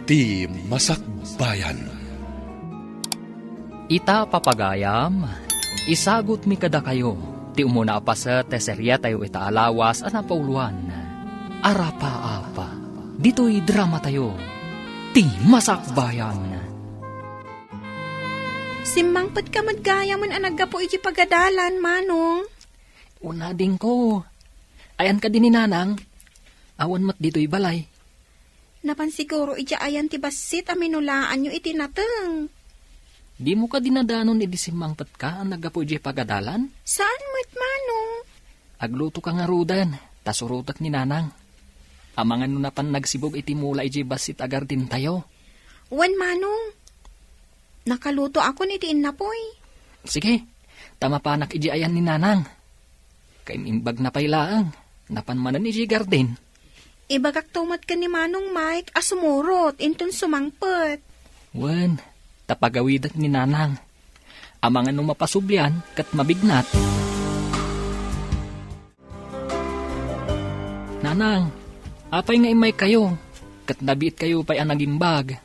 Ti Masakbayan. Ita papagayam, isagot mi kada kayo, ti umuna pa sa teserya tayo ita alawas at napauluan. Arapa-apa, dito'y drama tayo, ti Masakbayan. Simmangpet ka madgaya man anagga po iti pagadalan, Manong. Una din ko, ayan ka din ni Nanang, awan mat dito'y balay. Napansiguro iti ayan ti basit aminulaan nyo iti nateng. Di mo ka dinadanon idisimmangpet ka ang nagapo iti pagadalan? Saan mo't, Manong? Agluto ka nga rudan, tasurutak ni Nanang. Amangan no napan nagsibog iti mula iti basit agar din tayo. Wan, Manong. Nakaluto ako ni tiin na poy. Sige, tama panak iti ayan ni Nanang. Kay imbag na pailaang, napanmanan iti garden. Ibagak tumat ka ni Manong Mike asumurot inton sumangpet. Wan, tapagawidat ni Nanang. Amangan no mapasublian kat mabignat. Nanang, apay nga imay kayo, kat nabit kayo pa'y anagimbag.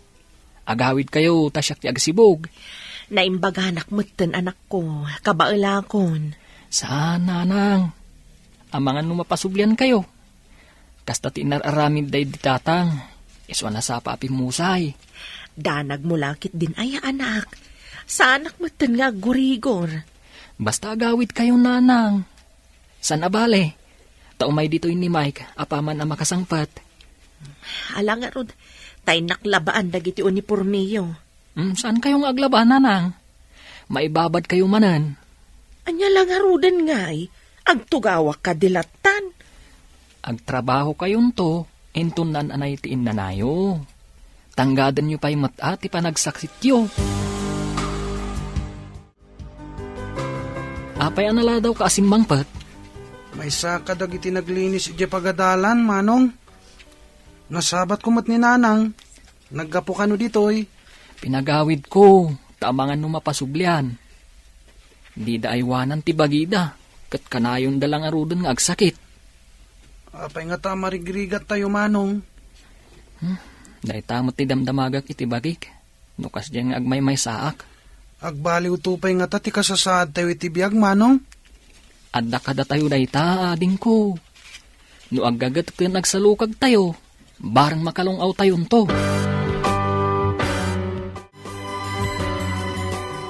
Agawid kayo, tasyak ti agsibog. Naimbaganak mo't anak ko, kabailakon. Saan, Nanang? Amangan no mapasublian kayo. Kasta tinararamid day ditatang, iswa na sa papimusay. Danag mo lakit din ay anak. Sa anak mo't nga gurigor. Basta agawid kayo, Nanang. San abale? Taumay dito ni Mike, apaman ang makasangpat. Ala nga rod, tay naklabaan dagiti unipormiyo. Saan kayong aglaba, Nanang? Maibabad kayo manan. Anya lang nga rodan nga'y, agtugawak ka dilatan. Agtrabaho kayon to, intunan anay tiin nanayo. Tanggadan nyo pa'y mata, ti panagsaksit yo. Apay anala daw ka asimmangpat? May saka dagiti naglinis iti pagadalan, Manong. Nasabat ko mat ni Nanang. Naggapo ka no ditoy. Pinagawid ko, tamangan no mapasublian. Di da aywanan ti bagida, kat kanayon dalang arudan nga agsakit. Apay nga ta marigrigat tayo, Manong. Dahil tamot ti damdamagak iti bagik. Nukas dyan nga agmay may saak. Agbaliw tupay nga ta ti kasasaad tayo iti biyag, Manong. Adda kada tayo dahi ta, ading ko. No aggagat ka nagsalukag tayo, barang makalungaw tayon to.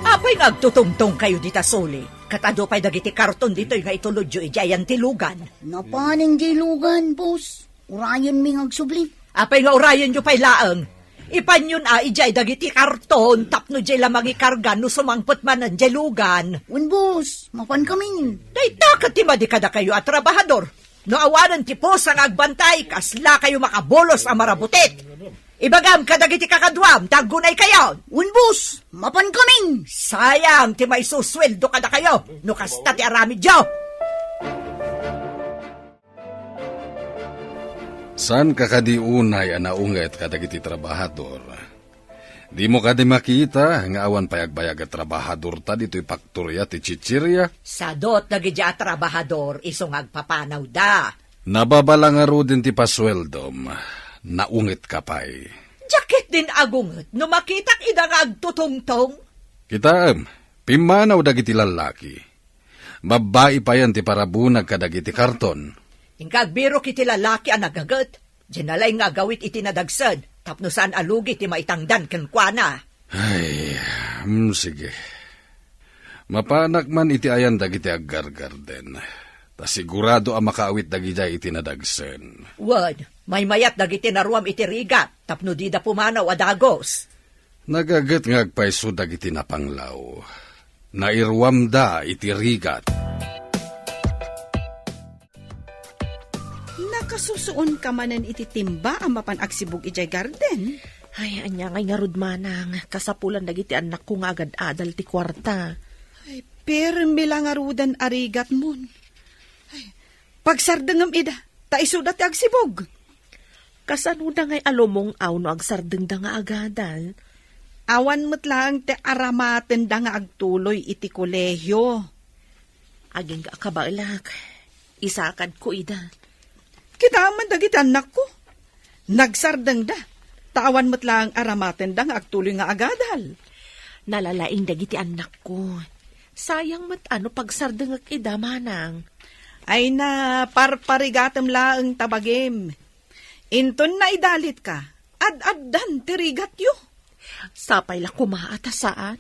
Apay nga agtutungtong kayo dita soli. Katado pa'y dagiti karton dito'y nga itulodyo ijayan tilugan. Napaning dilugan, boss. Urayan mi agsubli. Apay nga urayan nyo pa'y laang. Ipanyon ijay dagiti karton tapno jay lamang ikargan no sumangpot manan jay lugan. Wan, boss. Mapan kami. Dayta katimadi kada kayo at trabahador. No awanan ti pos ang agbantay kasla kayo makabolos ang marabutit. Ibagam kadagiti kakadwam, tagunay kayo. Wan, boss. Mapan kami. Sayang ti may susweldo kada kayo. No kasta ti aramid jo. San kakadiunay anaunget kadagiti trabahador? Di mo kadi makita nga awan payagbayag at trabahador ta dito'y paktorya ti chichirya? Sadot dagiti a trabahador isong agpapanaw da. Nababala nga ro din ti pasweldom. Naungit ka pa'y. Jacket din agunget no makitak idang agtutungtong. Kitaam, pimanaw dagiti lalaki. Babae pa yan ti parabunag kadagiti karton. Ingkagbiro kiti lalaki ang nagagat. Dinalay nga gawit iti nadagsad. Tapno saan alugi ti maitangdan kenkwana. Ay, sige. Mapanak man iti ayan dagiti aggargarden. Ta sigurado ang makaawit dagiti iti nadagsen. Wad, may mayat dagiti naruam iti rigat. Tapno di da pumanaw adagos. Nagagat nga agpaiso dagiti napanglaw. Nairwam da iti rigat. Nakasusuon ka manan iti timba ang mapan agsibog ijay garden. Ay, anya ngay nga rudmanang. Kasapulan dagiti anak ko nga agad adal ti kwarta. Ay, pero milangarudan arigat mon. Ay, pagsardengam ida, taisuda ti agsibog. Kasanuda ngay alomong aw no agsardeng da nga agadal. Awan mo't lang ti aramaten da nga agtuloy iti kolehyo. Aging kabailak. Isakad ko ida. Kita man dagiti anak ko. Nagsardeng da. Tawan mo't lang aramaten dang agtuloy nga agadal. Nalalaing dagiti anak ko. Sayang mat ano pagsardengak ida manang. Ay na parparigatem laeng tabagim. Inton na idalit ka, ad-addan tirigat yu. Sapay la kumaatasaan.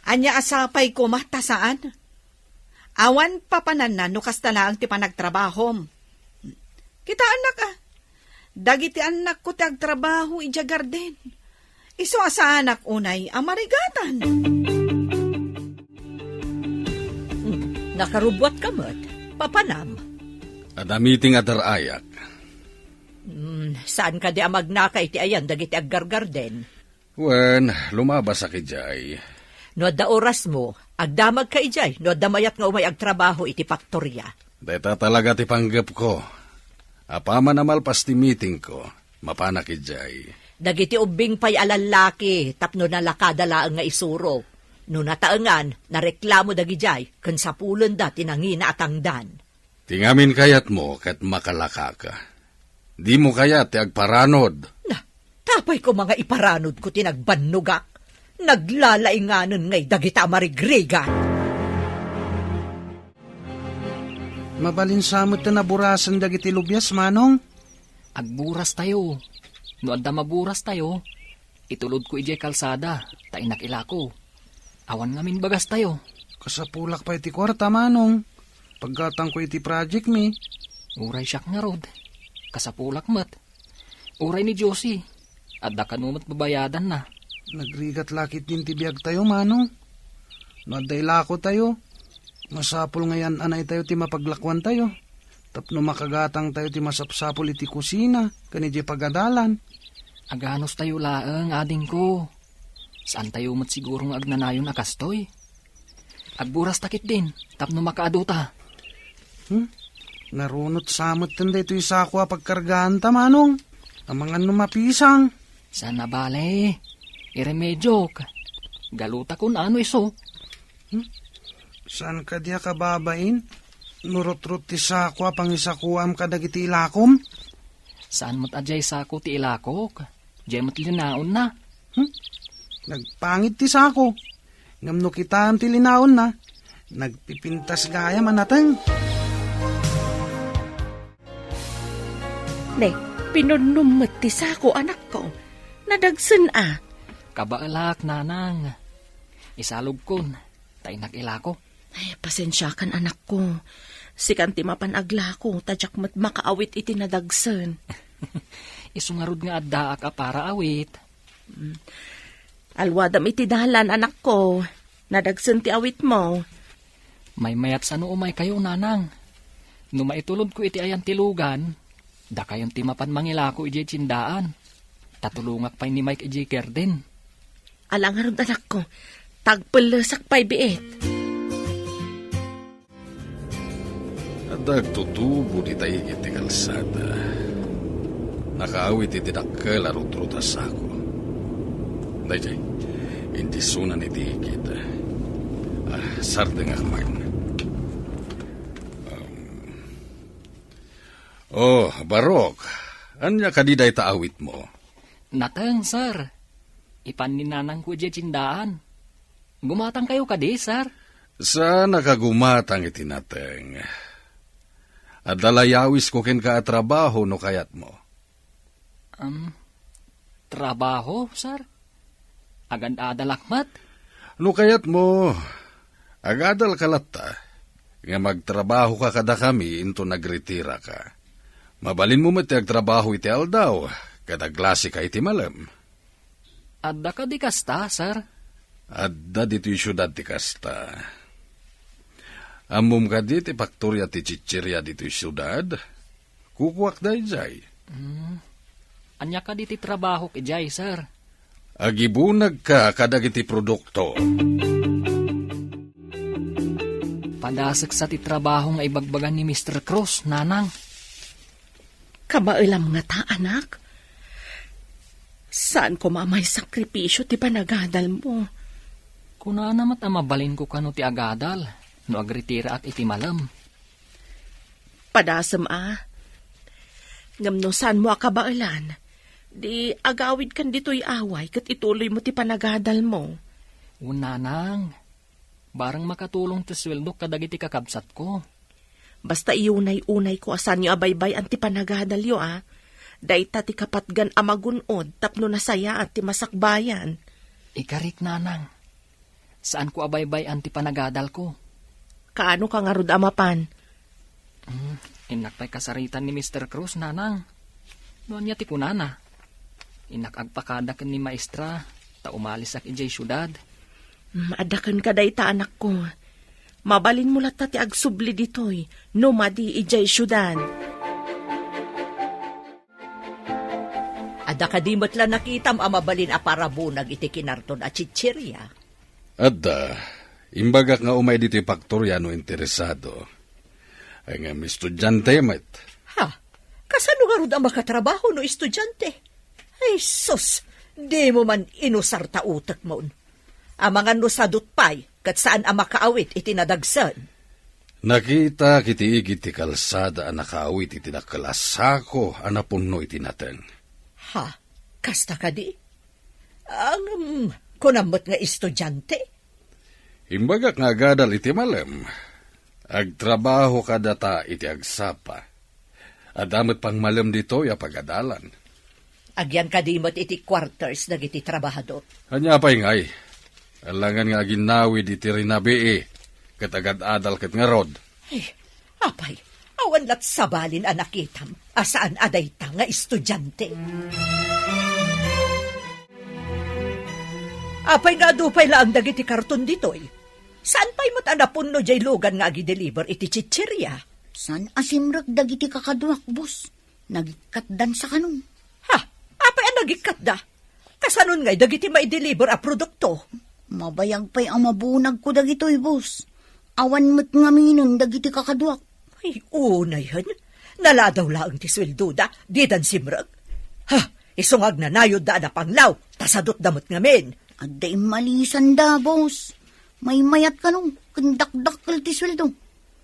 Anya asapay ko matasaan. Awan papanan na no kastala ang ti panagtrabahom. Kita anak dagiti anak ko ti agtrabaho ija garden. Iso asa anak unay amarigatan. Nakarubwat ka mat, papanam. Adamiting adarayak. Saan ka di amagnaka iti ayan dagiti aggargarden? Wen, lumabas sa kijay. No da oras mo, agdamag ka ijay, no da mayat nga umay agtrabaho iti faktorya. Deta talaga ti panggap ko. Apama namal pas ti meeting ko, mapanak kijay. Dagiti ubing pay alalaki, tapno nalakadalaang nga isuro. No nataengan, nareklamo dagijay, ken sapulon da tinangina atangdan. Tingamin kayat mo kat makalaka ka. Di mo kayat ti agparanod. Na, tapay ko mga iparanod ko tinagbanugak. Naglalainganon ngay dagita marigrigan. Mabalinsamot na naburasan dagiti lubyas, manong. Agburas tayo. No adda maburas tayo, itulod ko ijay kalsada, tainak ilako. Awan ngamin bagas tayo. Kasapulak pa iti kwarta, manong. Paggatang ko iti project mi. Uray siyak nga rod. Kasapulak mat. Uray ni Josie. Adda kanumat babayadan na. Nagrigat lakit din tibiyag tayo, manong. Naday lako tayo. Masapul ngayon anay tayo ti mapaglakwan tayo. Tapno makagatang tayo ti masapsapul iti kusina. Kanidya pagadalan. Aganos tayo laeng, ading ko. Saan tayo mat sigurong agnanayon akastoy? Agburas takit din, tapno makaaduta. Narunot samot tanda ito isakwa pagkargaan ta, manong. Ang mga numapisang. Sana bale, iremedyo ka. Galuta kun ano iso. Saan ka diya kababain? Nurot-rot ti sakwa pang isakuam ka dagiti ilakom? Saan mo't adjay sako ti ilakok? Diyay mo't linaon na. Nagpangit ti sako. Ngamno kita ti linaon na. Nagpipintas gaya manateng. Ne, pinunumot ti sako anak ko. Nadagsan Kabaalak, nanang. Isalog kun, tainak ilako. Ay, pasensya kan anak ko. Sikan ti mapanagla ko, tadyak mat makaawit iti nadagsan. Isungarod nga adda ka para awit. Alwadam iti dalan anak ko. Nadagsan ti awit mo. May mayat sa umay kayo, nanang. No maitulod ko iti ayan tilugan, da kayon ti mapan mangilako iti tsindaan. Tatulungak pa'y ni Mike iti Garden. Alangarod anak ko, tagpalasak pa'y biit. Dagtutubo di tayo iti kalsada. Nakaawit iti dakkel arut-rutas ako. Dayjay, hindi sunan iti kita. Sardeng akman. Barok. Anya kadiday taawit mo? Nateng, sir. Ipan ni nanang ko iti tsindaan. Gumatang kayo kadi, sir. Sana kagumatang iti nateng. At dalayawis ko ken ka trabaho no kayat mo. Trabaho, sir? Agad-adalakmat? No kayat mo, agadal kalata. Nga magtrabaho ka kada kami into nagretira ka. Mabalin mo mati agtrabaho iti aldaw, kada glasi ka iti malam. Adda ka di kasta, sir? Adda dito yung syudad ti kasta. Amum ka di ti faktorya ti chichirya dito yung syudad. Kukuwak da ijay. Anya ka di ti trabaho kijay, sir? Agibunag ka kadag iti produkto. Padasek sa ti trabaho nga ibagbagan ni Mr. Cruz, nanang. Kabailam nga ta, anak. Saan ko mamay sakripisyo ti panagadal mo? Kuna namat mabalin ko kano ti agadal, no agritira ak iti malam. Padasam ngam no saan mo akabailan, Di agawid kan dito'y away kat ituloy mo ti panagadal mo. Unanang, barang makatulong ti sweldo kadagiti kakabsat ko. Basta iunay-unay ko asan yo abaybay ang ti panagadal yo Dayta ti kapatgan amagunod tapno nasaya at ti masakbayan. Ikarik, nanang. Saan ko abaybay ang ti panagadal ko? Kaano ka nga rod amapan? Inakpay kasaritan ni Mr. Cruz, nanang. Noon niya ti kunana. Inakagpakadak ni maestra, ta umalis ak ijay syudad. Maadakan ka dayta anak ko. Mabalin mo lata ti agsubli ditoy, no madi ijay syudad. Ada kadimot lang nakitam amabalin a parabunag iti kinarton a chichirya. Adda, imbagak nga umay dito faktorya no interesado. Ay nga mi estudyante met. Ha? Kasano nga rod ang makatrabaho no estudyante? Ay sus, di mo man inusar ta utak mo. Ang mga nusadot pay, kat saan ang makaawit itinadagsan. Nakita kiti igit ti kalsada ang nakaawit iti nakalasako anapunno iti naten. Ha? Kasta ka di? Ang kunamot nga estudyante? Imbagak nga gadal iti malem. Agtrabaho ka data iti agsapa. Adamot pang malem dito ya pagadalan. Agyan kadimot iti quarters nagiti trabahador. Anya pa'y ngay. Alangan nga ginawi di tirinabi katagad adal kat nga rod. Ay, apay, awan lat sabalin anakitam, asaan aday ta nga estudyante. Apay nga dupay lang dagiti karton ditoy. Saan pa'y matanapon no jay lugan nga agi-deliver iti chichirya? San asimrag dagiti kakadwak, boss? Nagikatdan sa kanon. Ha? Apay ang nagikat da? Kasanon ngay dagiti mai-deliver a produkto? Mabayag pa'y ang mabunag ko dagitoy, boss. Awan mo't ngaminon dagiti kakadwak. Ay, unay han. Naladaw laang ti sweldo da, di dan simrag. Ha? Isungag na nayod da na panglaw, tasadot damot ngamin. Aday malisan da, boss. May mayat ka nung kandakdakal ti sweldo.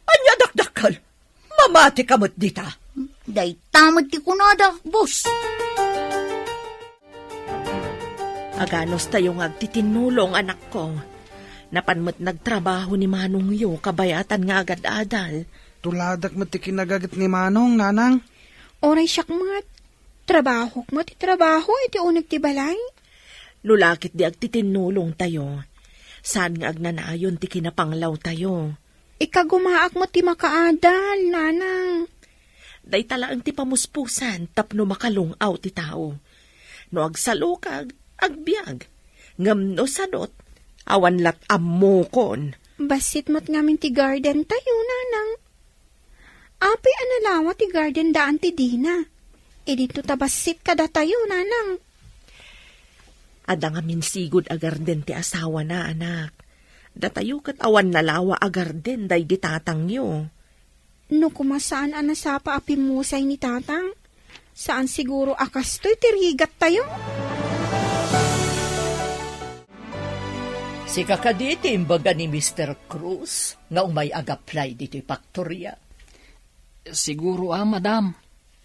Anya dakdakal? Mamati kamot dita. Day tamad ti kunada, boss. Aganos tayong agtitinulong anak ko. Napanmat nagtrabaho ni Manong yo, kabayatan nga agad-adal. Tuladak mo ti kinagagit ni Manong, nanang. Oray siyak mat. Trabaho mo ti trabaho iti unag ti balay. Nulakit di agtitinulong tayo. Saan nga agnanayon ti kinapanglaw tayo. Ikagumaak mo ti makaadal, nanang. Day talaang ti pamuspusan tapno makalungaw ti tao. No agsalukag, agbiag. Ngamno sadot, awan lat ammokon. Basit mo't ngamin ti garden tayo, nanang. Apay analawa ti garden daan ti Dina. E dito tabasit kada tayo, nanang. Ada nga minsigod agarden ti asawa na, anak. Datayo kat awan nalawa agarden day di tatang yo. No kumasaan anasapa apimusay ni tatang? Saan siguro akastoy tirigat tayo? Si kakaditi imbaga ni Mr. Cruz nga umay ag-apply dito faktorya. Siguro madam.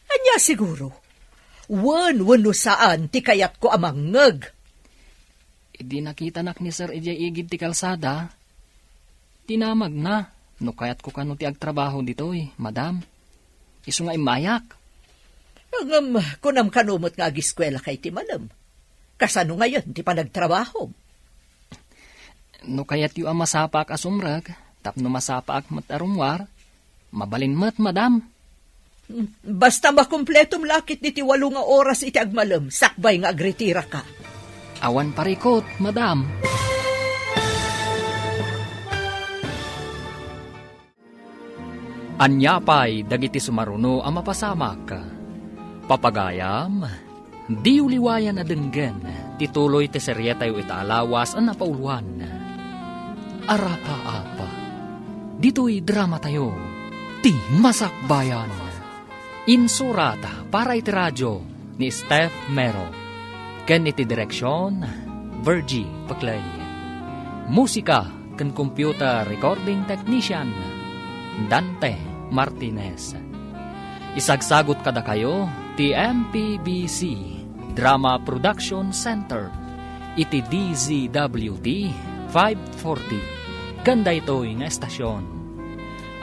Anya siguro? Wano saan ti kayat ko amangag. Di nakita nak ni Sir ijay igid ti kalsada. Tinamag na. No kayat ko kano ti agtrabaho ditoy, madam. Isu nga imayak. Ang kunam kanumot nga agiskwela kay ti malam. Kasano ngayon ti panagtrabaho? No kayat yu ang masapak asumrag, tapno masapak mat arumwar, mabalin mat, madam. Basta makumpletong lakit ni ti 8 nga oras iti agmalam, sakbay nga agretira ka. Awan parikot, madam. Anyapay dagiti sumaruno ang mapasamak. Papagayam, di uliwayan na denggen, tituloy ti serye tayo itaalawas ang napauluan. Arapa-apa, dito'y drama tayo, ti Masakbayan. Insurata para iti radyo ni Steph Mero. Ken iti direksyon, Virgie Paclay. Musika ken computer recording technician, Dante Martinez. Isagsagot kada kayo, ti MPBC Drama Production Center. Iti DZWT 540. Ganda ito'y nga estasyon.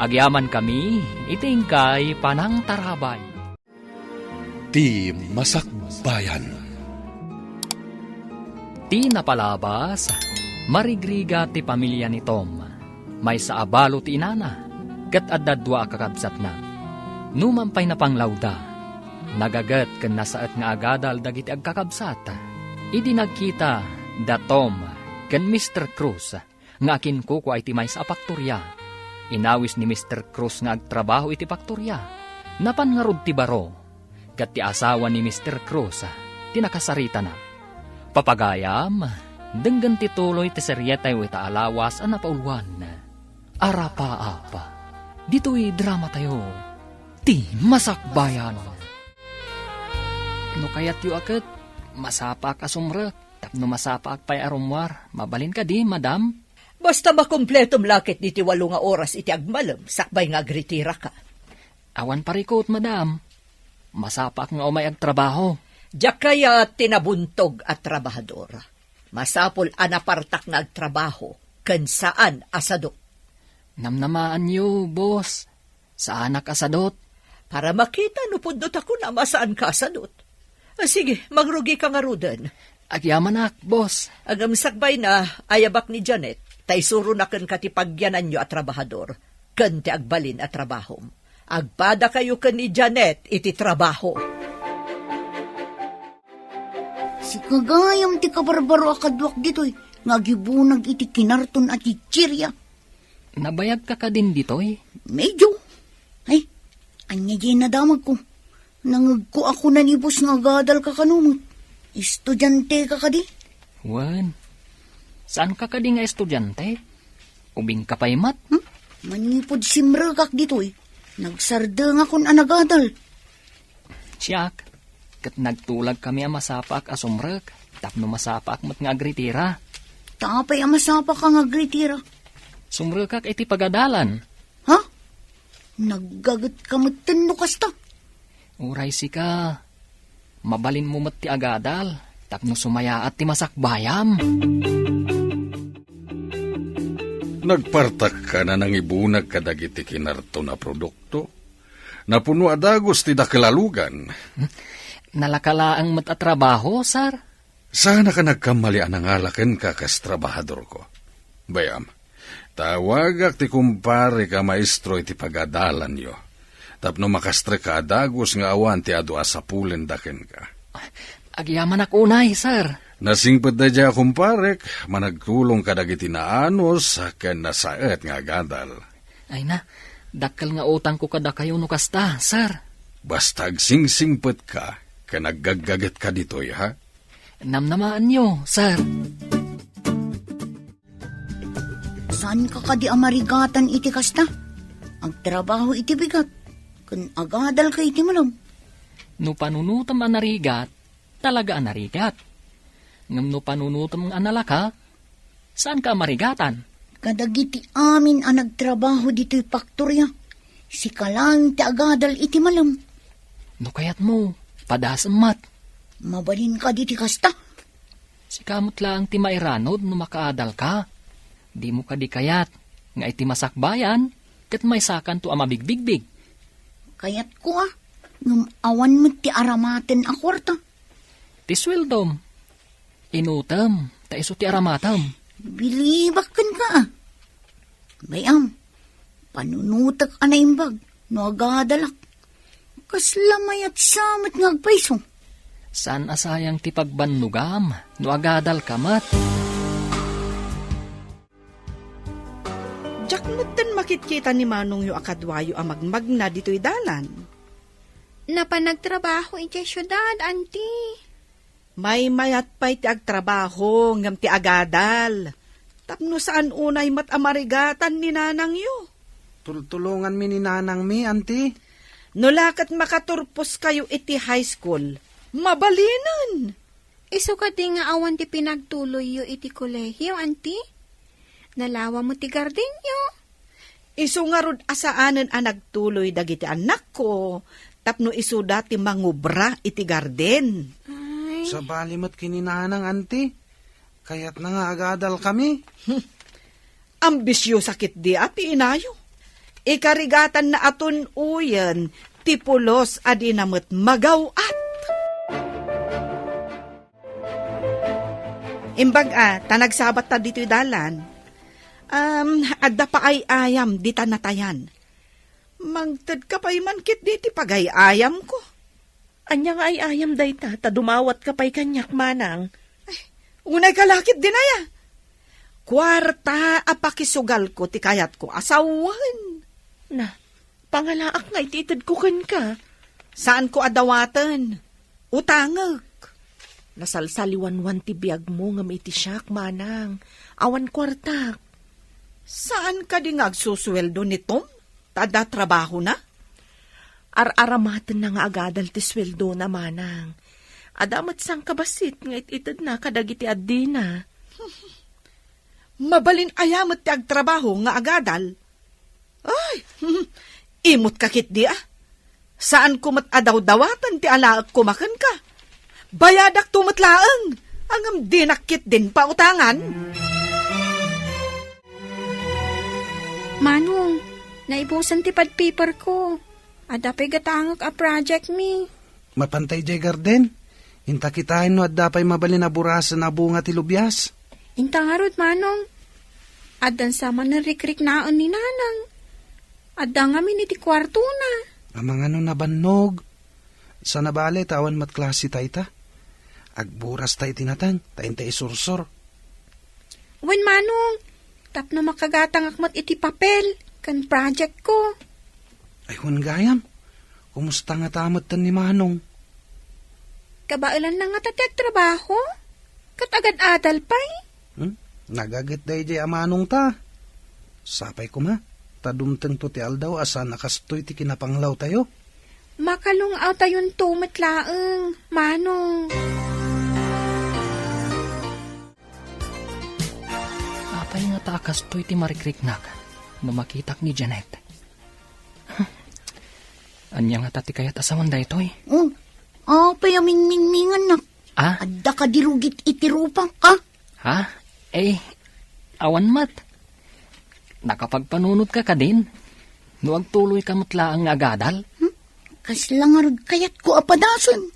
Agyaman kami, iting kay Panang Tarabay. Ti Masakbayan. Ti napalabas, marigriga ti pamilya ni Tom. May sa abalo ti inana, kat addadwa kakabsat na. Numampay na panglawda, nagagat kan nasaat nga agadal dagiti agkakabsat. Idi nagkita da Tom kan Mr. Cruz nga akin ko ay ti may sa apaktorya. Inawis ni Mr. Cruz nga agtrabaho iti paktorya. Napan nga rod ti baro, kat ti asawa ni Mr. Cruz tinakasarita na. Papagayam, denggan ti tuloy ti seryetay ita alawas ang napauluan. Arapa-apa, dito'y drama tayo. Ti Masakbayan. No kayat yu aket, masapak asumrek, tapno masapak pay arumwar, mabalin ka di, madam? Basta makumpletom lakit niti 8 nga oras iti agmalem, sakbay nga agritira ka. Awan parikot, madam. Masapak nga umay agtrabaho. Diyak kaya tinabuntog at trabahador. Masapol anapartak nga agtrabaho, kan saan asadot. Namnamaan yu, boss. Saan asadot? Para makita nupundot ako na masaan ka asadot. Sige, magrugi ka nga rudan. Agyamanak, boss. Agam sakbay na, ayabak ni Janet, tay suro na kan katipagyanan nyo at trabahador, kan ti agbalin at trabahom. Agpada kayo kan ni Janet, iti trabaho. Si kagayam ti kabarbaro akadwak dito'y, nga gibunag iti kinarton at ichirya. Nabayag ka din dito'y? Medyo. Ay, anya na damag ko. Nangagko ako na ni boss nga gadal ka kanumot. Estudyante ka kadi? Wan. Saan ka kadi nga estudyante? Ubing ka pa'y mat? Manipod simragak dito'y. Nagsarda nga kun anagadal. Siyak, kat nagtulag kami ang masapak asumrek, tapno masapak mat nga agritira. Tapay ang masapak ka nga agritira. Sumrekak iti pagadalan. Ha? Naggagat ka matin no kasta. Uray si ka. Mabalin mo mat ti agadal, tapno sumaya at ti masakbayam. Nagpartak ka na nang ibunag kadagiti kinarto na produkto. Napuno adagos ti dakalalugan. Nalakalaang matatrabaho, sir? Sana ka nagkamalian ang alaken ka kas trabahador ko. Bayam, tawagak ti kumpare ka maestro iti pagadalan yo. Tapno makastre ka adagos nga awan ti adu asapulen daken ka. Agyaman ak unay, sir. Nasingpet da dya kumparek, managtulong ka dagiti naanos ken nasaet nga gadal. Ay na, dakkel nga utang ko kada kayo no kasta, sir. Basta agsingsingpet ka, ken naggaggaget ka ditoy, ha? Namnamaan nyo, sir. Saan ka kadi amarigatan iti kasta? Ang trabaho iti bigat. Kun agadal ka iti malam. No panunutam anarigat, talaga anarigat. Ngam no panunutam ang analaka, saan ka marigatan? Kadagiti amin ang nagtrabaho dito'y paktorya. Si kalang ti agadal iti malam. No kayat mo, padasam mat. Mabalin ka diti kasta. Si kamot lang ti mairanod no makaadal ka. Di mo ka di kayat, nga iti masakbayan, kat may sakan to amabigbigbig. Kayat ko ngam awan mo ti aramaten a kwarta. Ti sweldom. Inutam, ta iso ti aramatam. Bilibakan ka Bayam, panunutak anaimbag, no agadalak. Kaslamayat samit ngagpaiso. Saan asayang ti pagbanlugam, no agadal kamat. Jak nutten makitkita ni Manong yu akadwayo ang magmagna dito'y dalan. Napanagtrabaho iti syudad, auntie. May mayat pa'y ti agtrabaho ngam ti agadal. Tapno saan unay mat amarigatan ni nanang yu. Tulungan mi ni nanang mi, auntie. No lakat makaturpos kayo iti high school, mabalinan. Iso ka di nga awan ti pinagtuloy yu iti kolehiyo, auntie. Nalawa mo ti gardenyo. Iso nga rod asaanan ang nagtuloy dagiti anak ko, tapno iso dati mangubra iti garden. Ay, pay. Sa balimat kininanang anti. Kaya't na nga agadal kami. Ambisyo sakit di ati inayo. Ikarigatan na aton uyan, tipulos adi namit magawat. Imbag tanagsabat ta dito'y dalan. Adda pa ay ayam di tanatayan. Mangtad ka pa'y mankit di ti pagay ayam ko. Anya nga ay ayam dayta, ta dumawat ka pa'y kanyak manang. Unay kalakit din aya. Kwarta apakisugal ko ti kayat ko asawan. Na, pangalaak nga ititid ko kan ka. Saan ko adawatan? Utangag. Nasalsaliwan-wan ti biyag mo nga may tisyak manang. Awan kwarta. Saan ka di ngagsusweldo ni Tom? Tada trabaho na? Ar-aramatan na nga agadal ti sweldo na manang. Adamat sang kabasit nga ititid na kadagiti addi na. Mabalin ayamat ti agtrabaho nga agadal. Ay, imot kakit di ah. Saan kumat adaw-dawatan ti alaak kumakan ka? Bayadak tumatlaang. Angam dinakit din pa utangan. Manong, naibusan ti pad paper ko. Adapay gatangak a project mi. Mapantay jay garden. Inta kitain no at dapay mabalin na burasan na bunga ti lubyas. Intangarod, Manong. Adan sama na rikrik naon ni Nanang. Adan nga ni ti kwarto na. Amang ano na bannog. Sa nabali tawan mat klase tayta. Agburas tay tinatang, tayin tay sursor. Wen, Manong, tapno makagatang akmat iti papel, kan project ko. Ay gayam, kumusta nga tamat tan ni Manong? Kabailan na nga tatiag trabaho? Katagad-adal pa'y? Nagagit day jay amanong ta. Sapay ko ma, tadumteng to ti aldaw asa nakastoy ti kinapanglaw tayo. Makalungaw tayon tumit laeng, Manong. Apay nga taakas to'y ti marikriknak na makitak ni Janet. Anya nga tati kayat asaman da ito'y. Payaming mingmingan na. Ah? Adda ka dirugit itirupang ka. Ha? Awan mat. Nakapagpanunod ka ka din. Nuag tuloy ka matlaang agadal. Kaslangarod kayat ko apadason.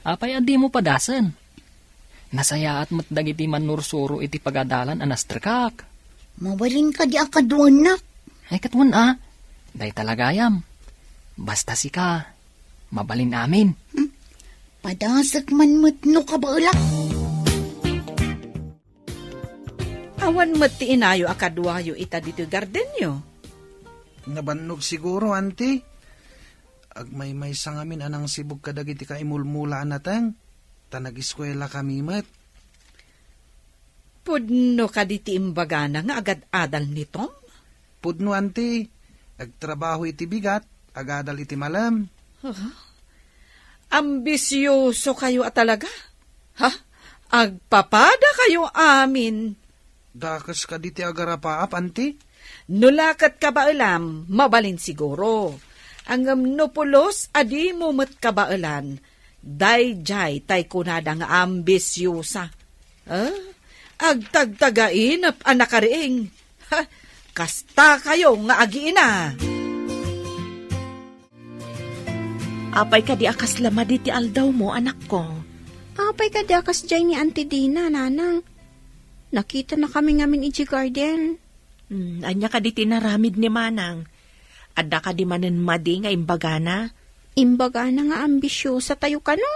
Apay adi mo padasan. Nasaya at matdagiti manursuro iti pagadalan anastrikak. Mabalin ka di akaduan na. Ay katwan day talagayam. Basta si ka, mabalin amin. Padasak man matno ka ba ulak? Awan mat ti inayo akadwayo ita dito gardenyo. Nabannog siguro, auntie. Agmay-may sa ngamin anang sibog kadagiti ka imulmulaan natang. Tanag-eskwela kami mat. Pudno ka diti imbagana nga agad-adal ni Tom? Pudno, auntie. Agtrabaho iti bigat, agadal iti malam. Ambisyoso kayo talaga? Ha? Agpapada kayo amin. Dakas ka diti agarapaap, auntie. Nulakat ka ba alam, mabalin siguro. Ang nupulos, adi mo mat ka ba alam, dayjay tay kunada nga ambisyosa. Agtagtagain ap anakariing. Kasta kayo nga agiina. Apay ka di akas lama di ti aldaw mo, anak ko. Apay ka dakas jay ni Auntie Dina, Nanang. Nakita na kami ngamin iji garden. Anya ka di tinaramid ni manang. Adda ka di manen madi nga imbagana. Imbagana nga ambisyosa tayo ka no?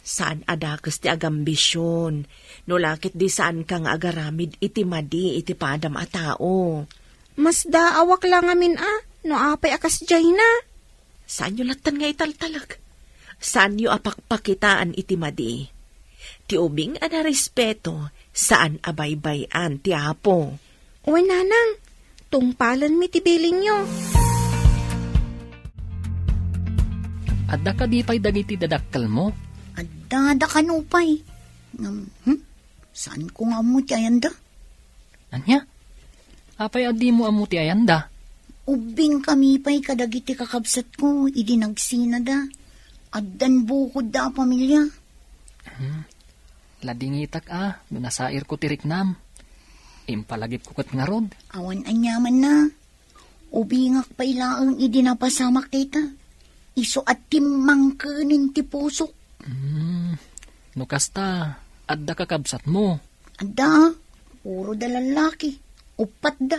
Saan adakas ti agambisyon? No lakit di saan ka nga agaramid iti madi iti padam a tao. Mas daawak lang amin no apay akas jay na. Saan yu latan nga italtalag? Saan yu apakpakitaan iti madi? Ti ubing ana respeto, saan abaybayan ti apo? Uy, Nanang, tungpalan mi ti biling nyo. Adda ka di pa'y dagiti dadakkel mo? Adda ka nupay. Saan ko nga mo ti ayanda? Anya? Apay adi mo amuti ayanda? Ubing kami pa'y kadagiti kakabsat ko, idi nagsina da. Addan bukod da pamilya. Ladingitak no nasair ko tiriknam. Impalagip ko kat nga rod. Awan anyaman na. Ubingak pa ilaang idinapasamak kita. Iso at timang kanin ti pusok. No kasta, adda kakabsat mo. Ada, puro da lalaki. Upat da.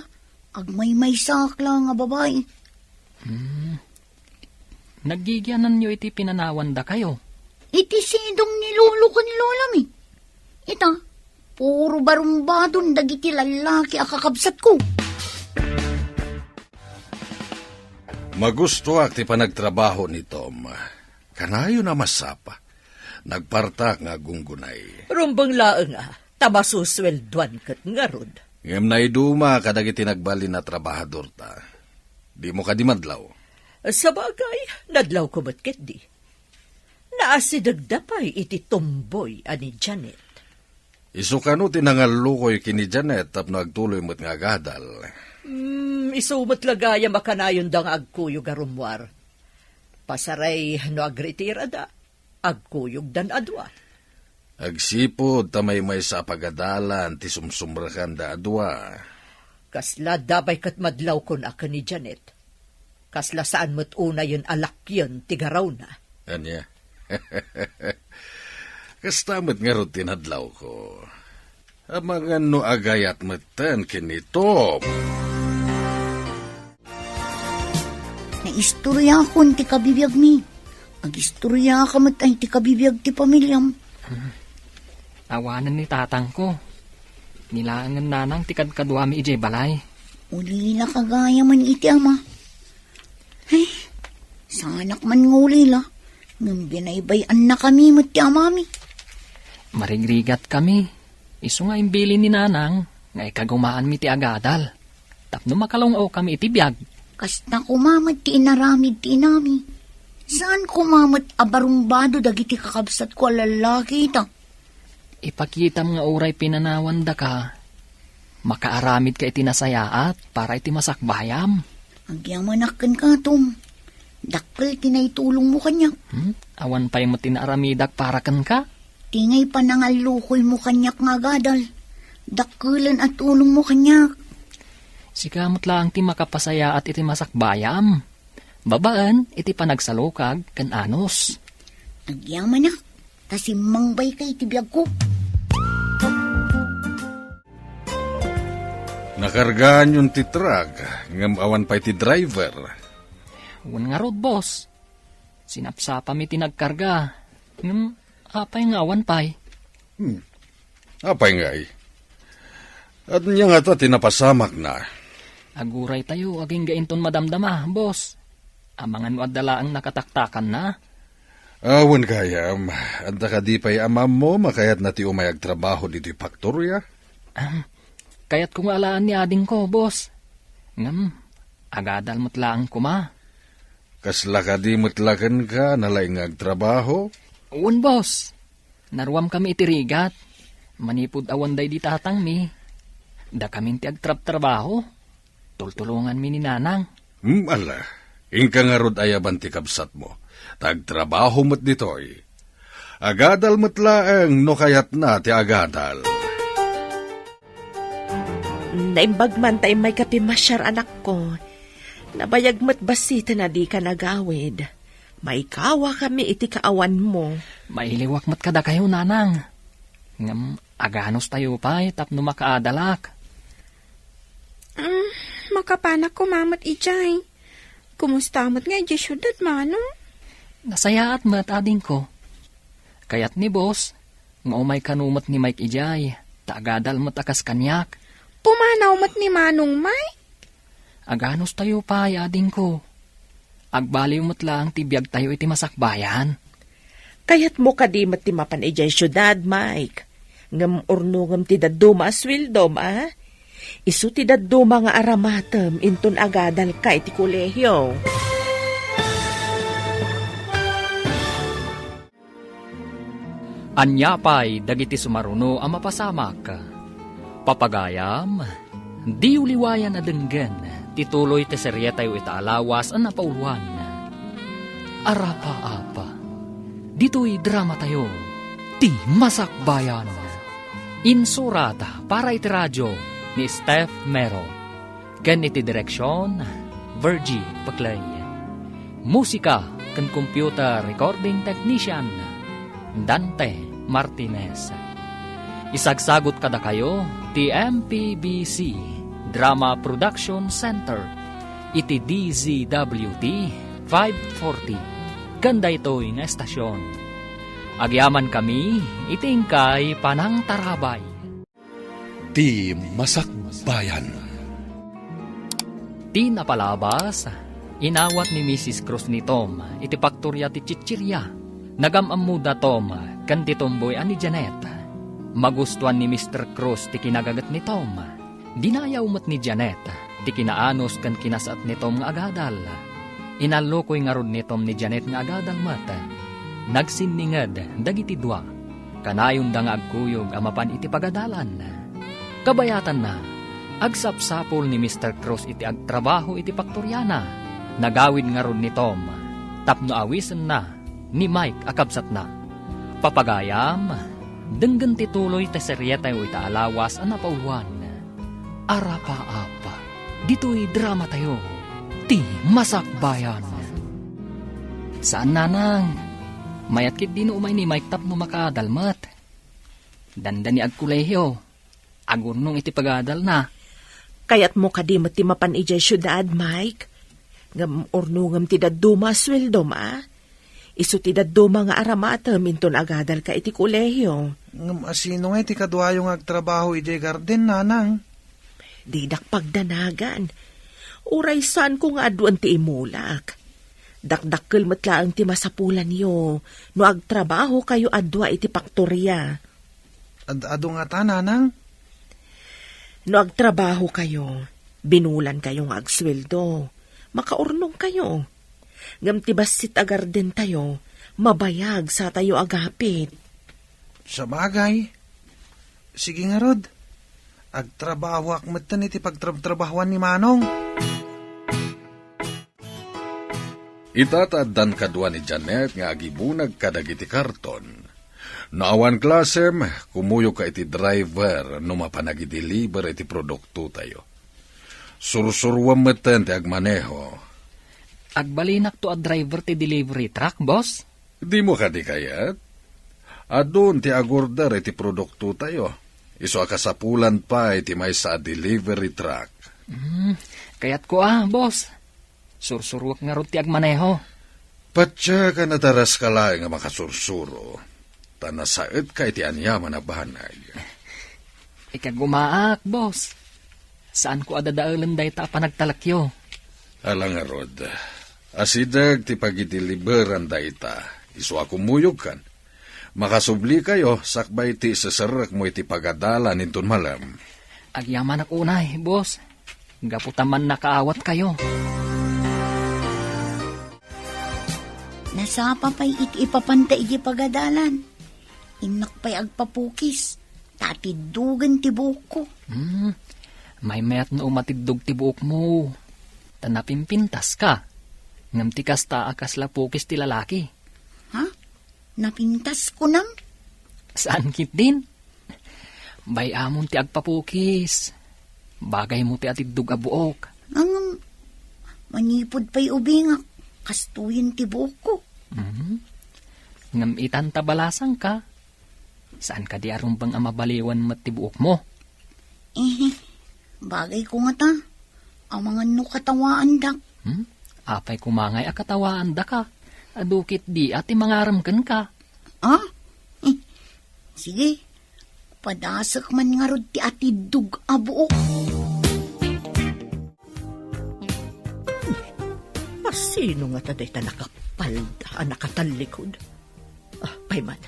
Agmay-may sakla nga babae. Naggigyanan nyo iti pinanawan da kayo. Iti sidong ni lolo ko ni lola mi. Ita, puro barumbadon dagiti lalaki akakabsat ko. Magusto ak ti panagtrabaho ni Tom. Kanayo na masapa. Nagpartak nga gunggunay. Rumbang laeng tamasuswelduan kat nga rod. Ngem na iduma kadagiti nagbali na trabahador ta. Di mo ka di madlaw. Sa bagay, nadlaw ko ba't ket di? Naasidagdapay iti tomboy ani Janet. Isukano tinangalukoy kini Janet tapno agtuloy mo't nga gadal. Isumot lagaya makanayon dang agkuyog arumwar. Pasaray no agritira da, agkuyog dan adwa. Agsipod tamay may sa pagadalan ti sumsumrakan da adwa. Kasla dabay kat madlaw kon aka ni Janet. Kasla saan mo't una yun alak yun tigaraw na. Anya? Kastamot nga ro tinadlaw ko. Amangan no agayat matan kini Tom. Naistorya akon ti kabibiyag mi. Agistorya ka mat ay ti kabibiyag ti pamilyam. Awanan ni tatang ko. Nilaangan nanang tikad kadwami ijay balay. Ulila kagaya man iti ama. Ay, sanak man ngulila. Nang binaybayan na kami mat ti amami. Marigrigat kami. Isu nga imbili ni nanang, nga ikagumaan mi ti agadal. Tapno makalungaw kami iti biyag. Kasta kumamat ti inaramid ti inami. Saan kumamat abarumbado dagiti kakabsat ko lalaki ita? Ipakitam nga uray pinanawan da ka. Makaaramid ka iti nasayaat para iti masakbayam. Agyamanakan ka, Tom. Dakkel tinaitulong mo kanya. Awan pa'y mo tinaramidak para kan ka? Tingay pa nangalukoy mo kanyak nga gadal. Dakkelan at tulong mo kanyak. Sikamot lang ti makapasaya at iti masakbayam. Babaan, iti panagsalukag kan anos. Nagyamanak, tasimmangbay kay tibiyag ko. Nakargaan yung ti truck, ngam awan pa'y ti driver. Wan nga rod, boss. Sinapsapa mi tinagkarga. Apay nga awan pa'y. Apay nga eh. At niya nga ta tinapasamak na. Aguray tayo, aging gainton madamdama, boss. Amangan mo adala ang nakataktakan na. Awan kayam, anta ka di pa'y amam mo, makayat na ti umayag trabaho dito faktorya. Kaya't kung alaan ni ading ko, boss. Agadal mo't laang kuma. Kasla ka di mutlakan ka, nalaing trabaho. Uwan, boss. Naruam kami itirigat. Manipod awan day di tatang mi. Da kaming ti agtrab-trabaho. Tultulungan mi ni nanang. Ala, ingka nga rod ayaban ti kabsat mo. Tagtrabaho mo't ditoy. Agadal mo't laang no kayat na ti agadal. Naimbag man tayo may kapimasyar anak ko. Nabayag mo't basita na di ka nagawid. May kawa kami iti kaawan mo. Mailiwak mat kada kayo, nanang. Aganos tayo pa'y tapno makaadalak. Makapanak ko mamat ijay. Kumusta mat nga ijay syudad, manong? Nasaya at mat ading ko. Kayat ni boss, nga umay kanumat ni Mike ijay, taagadal mat akas kanyak. Pumanaw mat ni manong may? Aganos tayo pa'y ading ko. Agbaliw mo't lang tibiyag tayo iti masakbayan. Kayat mo kadimat ti mapan ijay syudad, Mike. Ngam urnungam ti daduma aswildom, Isu ti daduma nga aramatem inton agadal ka iti kolehyo. Anyapay dagiti sumaruno ang mapasamak. Papagayam, di uliwayan na denggen, tituloy ti serye tayo itaalawas ang napauluan. Arapa-apa, dito'y drama tayo, ti Masakbayan. Insurata para iti radyo ni Steph Mero. Ken iti direksyon, Virgie Paclay. Musika ken computer recording technician, Dante Martinez. Isagsagot kada kayo ti MPBC Drama Production Center iti DZWT 540 kanda ito'y nga estasyon. Agyaman kami itingkay panang tarabay. Ti Masakbayan. Ti napalabas, inawat ni Mrs. Cruz ni Tom iti paktorya ti Chichirya. Nagamamuda Tom kan ti tomboy ani Janet. Magustuhan ni Mr. Cruz ti kinagagat ni Tom. Dinayaw mat ni Janet ti kinaanos kan kinasat ni Tom nga agadal. Inalokoy nga rod ni Tom ni Janet nga agadal mat. Nagsinningad dagiti dua. Kanayon da nga agkuyog amapan iti pagadalan. Kabayatan na, agsapsapol ni Mr. Cruz iti agtrabaho iti paktoryana. Nagawid nga rod ni Tom. Tapno awisen na ni Mike akabsat na. Papagayam, denggan tituloy ta seryeta iti alawas a napauluan. Arapa-apa, dito'y drama tayo, ti Masakbayan. Saan nanang? Mayat kit din umay ni Mike tapno makadalmat. Danda ni agkulehyo, agurnong iti pagadal na. Kayat mo kadimot ti mapan ijay syudad, Mike. Ngam urnungam ti daduma sweldo ma. Isu ti daduma nga aramata minton agadal ka iti kulehyo. Ngam asino nga iti kadwayong agtrabaho iti garden, nanang. Di pagdanagan. Uray saan ko nga aduan ti imulak. Dakdakkel matlaang ti masapulan yo. No agtrabaho kayo adwa iti paktorya. Ado nga ta, nanang? No agtrabaho kayo, binulan kayo nga agsweldo. Makaurnong kayo. Ngam ti basit agarden tayo, mabayag sa tayo agapit. Sa bagay. Sige nga, Rod. Agtrabaho akmatan iti pagtrabahuan ni Manong. Itataddan kadwa ni Janet nga agibunag kadagiti karton. Naawan klasem, kumuyo ka iti driver no mapanagideliver iti produkto tayo. Sursurwam meten ti agmaneho. Agbalinak to a driver ti delivery truck, boss? Di mo ka di kayat? Adun ti agorder iti produkto tayo. Iso akasapulan pa iti may sa delivery truck. Kayat ko boss. Sursurwak nga ron ti agmaneho. Patya ka nataras ka lang nga makasursuro. Tanasaet ka iti anyaman na bahanay. Ikagumaak, boss. Saan ko adadaalan day ta panagtalakyo? Alang nga, Rod. Asidag ti pagideliveran day ta. Iso ako muyog kan. Makasubli kayo, sakbay ti sasarak mo iti pagadala ninton malam. Agyaman ako unay, boss. Gaputaman nakaawat kayo. Nasapa pa'y iti ipapanta iti pagadalan. Inak pa'y agpapukis. Tatidugan ti buhok ko. May mayat na umatidog ti buhok mo. Tanapimpintas ka. Ngam ti kasta akas lapukis ti lalaki. Ha? Napintas ko nam? Saan kit din? Bay amon ti agpapukis. Bagay mo ti atidog a buok. Ang manipod pa'y ubingak. Kastuyin ti buhok ko. Ngam itantabalasang ka. Saan ka di arumbang amabaliwan mat ti buok mo? Bagay ko nga ta. Ang mga katawaan dak. Apay kumangay akatawaan da ka. Adukit di ati mangaramkan ka. Sige. Padasak man nga rod ti atidug a buok. Sino nga taday ta nakapalda, nakatalikod? Payman.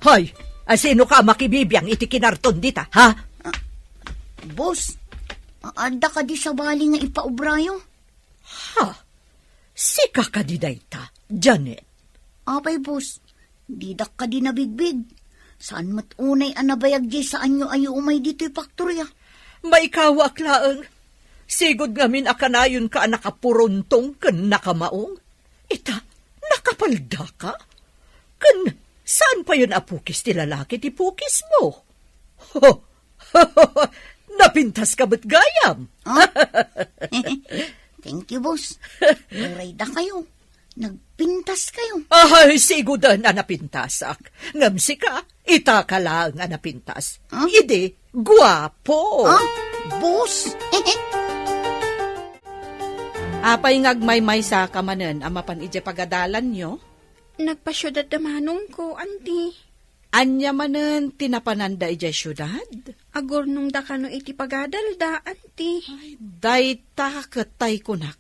Hoy! Sino ka makibibiyang iti kinarton dita, ha? Boss, anda ka di sa bali nga ipaubrayo? Ha? Sika ka di dayta, Janet. Apay, boss, didak ka di nabigbig. Saan matunay anabayag di saan nyo ayo umay dito'y paktorya? Maikawa klaang. Sigod ngamin akanayon ka nakapurontong ken nakamaong. Ita, nakapalda ka? Ken Saan pa yun apukis ti lalaki ti pukis mo? Ho! Napintas ka ba't gayam? Ah? Thank you, boss. Muray da kayo. Nagpintas kayo. Ay, sigudan na napintasak. Ngamsi ka, ita ka lang nga napintas. Huh? Idi, guwapo. Ah, boss. Apay ngagmay-may sa kamanen, amapan ije pagadalan nyo. Nagpasyudad da manong ko, auntie. Anya manen tinapananda ije syudad. Agor nung da kano iti pagadal da, auntie. Dayta katay kunak.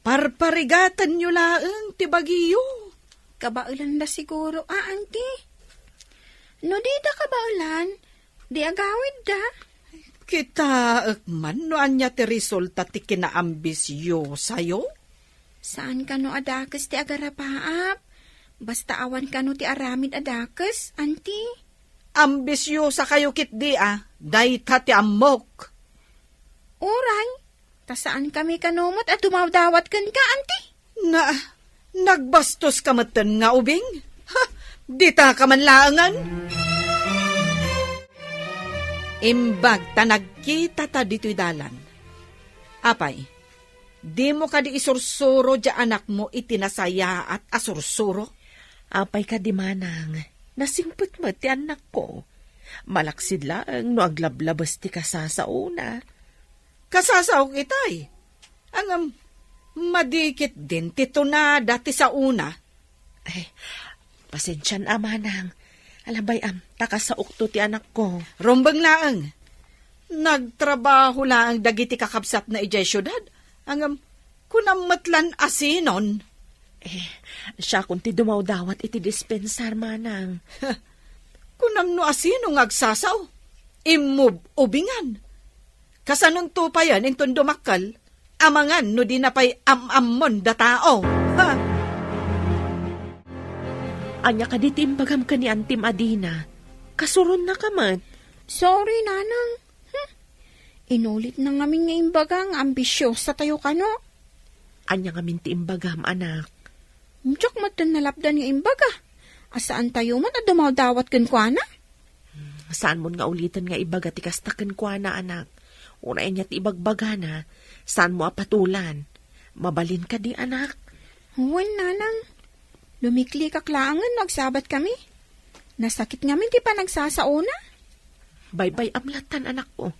Parparigatan nyo laeng ti Baguio. Kabaulan da siguro, auntie. No di da kabaulan, di agawid da. Kita man no anya ti resulta ti kinaambisyo sayo. Saan kano adakes ti agarapaap? Basta awan kano ti aramid adakes, auntie. Ambisyosa kayo kit di dayta ti amok. Uray, ta saan kami kanumot at dumawdawat kan ka, auntie? Nagbastos ka matan nga ubing? Ha, di ta ka man laangan? Imbag ta nagkita ta dito'y dalan. Apay, di mo ka di isursuro dya anak mo itinasaya at asursuro? Apay ka di manang, nasingput mo ti anak ko. Malaksid lang no aglablabas ti kasasauna. Kasasaw kitay. Ang madikit din tito na dati sa una. Ay, pasensyan amanang. Alabay takasaok to ti anak ko. Rombang laang. Nagtrabaho laang dagiti kakabsat na ijay syudad. Ang kunamatlan asinon. Siya kung ti dumawdawat iti dispensar manang. Kunam no asino ngagsasaw. Imub ubingan. Kasanon to pa yan inton dumakal. Amangan no di na pa'y am-ammon da tao. Ha? Anya ka di timbagam ka ni Antim Adina. Kasuron na ka man. Sorry, nanang. Inulit na ngamin nga imbagang ambisyosa tayo kano. Anya nga minti imbagam, anak. Diyak matan nalapdan nga imbaga. Asaan tayo man at dumawdawat kan kwa na? Saan mo nga ulitan nga ibaga ti kastakan kwa na, anak? Unay niya ti ibagbaga na. Saan mo apatulan? Mabalin ka di, anak. Huwan, nanang. Lumikli kaklangan, nagsabat kami. Nasakit ngamin ti pa nagsasauna. Baybay amlatan, anak ko.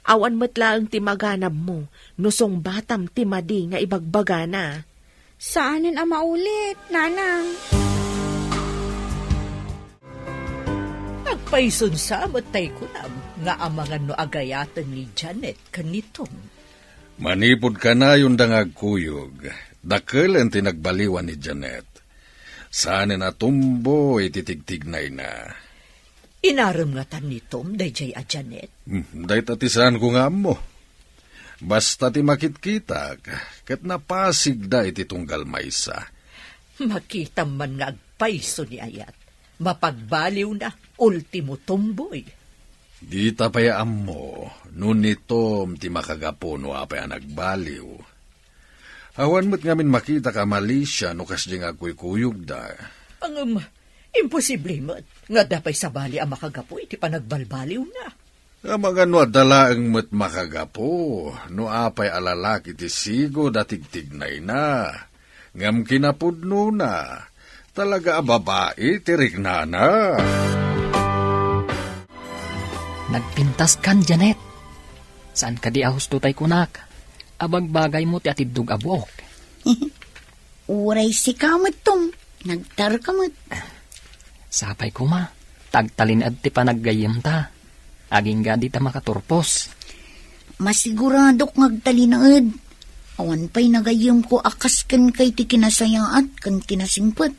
Awan matlaang ti maganab mo. Nusong batam ti madi nga ibagbaga na. Saanin ang maulit, nanang? Agpaisun sa matay ko na nga amangan no agayatan ni Janet kanitom. Manipod ka na yung dangagkuyog. Dakil ang tinagbaliwan ni Janet. Saan na tumbo ititigtignay na. Inaram nga tan ni Tom, dayjay a Janet. Day tatisan ko nga mo. Basta ti makit-kita, kat napasig da iti tunggal maysa. Makita man nga agpaiso ni Ayat. Mapagbaliw na, ultimo tumboy. Di tapayaan mo, nun ni Tom ti makagapo no apay ang nagbaliw. Awan mo't ngamin makita ka Malaysia no kasdi nga kuy-kuyog da. Ang imposible mo, nga dapay sa bali ang makagapo, iti panagbalbaliw na. Mga no dalaang mo't makagapo, no apay alalaki ti sigo datigtignay na. Ngam kinapudno na, talaga babae tirik na na. Nagpintas kan, Janet. Saan ka di ahus tutay kunak? Abagbagay mo ti atidug abuok. Uray si kamot tom. Nagtar kamot. Sapay ko ma. Tagtalinad ti panaggayim ta. Aging gadi ta makaturpos. Masiguradok ngagtalinaad. Awan pa'y nagayam ko akas kan kay ti kinasayaat kan kinasingpot.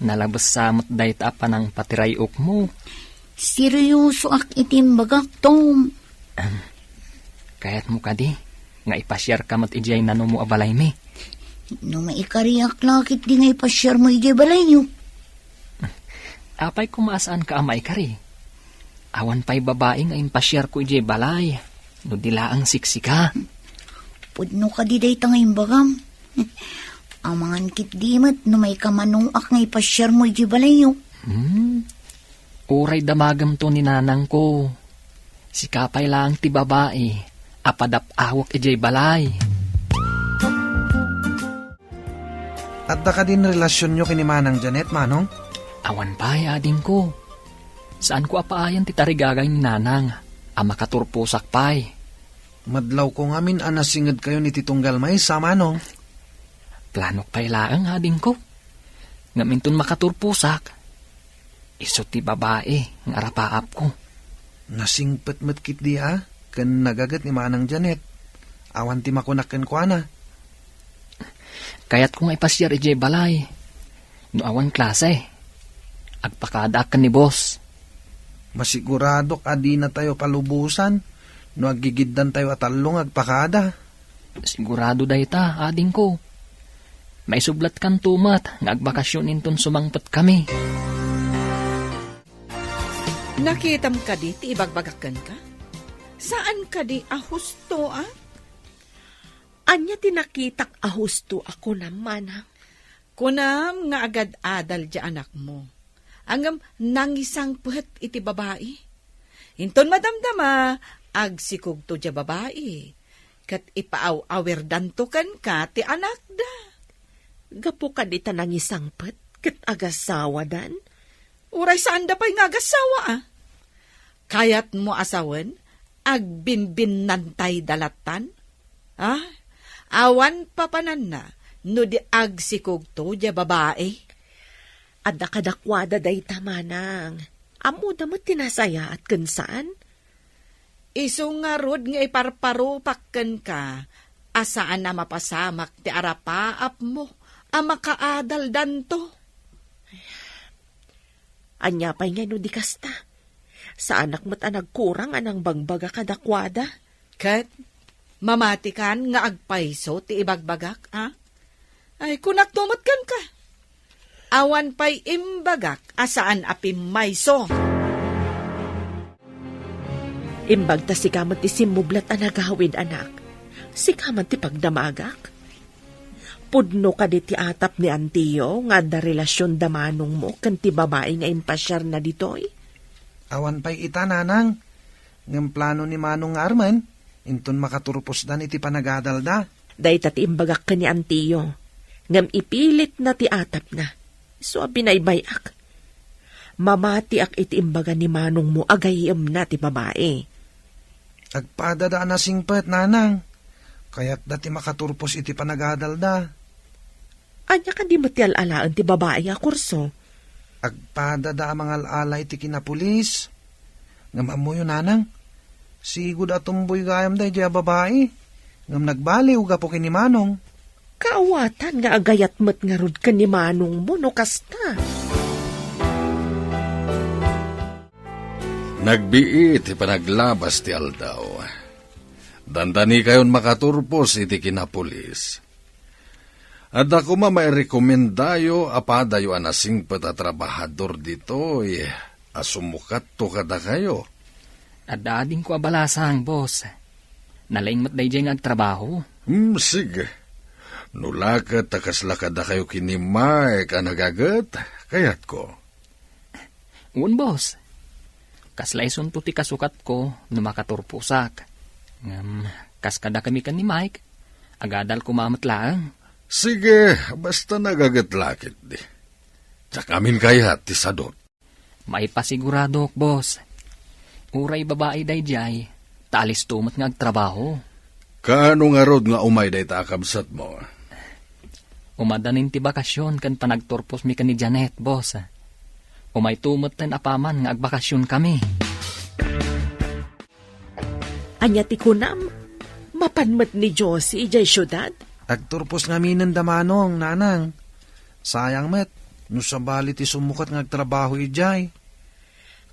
Nalabas samot day ta pa ng patirayok mo. Seryoso ak itimbagak tom. Kayat mo ka di. Nga ipasyar ka mat ijay nano mo abalay mi. No maikariak lakit di nga ipasyar mo ijay balay niyo. Apay kumasaan ka amay kari. Awan pa'y babae nga impasyar ko ijay balay. No dila ang siksika. Pudno ka di day tangay bagam. Amangan kit dimat no may kamanong ak ngay pasyar mo iti balayo. Uray damagam to ni nanang ko. Si kapay lang ti babae, apadap awak ijay balay. At da ka din relasyon nyo kini Manang Janet, Manong? Awan pa'y ading ko. Saan ko apaayan ti tarigagay ni nanang, makaturpusak pa'y. Madlaw ko ngamin anasingad kayo ni Titunggal May sa Manong. Planok pa'y laang ading ko. Ngaminton makaturpusak. Iso ti babae, ng arapaap ko. Nasingpet-met kit di kan nagagat ni Manang Janet. Awan ti makunaken ko ana. Kaya't kung ipasyar ijay balay, no awan klase, agpakadakan ni boss. Masiguradok adi na tayo palubusan, no agigiddan tayo atalong agpakada. Sigurado dayta, ading ko. May sublat kan tumat, nga agbakasyon inton sumangpet kami. Nakitam ka di, ti ibagbagakan ka? Saan ka di ahusto, Anya tinakitak ahusto ako naman, ha? Kunam nga agad adal di anak mo. Angam nangisang puhet iti babae. Inton madamdama, agsikog to di babae. Kat ipaaw-awer danto kan ka ti anak da. Gapo ka di tanang isang pet, kat agasawa dan? Uray saan da pa'y nga agasawa, Kayat mo asawan, agbinbin nantay dalatan? Awan papanan na, no di agsikog to di babae. Adda kadakwada day tamanang. Amo damot tinasaya at kansaan? Iso nga rod nga iparparupakken ka, asaan na mapasamak ti arapaap mo, makaadal danto. Anya pa'y nga no di kasta. Sa anak mo't nagkurang anang bagbaga kadakwada. Kat, mamatikan nga agpaiso ti ibagbagak, Ay, kunak tumot kan ka. Awan pa'y imbagak, asaan apim mayso. Imbag ta si kamat ti simublat anagawid anak. Si kamat ti pagdamagak. Pudno ka di ti atap ni Antiyo nga da relasyon damanong mo kan ti babae nga impasyar na ditoy. Awan pa'y ita, Nanang. Ngam plano ni Manong Arman, inton makaturpos dan iti panagadal da. Day tati imbagak ka ni Antiyo. Ngam ipilit na ti atap na. So binaybayak. Mamati ak iti imbaga ni Manong mo agayim na ti babae. Agpadadaan na singpet, Nanang. Kaya't dati makaturpos iti panagadal da. Anya ka di mati alalaan ti babae nga kurso. Agpadada mga alala iti kinapulis. Ngam amoy yun, Nanang. Sigud atumboy gayam day diya babae. Ngam nagbaliw gapo kini Manong. Kaawatan nga agayat mat nga rod ka ni Manong mo no kasta. Nagbiit ipanaglabas ti aldaw. Dandani kayon makaturpos iti kinapulis. At ako may rekomendayo apadayo anasing patatrabahador dito asumukat to kada kayo. At dading ko abalasang, boss. Nalaing mat day dyan agtrabaho. Sige. Nulakat takaslakada kayo kinimay ka nagagat, kayat ko. Un, boss. Kaslaison to ti kasukat ko no makaturpusak. Kaskada kami kan ni Mike. Agadal kumamatlaang. Sige, basta nagagatlakit di. Tsakamin kayat ti sadot. May pasigurado, boss. Uray babae day jay, talis tumat nga agtrabaho. Kaano nga rod nga umay day takabsat mo? Umadanin ti bakasyon kan panagturpos mi kan ni Janet, boss. Umay tumat ten apaman nga agbakasyon kami. Anya ti kunam, mapanmat ni Josie ijay syudad. Agturpos nga minin damanong, Nanang. Sayang met, no sabali ti sumukat nga agtrabaho ijay.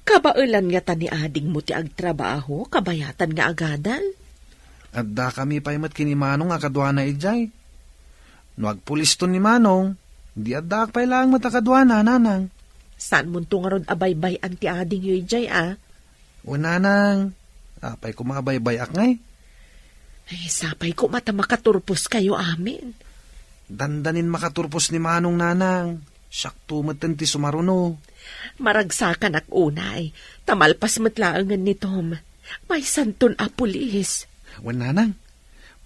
Kabailan nga tani ading mo ti agtrabaho, kabayatan nga agadal. Adda kami paymat kini Manong akadwana ijay. No agpulis to ni Manong, di adda pay lang matakadwana, Nanang. Saan mo nga rod abaybay anti ading yu ijay, O, Nanang, apay kumabaybay ak ngay. Ay, sapay ko mata makaturpos kayo amin. Dandanin makaturpos ni manong nanang. Siyak tumatan ti sumaruno. Maragsakan ak unay, tamalpas matlaangan ni Tom. May santon a pulis. Wan nanang,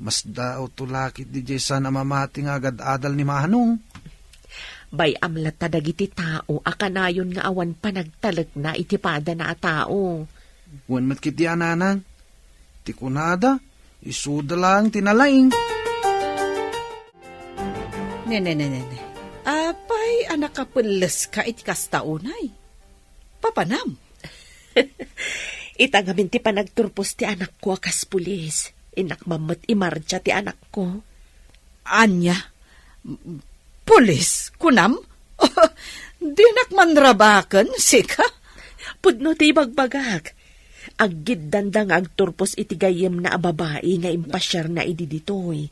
mas dao tulakit di Jason na mamati nga agad-adal ni manong. Bay amlat tadagiti tao, akanayon nga awan pa nagtalag na itipada na a tao. Wan matkiti nanang. Ti kunada, isuda lang tinalaing. Ne. Apay, anak kapulas ka iti kastaunay. Papanam. Itagamin ti panagturpos ti anak ko akas pulis. Inakmamat imarcha ti anak ko. Anya? Pulis? Kunam? Di nakmanrabakan, sika? Pudno ti bagbagak. Agid dandang agturpos iti gayem na babae nga impasyar na ididitoy.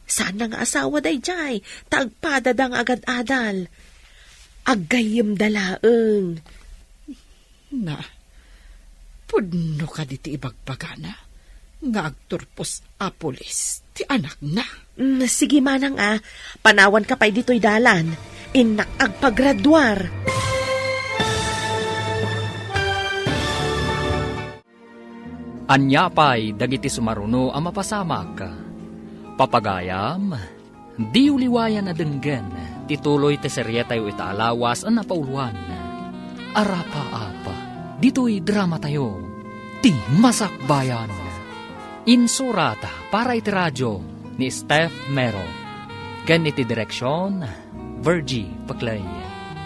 Sana nga asawa day jay, tagpadadang agad-adal. Agayem dalaeng. Na, pudno ka di ti ibagbagana. Nga agturpos a pulis, ti anak na. Sige manang panawan ka pa'y dito'y dalan. Inak agpagraduar. Anya pa'y dagiti sumaruno ang mapasamak. Papagayam, di uliwayan na denggen, tituloy te serye tayo itaalawas ang napauluan. Arapa-apa, dito'y drama tayo, ti masakbayan. Insurata para iti radyo ni Steph Mero. Ken iti direksyon, Virgie Paclay.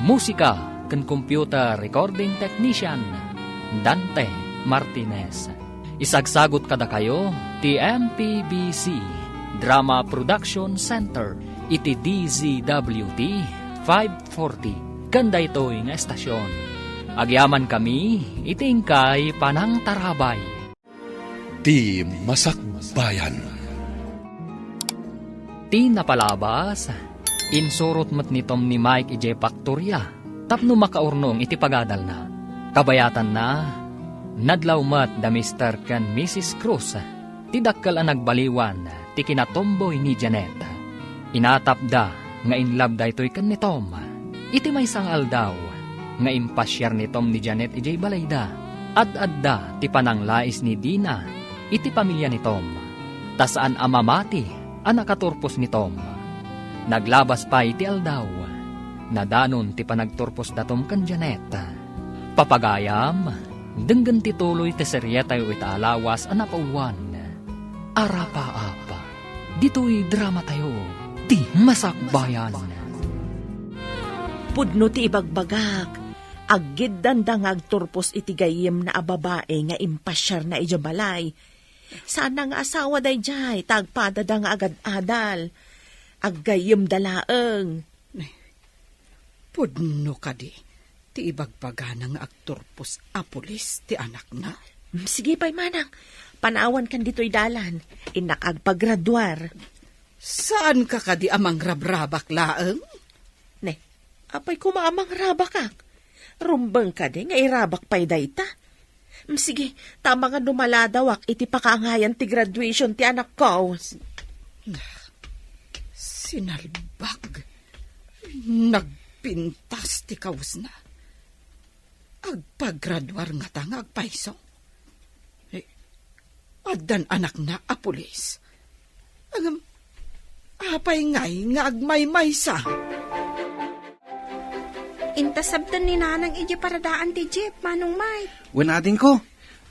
Musika ken computer recording technician, Dante Martinez. Isagsagot kada kayo, ti MPBC Drama Production Center, iti DZWT 540, kanda ito'y nga estasyon. Agyaman kami, itingkay panang tarabay. Ti Masakbayan. Ti napalabas, insurot mat ni Tom ni Mike ije Paktorya, tapno makaurnong iti pagadal na. Kabayatan na, nadlaw mat da Mr. ken Mrs. Cruz, ti dakkal ang nagbaliwan, ti kinatomboy ni Janet. Inatapda nga inlove da ito'y kan ni Tom. Iti may sangal daw, nga impasyar ni Tom ni Janet ijay balayda. Ad-adda ti pananglais ni Dina, iti pamilya ni Tom. Tasaan amamati, ang nakaturpos ni Tom. Naglabas pa iti aldaw, nadanon ti panagturpos da Tom kan Janet. Papagayam, denggan ti tuloy ti serye tayo itaalawas ang napauluan. Arapa-apa, dito'y drama tayo, ti masakbayan. Pudno ti ibagbagak, agid dandang agturpos iti gayem na babae nga impasyar na ijabalay. Sana nga asawa day jay, tagpadadang agad-adal. Aggayem dalaeng. Pudno ka di, ti ibagbagana nga agturpos a pulis, ti anak na. Sige pa'y manang, panawan kan dito'y dalan. Inak agpagraduar. Saan ka di amang rabrabak laeng? Ne, apay kumamang rabakak. Rumbang ka di, nga irabak pa'y dayta. Sige, tama nga dumaladawak, iti pakaangayan ti graduation ti anak ko. Sinalbag. Nagpintas ti kawas na. Agpagraduar nga ta nga agpaiso. Adan anak na a pulis. Apay ngay nga agmay-may sa. Intasabtan ni nanang iji paradaan ti Jeep, Manong Mike. Wanadin ko,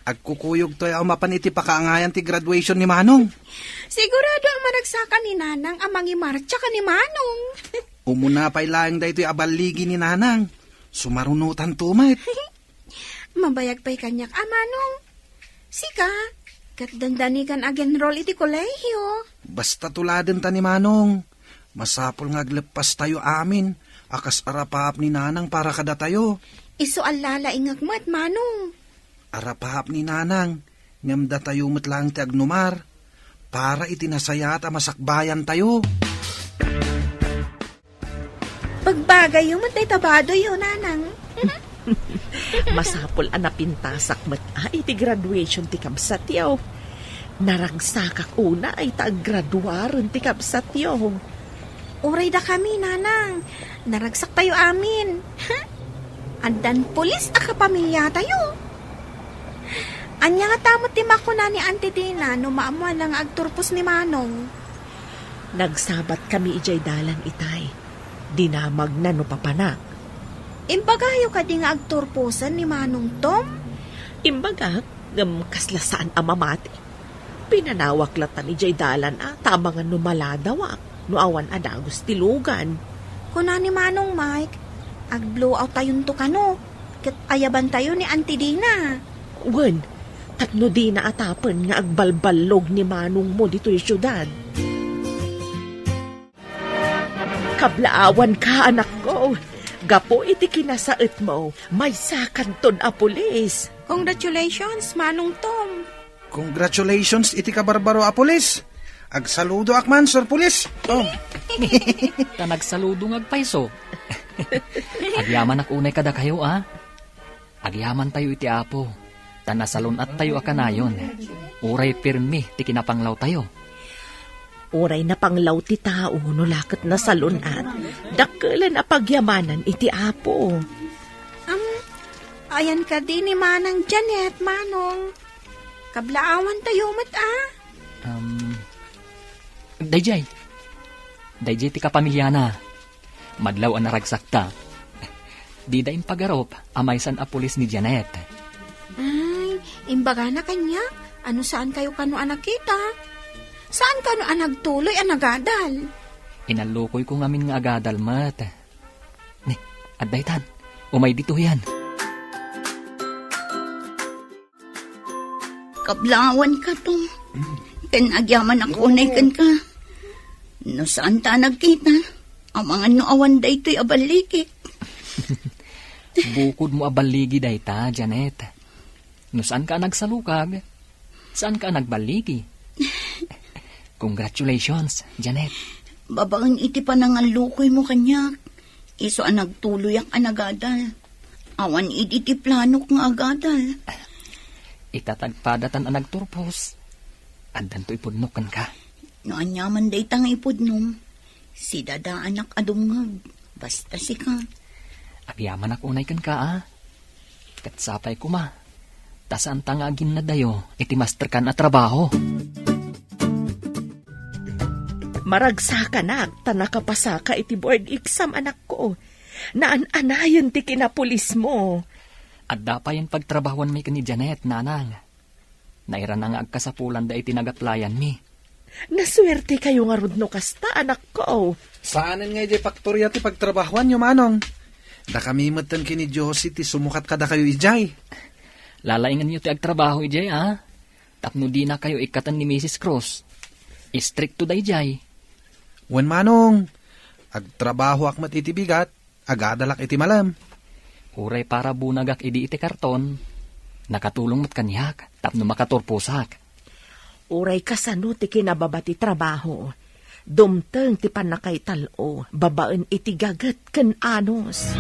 agkukuyog to'y mapan iti pakaangayan ti graduation ni Manong. Sigurado ang managsaka ni nanang amang imarcha ka ni Manong. Umuna pa'y laeng da ito'y abaligi ni nanang. Sumarunutan tumat. Mabayag pa'y kanyak, Manong. Sika, katdandani kan agenrol iti kolehiyo. Basta tuladen ta ni Manong. Masapol nga aglepas tayo amin. Akas arapahap ni nanang para kada tayo. Iso alala ingag mo at Manong. Arapahap ni nanang. Ngamda tayo matlang ti agnumar. Para itinasaya at masakbayan tayo. Pagbagay yung matay tabado yun, nanang. Masapol anapintasak mat iti graduation ti kabsat yaw. Naragsakak una ay taaggraduaran ti kabsat yaw. Uray da kami, nanang. Naragsak tayo amin. Andan pulis a kapamilya tayo. Anya nga tamot ti makuna ni Auntie Dina no maamuan lang agturpos ni Manong. Nagsabat kami ijay dalan itay. Dinamag na no papanak. Imbagayo ka di nga agturposan ni Manong Tom? Imbaga, kaslasaan amamati. Pinanawak latan ijay dalan tama nga numaladawak. No awan adagos tilugan. Kuna ni Manong Mike, ag-blow out tayon to kano. Kat ayaban tayo ni Auntie Dina. Wen, tatno di na atapan nga agbalbalog ni Manong mo dito yung syudad. Kablaawan ka, anak ko. Gapo iti kinasaet mo, may sakanton a pulis. Congratulations, Manong Tom. Congratulations, iti ka barbaro a pulis. Agsaludo akman, Sir Pulis. Tom. Ta nagsaludo ng agpaiso. Agyaman ak unay kada kayo, Agyaman tayo iti apo. Ta nasalon at tayo akanayon. Uray pirmi, ti kinapanglaw tayo. Uray na panglaw ti tao, no lakat na salon at dakkelan a pagyamanan iti apo. Ayan ka din ni Manang Janet, Manong. Kablaawan tayo mat, Dayjay ti kapamilya na. Madlaw ang naragsakta. Di daing pagarop, amaysan a pulis ni Janet. Ay, imbaga na kanya. Ano saan kayo kano anak kita? Saan kano anagtuloy anagadal? Inalukoy ko ngamin nga agadal mat. Ni, addaytan, umay dito yan. Kablawan ka to. Agyaman ako na ikan ka. No saan ta nagkita? Ang mga noawan da ito'y abalikik. Bukod mo abaligi dayta, Janet. No saan ka nagsalukag? Saan ka nagbaligi? Congratulations, Janet. Babaan iti pa nangalukoy mo kanyak. Iso ang nagtuloy ang anagadal. Awan iti planok nga agadal. Itatagpadatan ang nagturpos. Andan to ipudnokan ka. No anyaman day tang ipudnom. Si dada anak adungag. Basta si ka. Agyaman ak unay kan ka, Katsapay ko ma. Tasaan tangagin na dayo, iti master kan na trabaho. Maragsa ka na, tanakapasa ka iti board exam, anak ko. Naan-anayon ti kinapulis mo. At dapayan pagtrabahuan mi ni Janet, nanang. Nairan na nga agkasapulan da iti nagaplayan mi. Naswerte kayo nga rudno kasta, anak ko. Saanan nga iti faktorya ti pagtrabahuan nyo, Manong? Da kami matan kini Josie ti sumukat kada kayo ijay. Lalaingan nyo ti agtrabaho ijay, Tapno di na kayo ikatan ni Mrs. Cross. Istrikto da ijay. Wan Manong, agtrabaho akmat iti bigat, agadalak iti malam. Uray para bunagak idi iti karton. Nakatulong mat kanyak, tapno makaturpusak. Uray kasano ti kinababati trabaho. Dumteng ti panakay talo, babaan iti gagat ken anos.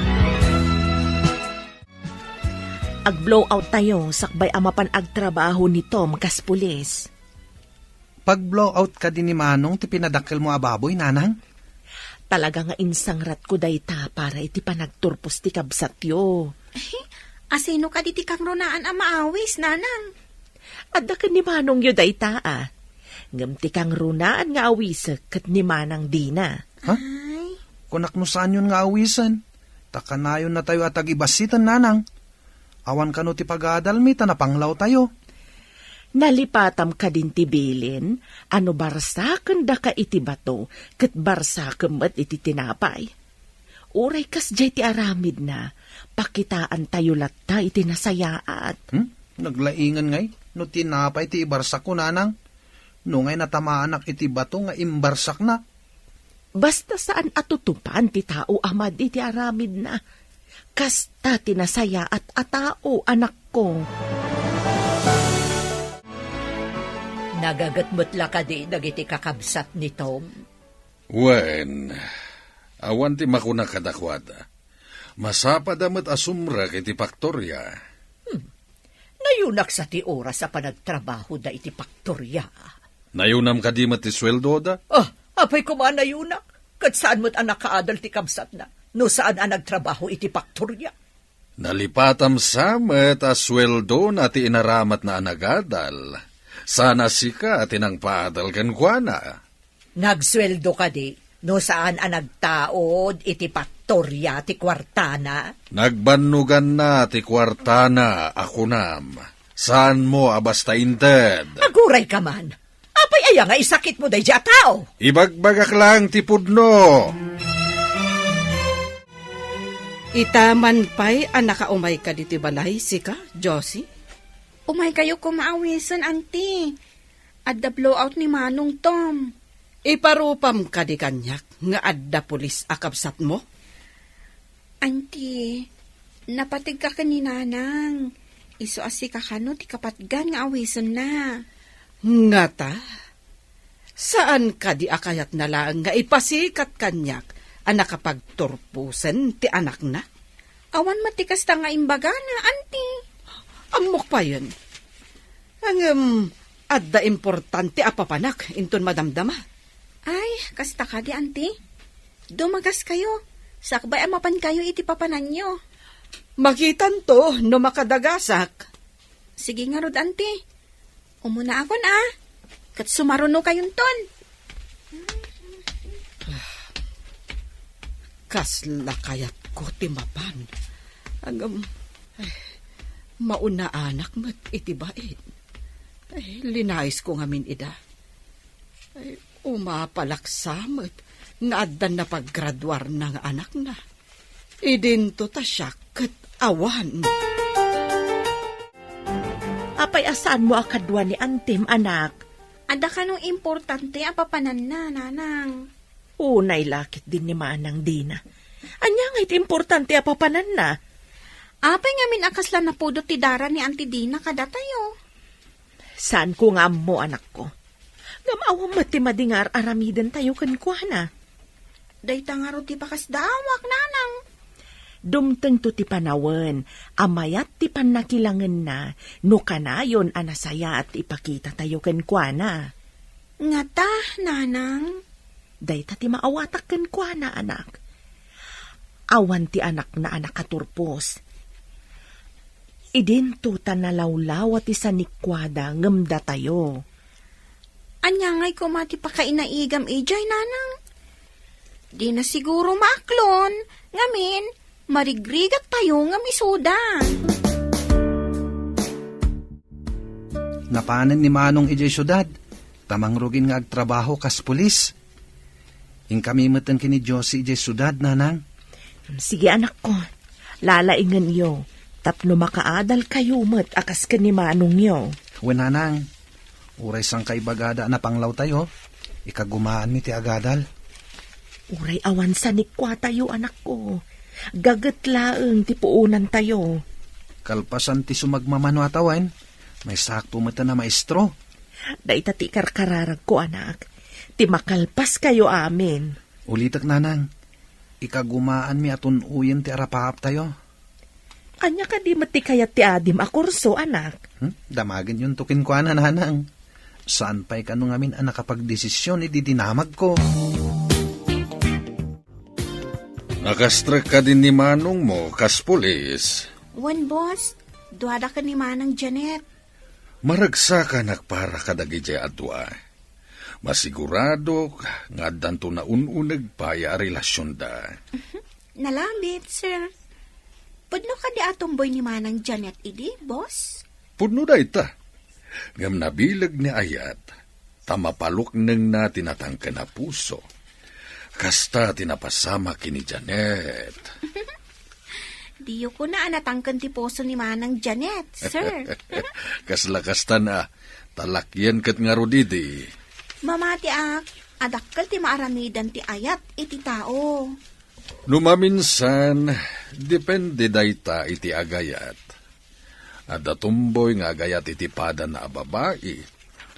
Ag-blow out tayo, sakbay amapan agtrabaho ni Tom kas pulis. Pag blow out ka din ni Manong, ti pinadakkel mo ababoy, nanang? Talaga nga insangrat ko dayta para iti panagturpos ti kabsatyo. Asino ka diti kang runaan ang maawis, nanang? Adda ka ni Manong yu dayta Ngam ti kang runaan nga awisek kat ni Manang Dina. Ha? Kunak no saan yun nga awisan? Takanayon na tayo at agibasitan, nanang. Awan ka no ti pag-aadalmi, tanapanglaw tayo. Nalipatam ka din ti bilin, ano barsaken da ka iti bato, kat barsaken mat iti tinapay. Uray kas jay ti aramid na, pakitaan tayo latta iti nasayaat. Naglaingan ngay, no tinapay ti ibarsak ko, nanang. No ngay natamaanak iti bato nga imbarsak na. Basta saan atutupan ti tao amad iti aramid na, kasta tinasayaat a tao, anak ko. Nagagatmutla ka di dagiti kakabsat ni Tom. Wen, awan ti makuna kadakwada. Masapa damat asumra iti faktorya. Nayunak sa ti oras sa panagtrabaho da iti faktorya. Nayunam ka di mati sweldo da? Apay ko man nayunak. Kat saan mo't anak kaadal ti kabsat na? No saan ang nagtrabaho iti paktorya? Nalipatam samet a sweldo na ti inaramat na anagadal. Sana sika tinang paadal kan kuana. Nagsweldo ka di, no saan ang nagtaod iti paktorya ti kwartana? Nagbanugan na ti kwartana ako nam. Saan mo abasta inted? Aguray ka man. Apay aya nga isakit mo day dya tao. Ibagbagak lang ti pudno. Itaman pa'y nakaumay ka diti balay, sika, Josie? Umay kayo kumaawisan, auntie. At the blowout ni Manong Tom. Iparupam ka di kanyak nga adda pulis akabsat mo? Auntie, napatig ka kaninanang. Iso asi ka kano ti kapatgan nga awisan na. Nga ta? Saan ka di akayat na lang nga ipasikat kanyak ang nakapagturpusen ti anak na? Awan matikas ta nga imbaga na, auntie. Amok pa yun. Ang adda importante apapanak inton madamdama. Ay, kasta ka di, auntie. Dumagas kayo. Sakbay amapan kayo iti papanan nyo. Makitan to no makadagasak. Sige nga rod, auntie. Umuna ako na. Kat sumaruno kayong ton. Kasla kayat ko timapan. Mauna anak mat itibait. Linais ko ngamin ida. Umapalaksamot nga addan na paggraduar ng anak na. Idinto ta siya kat awan. Apay asaan mo akadwa ni Antim, anak? Ada ka nung importante apapanan na, nanang. Unay lakit din ni Manang Dina. Anya nga iti importante apapanan na. Apay ngamin akasla na pudot ti dara ni Auntie Dina kada tayo. Saan ko nga mo, anak ko? Gamawang mati madingar aramiden tayo kankwana. Day tangaro ti bakas dawak, nanang. Dumteng to ti panawen, amayat ti panakilangan na, no kanayon anasaya at ipakita tayo kankwana. Nga ta, nanang. Day ta ti maawatak kankwana, anak. Awan ti anak na anak katurpos. Idinto ta nalawlaw at isanikwada ngamda tayo. Anya nga'y kumati pa kainaigam ijay, nanang. Di na siguro maaklon, ngamin, marigrigat tayo nga misuda. Napanan ni Manong ijay syudad. Tamang rugin nga agtrabaho kas pulis. Ing kami matan kini Josie ijay syudad, nanang. Sige, anak ko. Lalaingan yo. Tapno makaadal kayo met akas ka ni Manong yo. Wenanang, uray sang kaibagada na panglaw tayo. Ikagumaan mi ti agadal. Uray awan sa nikwa tayo, anak ko. Gagatlaeng ti puunan tayo. Kalpasan ti sumagmamano atawan. May sakto mata na maestro. Daita ti karkararag ko, anak. Ti makalpas kayo amin. Ulitak, nanang. Ikagumaan mi atun uyen ti arapaap tayo. Anya ka di mati kayat ti adim akurso, anak. Damagin yun tukin ko, nanang. Saan pa'y kanong amin ang nakapagdesisyon, ididinamag ko. Nakastrek ka din ni Manong mo, kas pulis. Wan, boss. Duwada ka ni Manang Janet. Maragsa ka nakpara kadagi jay adwa. Masigurado nga danto na ununag paya a relasyon da. Nalambit, sir. Pudno ka di atomboy ni Manang Janet, idi, boss? Pudno da ita. Ngam nabilag ni ayat, tamapalok nang na tinatangka na puso. Kasta tinapasama kini Janet. Diyo ko na anatangkan ti poso ni Manang Janet, sir. Kaslakasta na, talakyan kat nga rodidi. Mamati adakkel ti maaramidan ti ayat iti tao. Numaminsan, depende dayta iti agayat. Ada tumboy nga agayat iti pada na babae,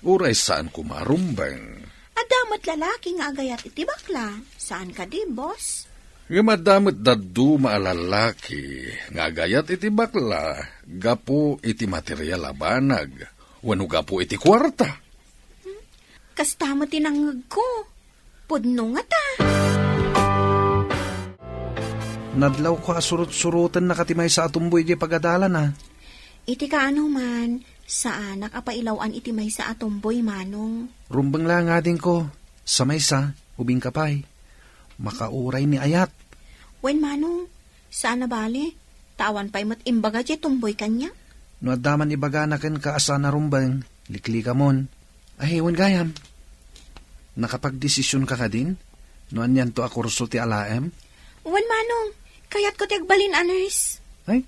uray saan kumarumbang. Adamat lalaki nga agayat iti bakla. Saan ka di, boss? Nga madamot daddu maalalaki, nga agayat iti bakla, gapo iti material abanag, wano gapo iti kwarta. Kastama tinangag ko. Pudno nga ta. Nadlaw ko asurut-surutan na katimay sa atumboy di pagadalan ha. Iti ka ano man, saan nakapailawan iti may sa atomboy manong. Rumbang lang nga din ko. Sa maysa, ubing kapay. Makauray ni ayat. Wen manong, saan na bali? Tawan pa'y imbaga di tumboy kanya. No adaman ibaganakan ka asa na rumbang, likli ka mon. Ay, wan gayam. Nakapagdesisyon ka ka din? No anyan to akurso ti alaem? Wen manong, kaya't ko ti agbalin aners. Ay,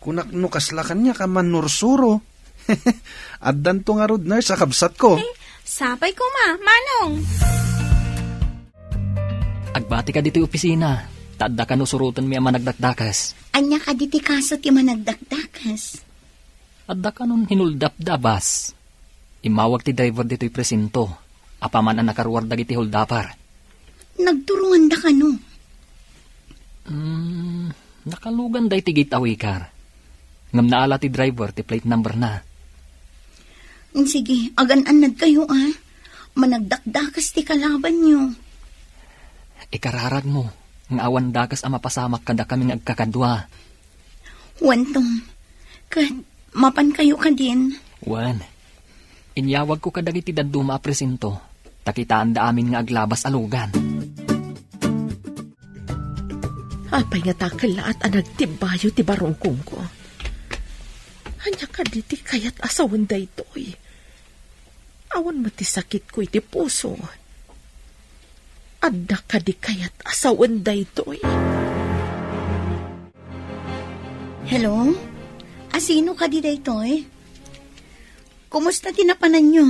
kunak nukasla kanya ka man nursuro. Addan to nga rod nurse, akabsat ko. Sapay ko manong. Agbati ka dito opisina. Tadda ka no surutan mi ama nagdakdakas. Anya ka diti kaso ti managdakdakas. Adda ka nun hinuldap-dabas. Imawag ti driver dito'y presinto. Apaman ang nakaruwar dagiti huldapar. Nagturungan da ka no. Nakalugan day ti gate awikar. Ngam naala ti driver ti plate number na. Sige, agan-anad kayo Managdakdakas ti kalaban nyo. Ikararag mo, ng awan dakas ang mapasamak kada kaming agkakadwa. Wantong, mapan kayo ka din. Wan, inyawag ko kadagiti daduma a presinto. Takitaan da amin nga aglabas alugan. Apay nga takil at anagtibayo ti barongkong ko. Hanya ka diti kayat asawan da ito'y. Awan mati sakit ko iti puso. Adda ka di kayat asawan da ito'y. Hello? Asino ka di daytoy? Kumusta tinapanan nyo?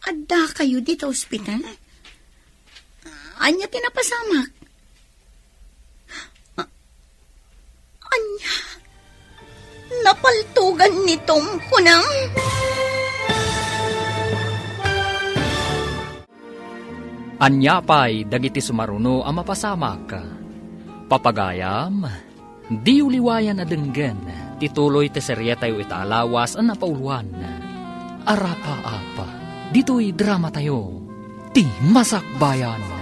Adda kayo dito ospital? Anya tinapasamak? Anya? Napaltugan nitong kunang? Anya pa'y dagiti sumaruno ang mapasamak. Papagayam, di uliwayan na denggen, tituloy ti serye tayo itaalawas ang napauluan. Arapa-apa, dito'y drama tayo, ti Masakbayan.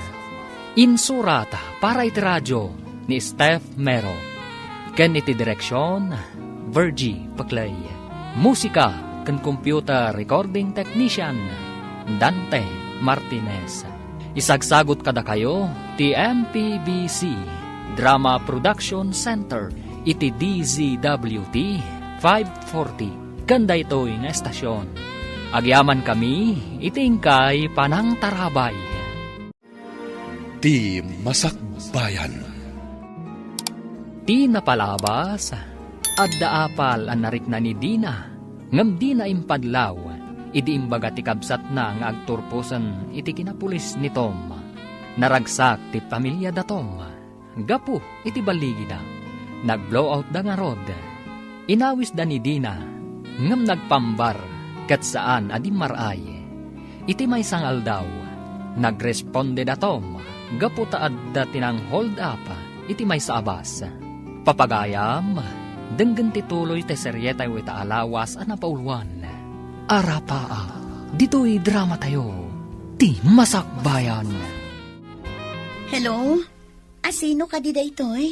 Insurata para iti radyo ni Steph Mero. Ken iti direksyon, Virgie Paclay. Musika ken computer recording technician, Dante Martinez. Isagsagot kada kayo, ti MPBC Drama Production Center, iti DZWT 540. Ganda ito'y nga estasyon. Agyaman kami, itingkay panang tarabay. Ti Masakbayan. Ti napalabas, adda apal ang narikna ni Dina, ngam di na impadlaw, idi imbaga ti kabsat na nga agturpusan iti kinapulis ni Tom. Naragsak ti pamilya da Tom, gapu iti baligi da, nag-blowout da nga rod. Inawis da ni Dina, ngam nagpambar, kat saan adi maray. Iti may sangal daw, nagresponde da Tom, gapu taad da tinang hold up, iti may sa abas. Papagayam, denggan tituloy te serye tayo itaalawas ang napauluan. Arapaa, dito'y drama tayo, ti Masakbayan. Hello? Asino ka di daytoy?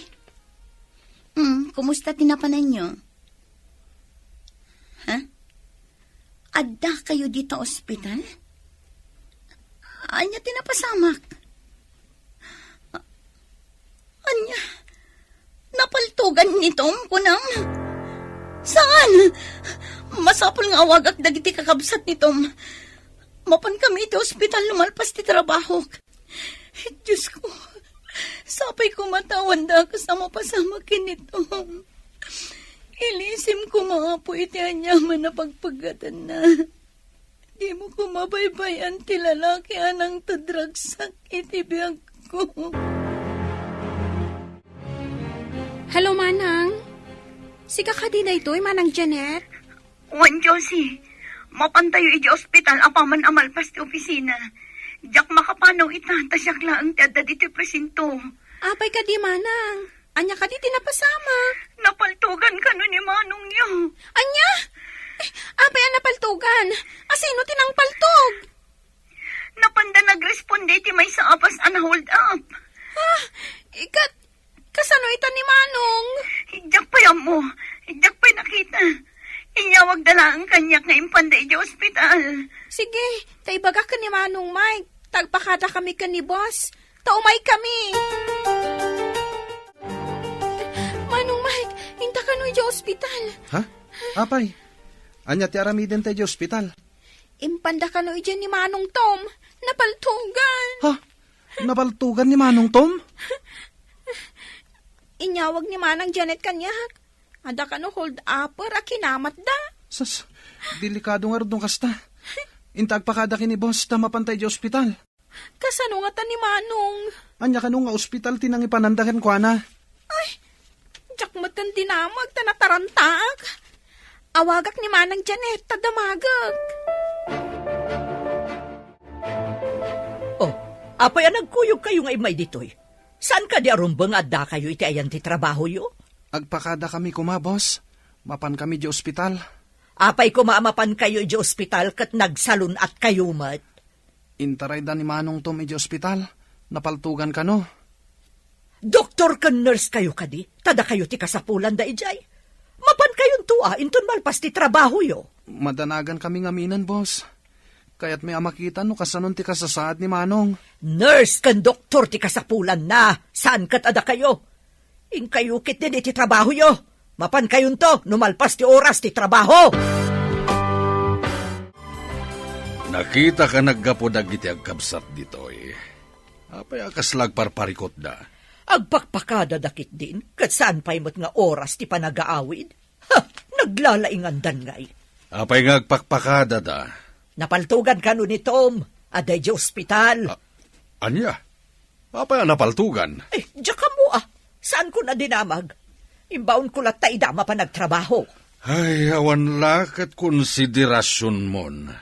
Kumusta tinapanan nyo? Adda kayo dito ospital? Anya tinapasamak? Anya? Napaltugan nitong kunang? Saan? Masapol nga awagak dagiti kakabsat nitong. Mapan kami iti ospital lumalpas ti trabaho. Diyos ko, sapay ko matawan da kasama pasamakin nitong. Ilisim ko mga po iti anyaman na pagpagatan na. Di mo ko mabaybayan ti lalaki anang tadragsak iti biyag ko. Hello, Manang. Si kakadi na ito'y Manang Janet. Juan Josie, mapantayo iti ospital apaman amalpas ti opisina. Diyak makapanaw itata siya klaang ti adda diti presinto. Apay ka di, Manang. Anya ka di tinapasama. Napaltugan ka nun ni Manong niyo. Anya? Apay ang napaltugan. Asino tinang paltog? Napanda nagresponde ti may sa apas an hold up. Idak pa'y nakita. Inyawag dala ang kanyak nga impanda iti ospital. Sige, taibaga ka ni Manong Mike. Tagpakada kami ka ni boss. Taumay kami. Manong Mike, hinta ka no iti ospital. Ha? Apay, anya ti aramiden tayo di ospital. Impanda ka no iti ni Manong Tom. Napaltugan. Ha? Nabaltugan ni Manong Tom? Inyawag ni Manang Janet kanyak. Ada ka no hold upper a kinamat da. Sas, delikado nga rin kasta. Intag pakada kini boss na mapantay di ospital. Kasano nga ta ni Manong? Anya ka nga ospital tinang ipanandagan ko na. Ay, jak matan dinamag ta natarantag. Awagak ni Manang Janet tadamagag. Oh, apay nagkuyog kayo nga imay ditoy. Saan ka di arumbang adda kayo iti ayan ti trabaho yo? Agpakada kami kuma, boss. Mapan kami di ospital. Apay kumaamapan kayo di ospital kat nagsalun at kayo mat. Intaray da ni Manong Tom di ospital. Napaltugan ka no. Doktor ka nurse kayo kadi, tada kayo ti kasapulan da ijay. Mapan kayon tua, inton malpas ti trabaho yo. Madanagan kami ngaminan, boss. Kaya't may amakita no kasanon ti kasasaad ni Manong. Nurse kan doktor ti kasapulan na, saan kat ada kayo? In kayo kit din iti trabaho yo. Mapan kayon to, numalpas ti oras ti trabaho. Nakita ka naggapo dagiti agkabsat ditoy. Apay akaslag parparikot da. Agpakpakada dakit din, kat saan pa'y mo't nga oras ti panagaawid? Ha, naglalaingan dangay. Apay nga agpakpakada da. Napaltugan ka nun ni Tom, aday di ospital. Anya? Apay ang napaltugan? Diyak ka mo saan ko na dinamag? Imbaon ko lat taidama pa nagtrabaho. Ay, awan lakat konsiderasyon mon.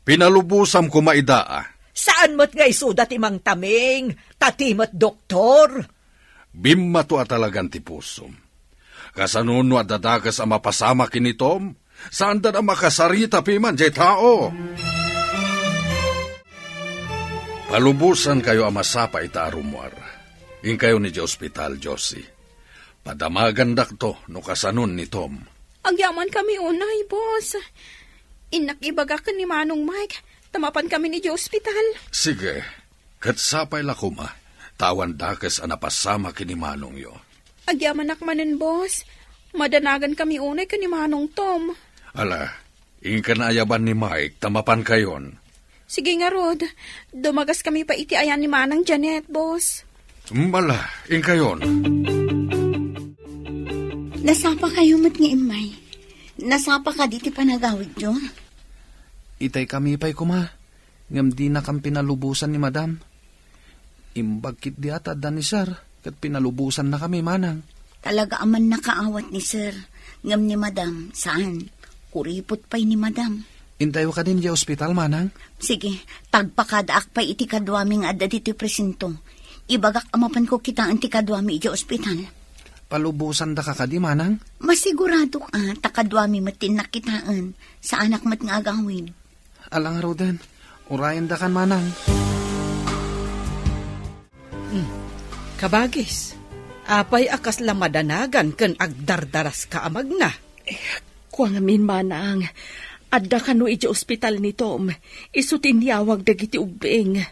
Pinalubusam ko maidaa. Saan mo't nga isudat imang taming, tatimot doktor? Bimma to atalagan ti pusom. Kasanuno at dadagas ang mapasama kinitom, saan da na makasarita piman jay tao? Palubusan kayo ang masapa ita arumwar. In kayo ni di ospital, Josie. Padamagan dakto no kasanun ni Tom. Agyaman kami unay, boss. Inakibaga ka ni Manong Mike. Tamapan kami ni di ospital. Sige, katsapay lakuma. Tawan dakas ang napasama kini Manong yo. Agyaman akmanin, boss. Madanagan kami unay ka ni Manong Tom. Ala, ingka na ayaban ni Mike, tamapan kayon. Sige nga, Rod. Dumagas kami pa iti ayan ni Manang Janet, boss. Mala, ingka yon. Nasapa kayo mat nga imay. Nasapa ka diti panagawid yun. Itay kami pa'y kuma. Ngam di na kang pinalubusan ni Madam. Imbagkit di ata da ni Sir. Kat pinalubusan na kami, Manang. Talaga aman nakaawat ni Sir. Ngam ni Madam, saan? Kuripot pa'y ni Madam. Intayo ka din di ospital, Manang. Sige, tagpakadaak pa iti kadwaming adda dito presinto. Ibagak amapan ko kita ang ti kadwami iti ospital. Palubusan da ka di, Manang? Masigurado ka, takadwami matin nakitaan sa anak mat nga agawin. Alang Roden, urayan da kan, Manang. Kabagis, apay akas lang madanagan kan agdardaras ka amag na. Kuangamin, Manang. Adda ka no iti ospital ni Tom. Isutin niyawag dagiti ubing.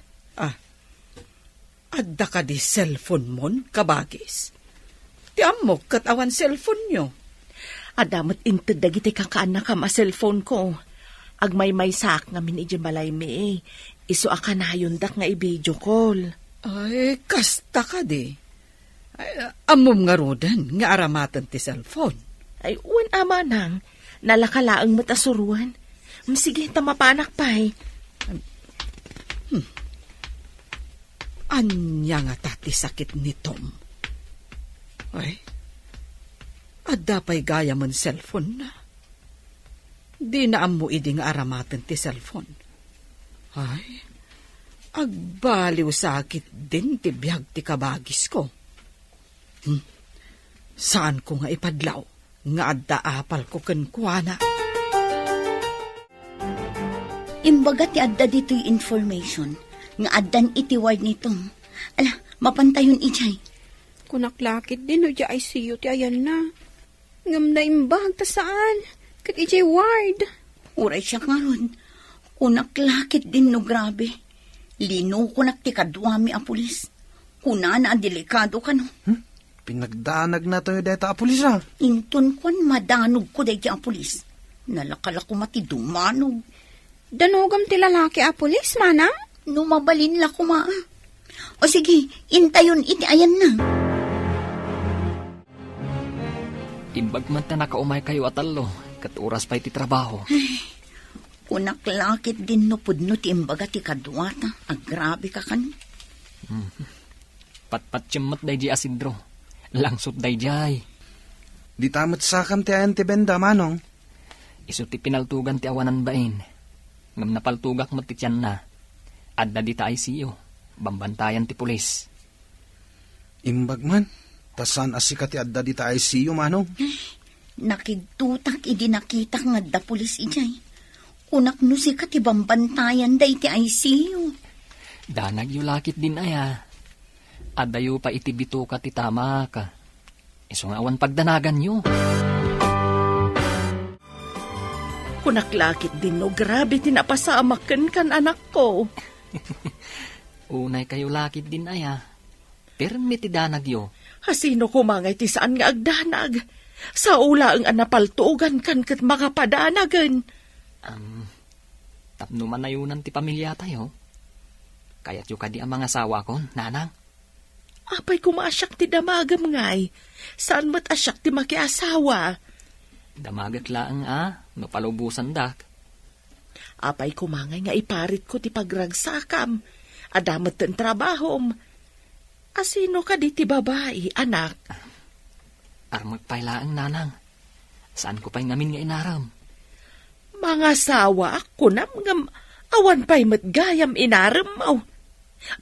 Adda ka di cellphone mon, kabagis. Ti amok kat awan cellphone nyo. Adamat inted dagiti kakaanak ka ma cellphone ko. Agmay-may sak ngamin iti balay mi. Isu akanayon dak nga i-video call. Ay, kasta ka di. Ay, amom nga rodan, nga aramatan ti cellphone. Ay, uwan ama nang, nalakalaang matasuruan. Sige, tamapanak pa'y. Anya nga tati sakit ni Tom. Ay, adda pa'y gaya man cellphone na. Di na amo idi nga aramatan ti cellphone. Ay, agbaliw sakit din ti biyag ti kabagis ko. Saan ko nga ipadlaw? Nga adda apal ko kenkwana. Imbaga ti adda dito'y information. Nga addan iti word nito. Ala, mapantayon ijay. Kunaklakit din o di ICU ti ayan na. Ngam na imbag ta saan? Kat EJ Ward. Uray siya nga ron. Kunak lakit din no grabe. Lino kunak ti kadwami a pulis. Kuna na delikado ka no. Pinagdanag na tayo deta a pulis ah. Inton kon madanog ko day a pulis. Nalakala ko mati dumanog. Danogam ti lalaki a pulis, manang? Numabalin la ko ma. O sige, intayon iti ayan na. Imbag man ta nakaumay kayo atalo, kat oras pa iti trabaho. Kunak lakit din no pudno ti imbaga ti kadwata. Agrabe ka kan. Patpatsyamot day di asidro. Langsot day jay. Di tamat sakam ti ayan ti benda, manong. Iso ti pinaltugan ti awanan bain. Ngam napaltugak mo ti tiyan na. Adda di ta ICU. Bambantayan ti pulis. Imbag man. Tasan asika ti adda di ta ICU, manong. Nakigtutak idi nakita nga da pulis ijay. Kunak no si katibambantayan da iti ICU. Danag yu lakit din aya. Adda yu pa iti bito ka ti tama ka. Iso nga awan pagdanagan yu. Kunaklakit din no, grabe tinapasamakan kan anak ko. Unay kayo lakit din aya. Permi ti danag yu. Hasino kumangay ti saan nga agdanag? Sa ula ang anapaltugan kan kat makapadanagan. Tapno manayunan ti pamilya tayo. Kaya't yu kadi ang mga asawa ko, nanang. Apay kumasyak ti damagam ngay. Saan mat asyak ti makiasawa? Damagak laang no palubusan dak. Apay kumangay nga iparit ko ti pagragsakam. Adamat ten trabahom. Asino ka di ti babae, anak? Armag pailaang nanang. Saan ko pa'y ngamin nga inaram? Mga sawa ako ngam awan pa'y matgayam inaram mo.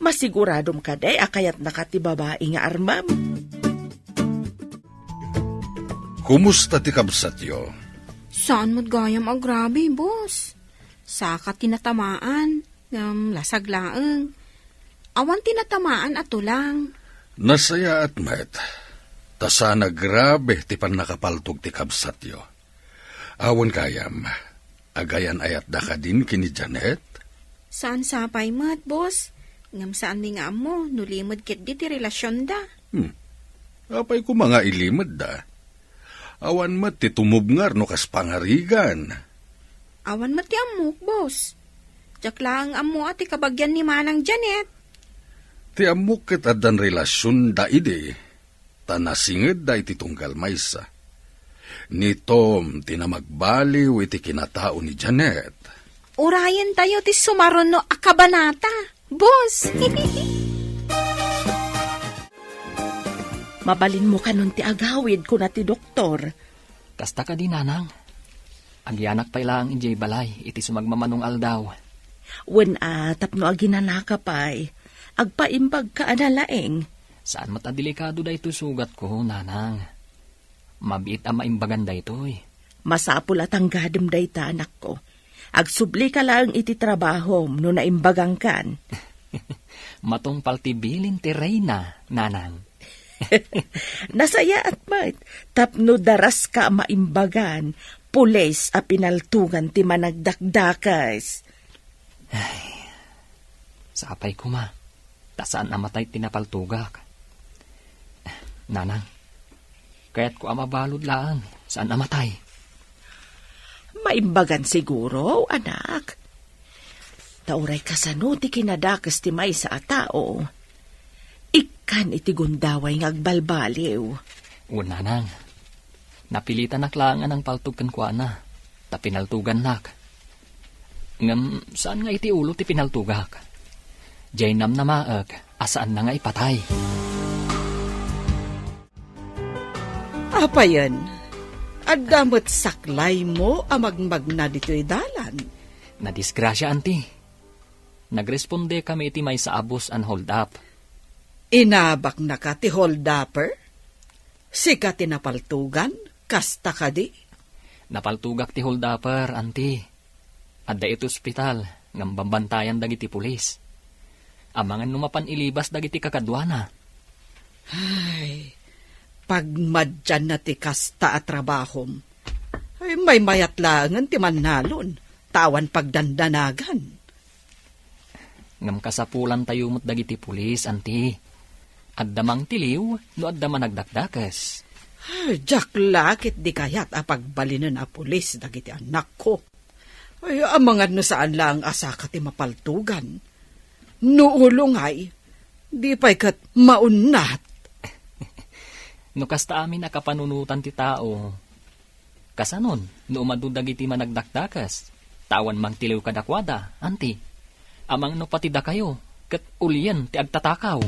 Masiguradom ka day akayat nakati babae nga armam. Kumusta ti kabsat yo? Saan mo't gayam agrabe, boss? Saka tinatamaan, lasag laeng. Awan tinatamaan ato lang. Nasaya at met. Tasana grabe ti pan nakapaltog ti kabsat yo. Awan kayam, agayan ayat da ka din kini Janet? Saan sapay mat, boss? Ngam saan mi nga mo, nulimod kit di ti relasyon da. Apay ko mga ilimod da. Awan mat ti tumubngar no kas pangarigan. Awan mat ti amok, boss. Diyak lang amo at ikabagyan ni Manang Janet. Ti amok ket addan relasyon da ide. Tanasinged da iti tunggal maysa. Ni Tom tinamagbaliw iti kinatao ni Janet. Urayan tayo ti sumaron no akabanata, boss. Mabalin mo kanon ti agawid ko na ti doktor. Kasta ka din, nanang. Agyanak pa ilang injay balay, iti sumagmamanong aldaw. Wen tapno aginanaka pa'y, agpaimbag ka analaeng. Saan matadelikado da ito sugat ko, nanang? Mabiit ang maimbagan da ito eh. Masapul at ang gadam da ita, anak ko. Agsubli ka lang iti trabaho no naimbagang kan. Matong paltibilin ti Reyna, nanang. Nasaya at mat, tapno daras ka maimbagan, pules a pinaltungan ti managdakdakas. Sapay ko ma, tasaan namatay tinapaltugak. Nanang, kaya't ko amabalod lang, saan namatay? Maimbagan siguro, anak. Tauray kasano ti kinadakas ti may sa tao. Ikan iti gundaway ngagbalbaliw. Una nang, napilitan naklangan ang paltugkan ko na, ta pinaltugan nak. Ngam, saan nga iti ulo ti pinaltugak? Jaynam na maag, asaan na nga ipatay. Apa yan? Adamot saklay mo amagmag na dito'y dalan. Nadisgrasya, anti. Nagresponde kami iti may sa abos an hold up. Inabak na ka ti hold-upper? Sika tinapaltugan? Kasta ka di? Napaltugak ti hold upper, anti. Adda ito ospital, ngam bambantayan dagiti pulis. Amangan numapan ilibas dagiti kakadwana. Ay, Pagmadyan na ti kasta at trabahom, ay may mayat langan ti manalon, tawan pagdandanagan. Ngam kasapulan tayo mo't dagiti pulis, anti. Addamang tiliw, no addaman nagdakdakas. Jak lakit di kayat apagbalinan a pulis dagiti anak ko. Ay, amangan no saan lang asaka ti mapaltugan. Nuulungay, di pa'y kat maunat. No kasta amin nakapanunutan ti tao. Kasanon, no umadudag iti managdakdakas. Tawan mang tiliw kadakwada, anti. Amang no patida kayo, kat ulian ti agtatakaw.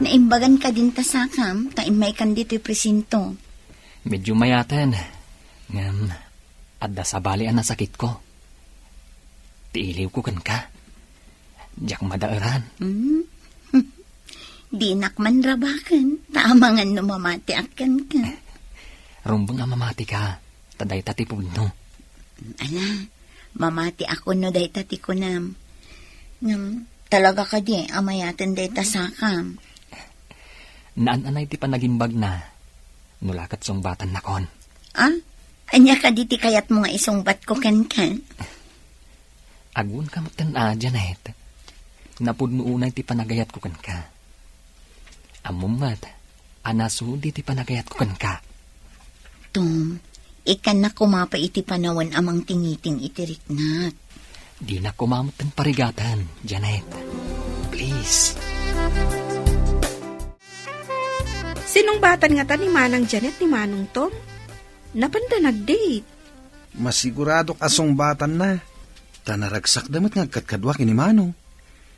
Naimbagan ka din tasakam, taimay kan dito'y presinto. Medyo mayaten. Ngam, adda sa balian na sakit ko. Tiiliw ko kan ka. Diyak madaaran. Di nakman rabakan, taamangan no mamati akan ka. Rumbang nga mamati ka, taday tatipod no. Ala, mamati ako no day tati ko nam. Talaga ka di, amayaten day tasakam. Naan-anay ti panagimbag na, nulakat song batan na kon. Ah? Anya ka di ti kayat mo nga isungbat ko kan. Agun ka matan Janet. Napudnuunay ti panagayat ko kan ka. Amumat, anaso di ti panagayat ko kan ka. Tom, ikan na kumapa iti panawan amang tingiting itiriknat. Di na kumamot ng parigatan, Janet. Please. Sinong batan nga ta ni Manang Janet ni Manong Tom? Napanda nag-date. Masigurado kasong batan na. Tanaragsak damat nga katkadwa kini Manong.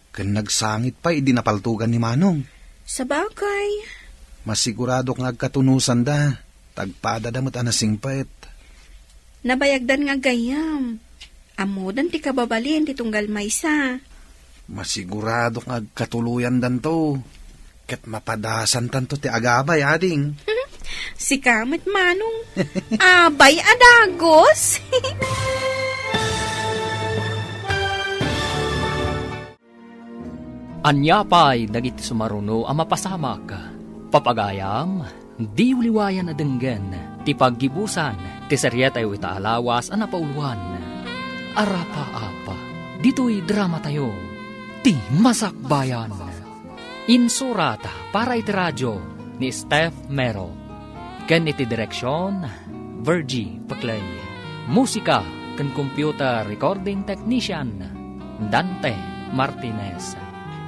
Kan nagsangit pa, idinapaltugan ni Manong. Sa bagay. Masigurado nga katunusan da. Tagpada damat anasing pait. Nabayagdan nga gayam. Amudan ti kababalin ti tunggal maysa. Masigurado nga katuluyan dan to. Ket mapadasan tanto ti agabay ading. Si Kamet Manong. Abay adagos. Anyapay dagiti sumaruno ang mapasamak. Papagayam, di uliwayan na denggan. Ti paggibusan, ti seriya tayo itaalawas ang napauluan. Arapa-apa, dito'y drama tayo. Ti masakbayan. Insurata para iti radyo ni Steph Mero. Ken iti direksyon, Virgie Paclay. Musika ken computer recording technician, Dante Martinez.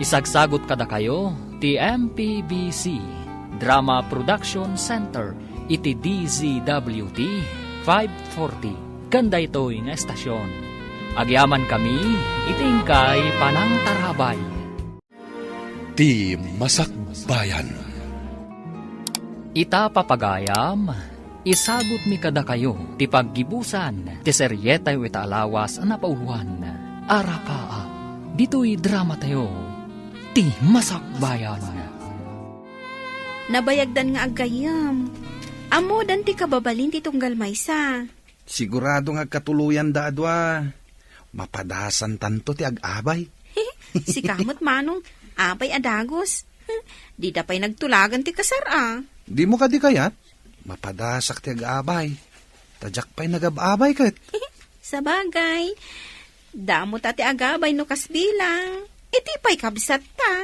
Isagsagot kada kayo, ti MPBC, Drama Production Center, iti DZWT 540. Kanda ito'y nga estasyon. Agyaman kami, itingkay panang tarabay. Ti Masakbayan. Ita papagayam, isagot mi kada kayo, ti paggibusan, ti seryeta yu itaalawas ang napauluan. Arapa, dito'y drama tayo, ti Masakbayan. Nabayagdan nga agayam. Amudan ti kababalin ti tunggal maysa. Sigurado nga katuluyan da adwa. Mapadasan tanto ti agabay. Si Kamot Manong, abay adagos. Di da pa'y nagtulagan ti kasara. Di mo ka di kayat? Mapadasak ti agabay. Tadyak pa'y nagababay kat. Sa bagay, damo ta ti agabay no kasbilang. Iti pa'y kabsat ta.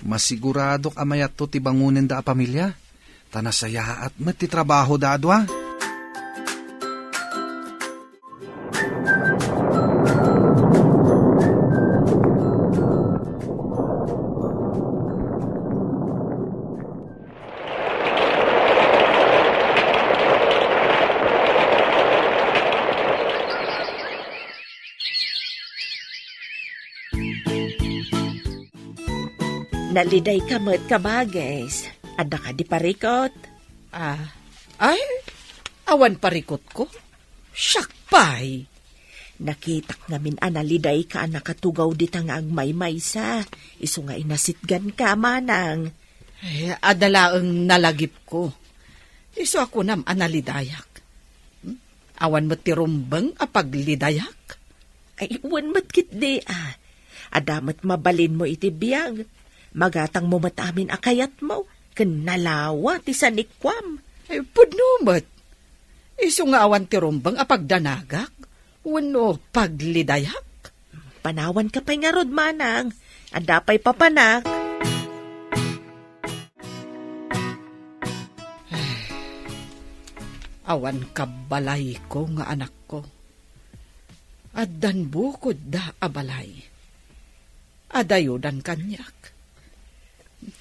Masigurado kamayat to ti bangunin da a pamilya. Tanasaya at mati trabaho da adwa. Naliday kamet ka ba, guys? Ada ka di parikot? Ay, awan parikot ko. Syakpay. Nakitak namin analiday ka nakatugaw di tang agmaymaysa. Isu nga inasitgan ka, Manang. Ay, adalaang nalagip ko. Iso ako nam analidayak. Awan mo tirumbang apaglidayak. Ay, uwan matkit di Adamat mabalin mo iti biyag. Magatang mo matamin akayat mo. Kanalawa ti sanikwam. Ay, pudnumat. Isungawan ti rumbang apagdanagak. Wano paglidayak. Panawan ka pa'y nga rod, manang. Adapay papanak. Awan kabalay ko nga anak ko. Addan bukod da abalay. Adayudan kanyak.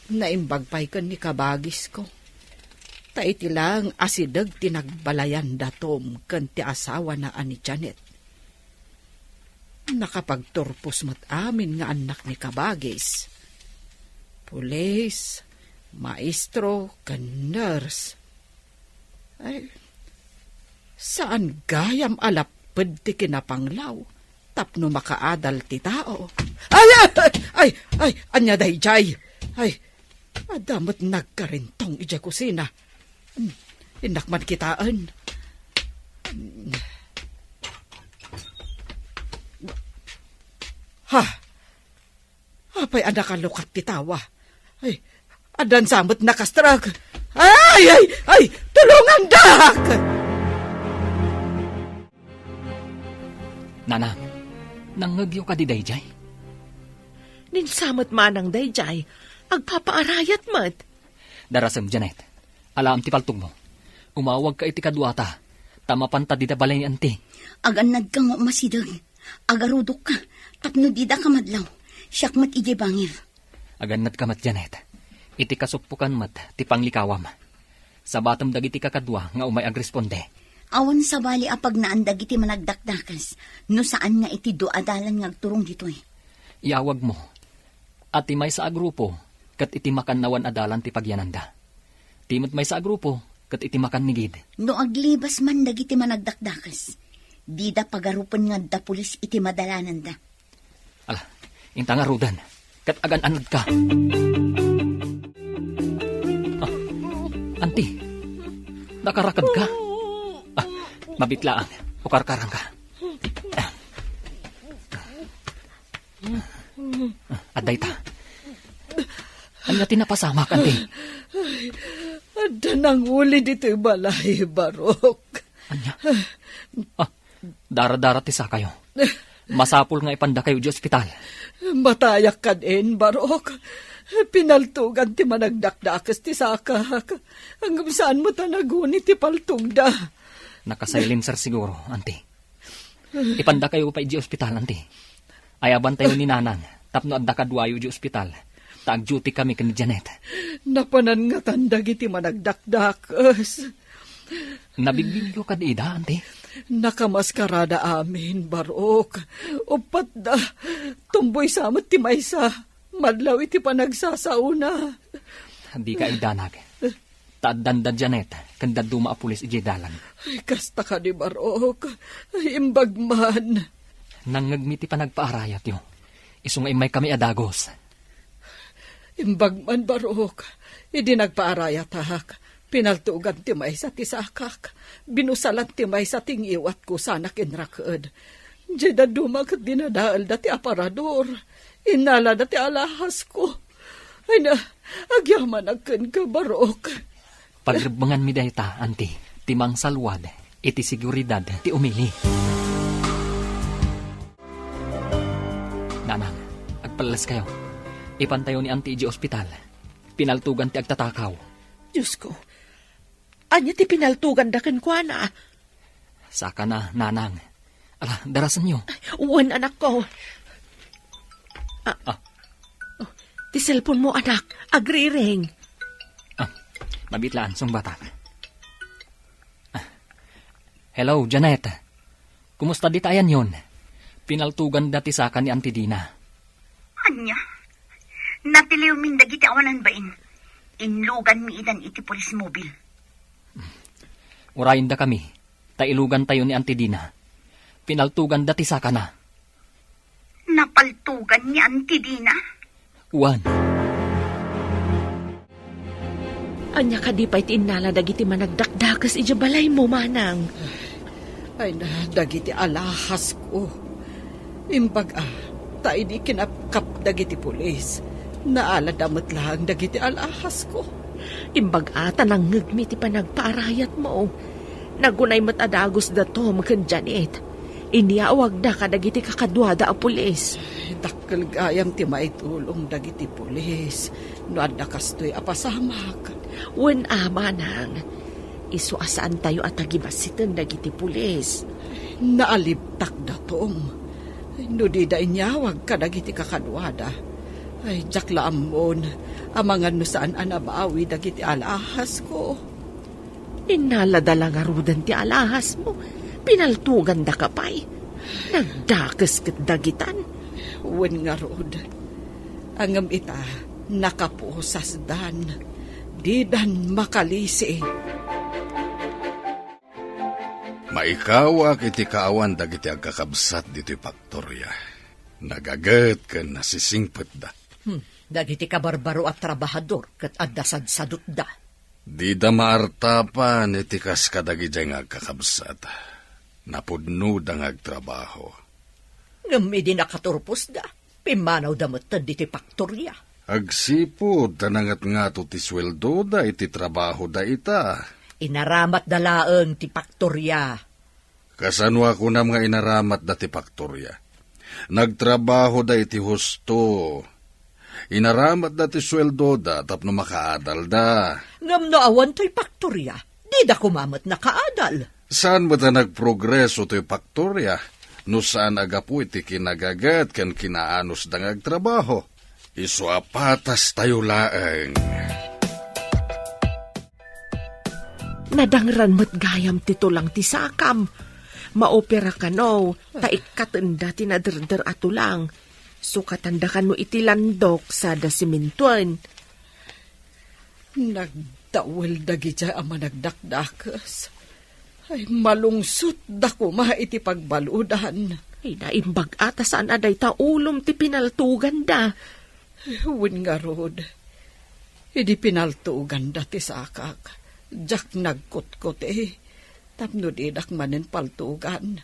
Naimbag pa'y kan ni kabagis ko. Taiti lang asidag tinagbalayan datom kan ti asawa na ani Janet. Nakapagturpos mat amin nga anak ni kabagis. Pulis, maestro, kan nurse. Ay, saan gayam alapad ti kinapanglaw? Tapno makaadal ti tao. Ay, anya dayjay. Ay, adamot nagkarintong ija kusina. Inakman kitaan. Ha? Apay anak kalukat ti tawa. Ay, adan samot nakastrag. Ay, tulungan dak! Nanang, nangagyo ka di dayjay? Ninsamot manang dayjay, agpapaarayat mat. Darasem, Janet. Alam ti paltog mo. Umawag ka iti kadwata. Tamapanta di da balay ni anti. Aganad kang masidag. Agarudok ka. Tapno di da kamadlaw. Siyak mat ije bangir. Aganad ka mat, Janet. Iti kasukpukan mat, ti panglikawam. Sa batam dagiti kakadwa nga umay agresponde. Awan sa bali apag naandag iti managdakdakas. No saan nga iti doadalan nga agturong dito eh. Iawag mo. At ti may sa agrupo, kat iti makannawan adalan ti pagyananda. Timot may sa agrupo, kat iti makan migid. No aglibas man dagiti managdakdakas. Di da pagarupan nga da pulis iti madalanan da. Ala, inta nga rudan. Kat agan anad ka. Anti, nakarakad ka? Mabitlaan, ukarkarang ka. Aday ta. Ano tinapasamak, anti? Ada nang uli dito balay, Barok. Anya? Dara-dara ti sa kayo. Masapul nga ipanda kayo di ospital. Matayak ka din, Barok. Pinaltugan ti managdakdakas ti sakak. Hanggang saan mo tanaguni ti paltugda. Nakasilencer siguro, anti. Ipanda kayo pa di ospital, anti. Ayaban tayo ni nanang. Tapno adda kadwayo di ospital. Taag-duty kami kan ni Janet. Napanan nga tandag iti managdakdakas. Nabigbigyo ka di ida, anti. Nakamaskarada amin, Barok. Upat da, tumboy samot ti maysa. Madlaw iti panagsasauna. Di ka idanag. Taaddan da Janet, kanda duma a pulis iji dalan. Ay, kasta ka ni Barok. Ay, imbag man. Nangagmiti pa nagpaarayat yo. Isungay may kami adagos. Imbag man, Barok. Idi nagpaarayat hak. Pinaltugan ti may sa tisakak. Binusalat ti may sa tingiwat ko sana kinrakad. Diyada dumag at dinadaal dati aparador. Inala dati alahas ko. Ay na, agyaman akin ka, Barok. Pagribangan mi dayta, anti, timang salwad, iti seguridad, ti umili. Nanang, agpalas kayo. Ipantayo ni anti iji ospital. Pinaltugan ti agtatakaw. Diyos ko, anya ti pinaltugan da kan kwa na? Saka na, nanang. Ala, darasan nyo. Uwan, anak ko. Ti cellphone mo, anak. Agri-ring. Mabitlaan, song bata. Hello, Janet. Kumusta di tayan yon? Pinaltugan dati sa akin ni Auntie Dina. Anya? Natiliw min dagiti awanan bain. Inlugan mi idan iti polis mobil. Urayin da kami. Tailugan tayo ni Auntie Dina. Pinaltugan dati sa akin na. Napaltugan ni Auntie Dina? Uwan. Anya ka di pa'y tinala dagiti managdakdakas ija balay mo, manang. Ay na, dagiti alahas ko. Imbag tayo di kinapkap dagiti pulis. Naaladamot lang dagiti alahas ko. Imbag ata nang ngagmi ti panagpaarayat mo. Nagunay matadagos da Tom ken Janet. Iniawag da kadagiti kakadwada a pulis. Dakkel gayam ti maitulong dagiti pulis. No adda kastoy apasamak. Wen ama nang. Isuasaan tayo at agibasitan dagiti pulis. Naalibtak da Tom. No di da inyawag kadagiti kakadwada. Ay, jakla amon. Amangan no saan anabawi dagiti alahas ko. Inaladala nga rudan ti alahas mo. Pinaltugan da kapay. Nagdakas ket dagitan. Wen nga rod. Angam ita, nakapusas dan. Di dan makalisi. Maikawak iti kaawan dagiti agkakabsat dito'y Paktorya. Nagagat ka nasisingpet da. Dagiti kabarbaro at trabahador kat addasad sadut da. Di da maartapan iti kas kadagiti nga agkakabsat. Napudno da nga agtrabaho. Ngami di nakaturpos da. Pimanaw damatad diti Paktorya. Agsipod tanangat nga to ti sweldo da iti trabaho da ita. Inaramat dalaeng ti Paktorya. Kasanwa ko na mga inaramat da ti Paktorya. Nagtrabaho da iti husto. Inaramat da ti sweldo da tapno makaadal da. Ngam no awan to'y Paktorya. Di da kumamat nakaadal. Saan mo da nagprogreso to'y Paktorya? No saan agapu iti kinagagat kan kinaanos da ngagtrabaho? Isu apatas tayo laeng. Nadangran mo't gayam tito lang ti sakam. Maopera ka no, taikatanda tinaderder ato lang. Sukatanda ka no iti landok sa dasimintuan. Nagdawel dagiti ama nagdakdakas. Ay malungsot da kuma iti pagbaludan. Ay naimbag ata saan aday taulom ti pinaltugan da. Win nga rod. Idi pinaltugan da ti sakak. Jak nagkutkot tapno didak manen paltugan.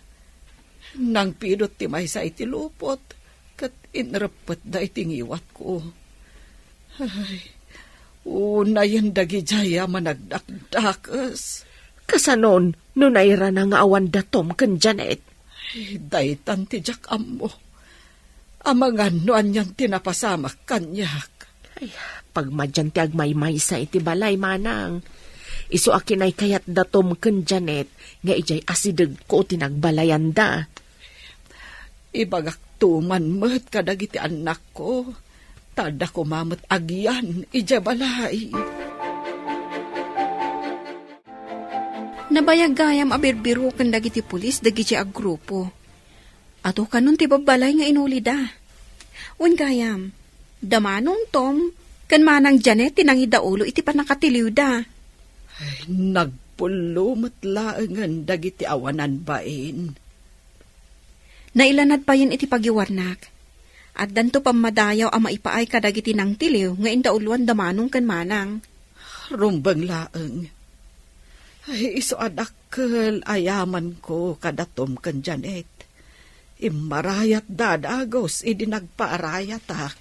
Nang pidot ti may sa iti lupot, kat inrepet da itingiwat ko. Ay, unayan dagi jaya managdakdakas. Kasanon, nunayra na nga awan da Tom ken Janet. Ay, daytan ti jak ammo. Amangan no anyan tinapasamak kanyak. Ay, pagmadyan ti agmaymay sa iti balay manang. Isu akin ay kayat da Tom ken Janet nga ijay asideg ko tinagbalayan da. Ibagak tuman met kadagiti anak ko. Tada ko mamet agyan ija balay. Nabayagayam abirbiro kan dagiti pulis dagiti agrupo. Ato kanon ti babalay nga inuli da. Wen gayam, damanong Tom, kan manang Janet tinangidaulo iti panakatiliw da. Ay, nagpulumot laengan dagiti awanan bain. Nailanad pa yun iti pagiwarnak. At danto pamadayaw ang maipaay kadagiti nang tiliw nga indauluan damanong kan manang. Rumbang laeng. Ay, iso adakkel ayaman ko kadatom kan Janet. Imarayat dadagos idi nagpaarayatak.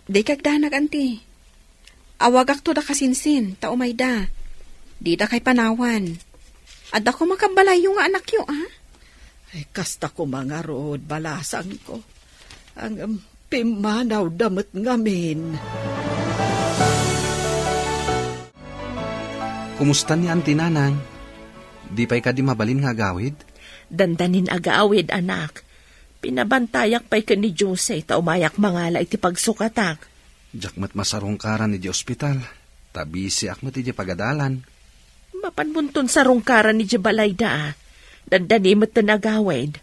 Di kagdanag, anti. Awagak to da kasinsin, taumay da. Di da kay panawan. At ako makabalay yung anak yo, ah? Ay, kasta ko mga rod, balasan ko. Ang pimanaw damat ngamin. Kumusta ni Auntie Nanang? Di pa'y ka di mabalin nga gawid? Dandanin agaawid anak. Pinabantayak pa'y ka ni Jose taumayak mangala iti pagsukatak. Jakmat masarong karan ni di ospital. Tabisi akmat iti pagadalan. Mapanbuntun sa rungkaran ni balay da. Dandanimot na nagawid.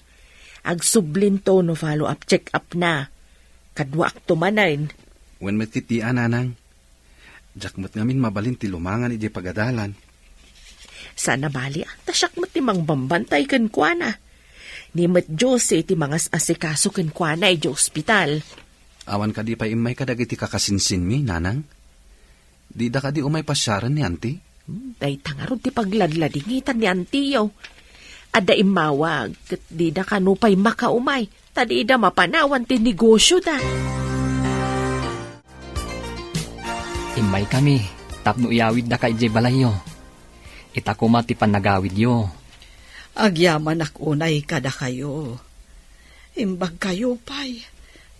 Agsublin to no follow-up check-up na. Kadwa ak tumanayin. When matitian, Nanang. Jakmat ngamin mabalin ti lumangan iti pagadalan. Sana bali tasyak mo ti mang bambantay ken kuana. Nimot Jose ti mangas asikaso ken kuana iti ospital. Awan ka di pa imay kadagiti kakasinsin mi, Nanang. Di da ka di umay pasyaran ni Auntie? Day tangarod ti pagladladingitan ni Antiyo. Ada imawag, kat di da kanupay makaumay. Tadi da mapanawan ti negosyo da. Gamay kami, tapno iyawid da ka ijay balayo. Ita ko mati panagawid yo. Agyaman unay kada kayo. Imbag kayo, pay.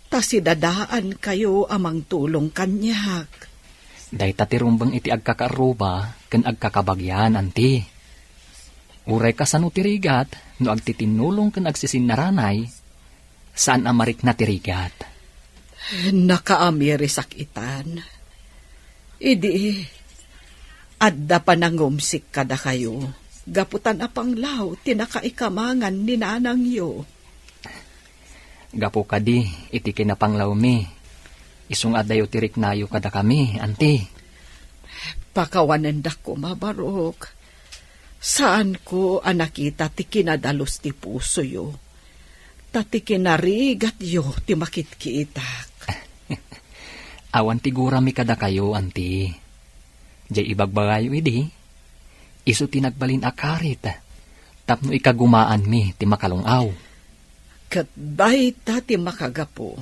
Tasidadaan kayo amang tulong kanyak. Day tatirumbang iti agkakaruba, ken agkakabagyan, anti. Uray ka sa no tirigat, no agtitinulong ken agsisinaranay, saan amarik na tirigat? Nakaamiri sakitan. Idi, adda pa nangumsik kada kayo. Gaputan apang law, tinakaikamangan ni nanang yo. Gapo kadi, iti kinapanglaw mi. Isung adayo tirik nayo kada kami, anti. Pakawanan da ko mabarok. Saan ko anakita ti kinadalos ti puso yo? Tati kinarigat yo ti makitkiitak. Awan tigura mi kada kayo, anti. Jay ibagbagayo idi. Isu tinagbalin akarit. Tapno ikagumaan mi ti makalungaw. Katbay ti makagapo.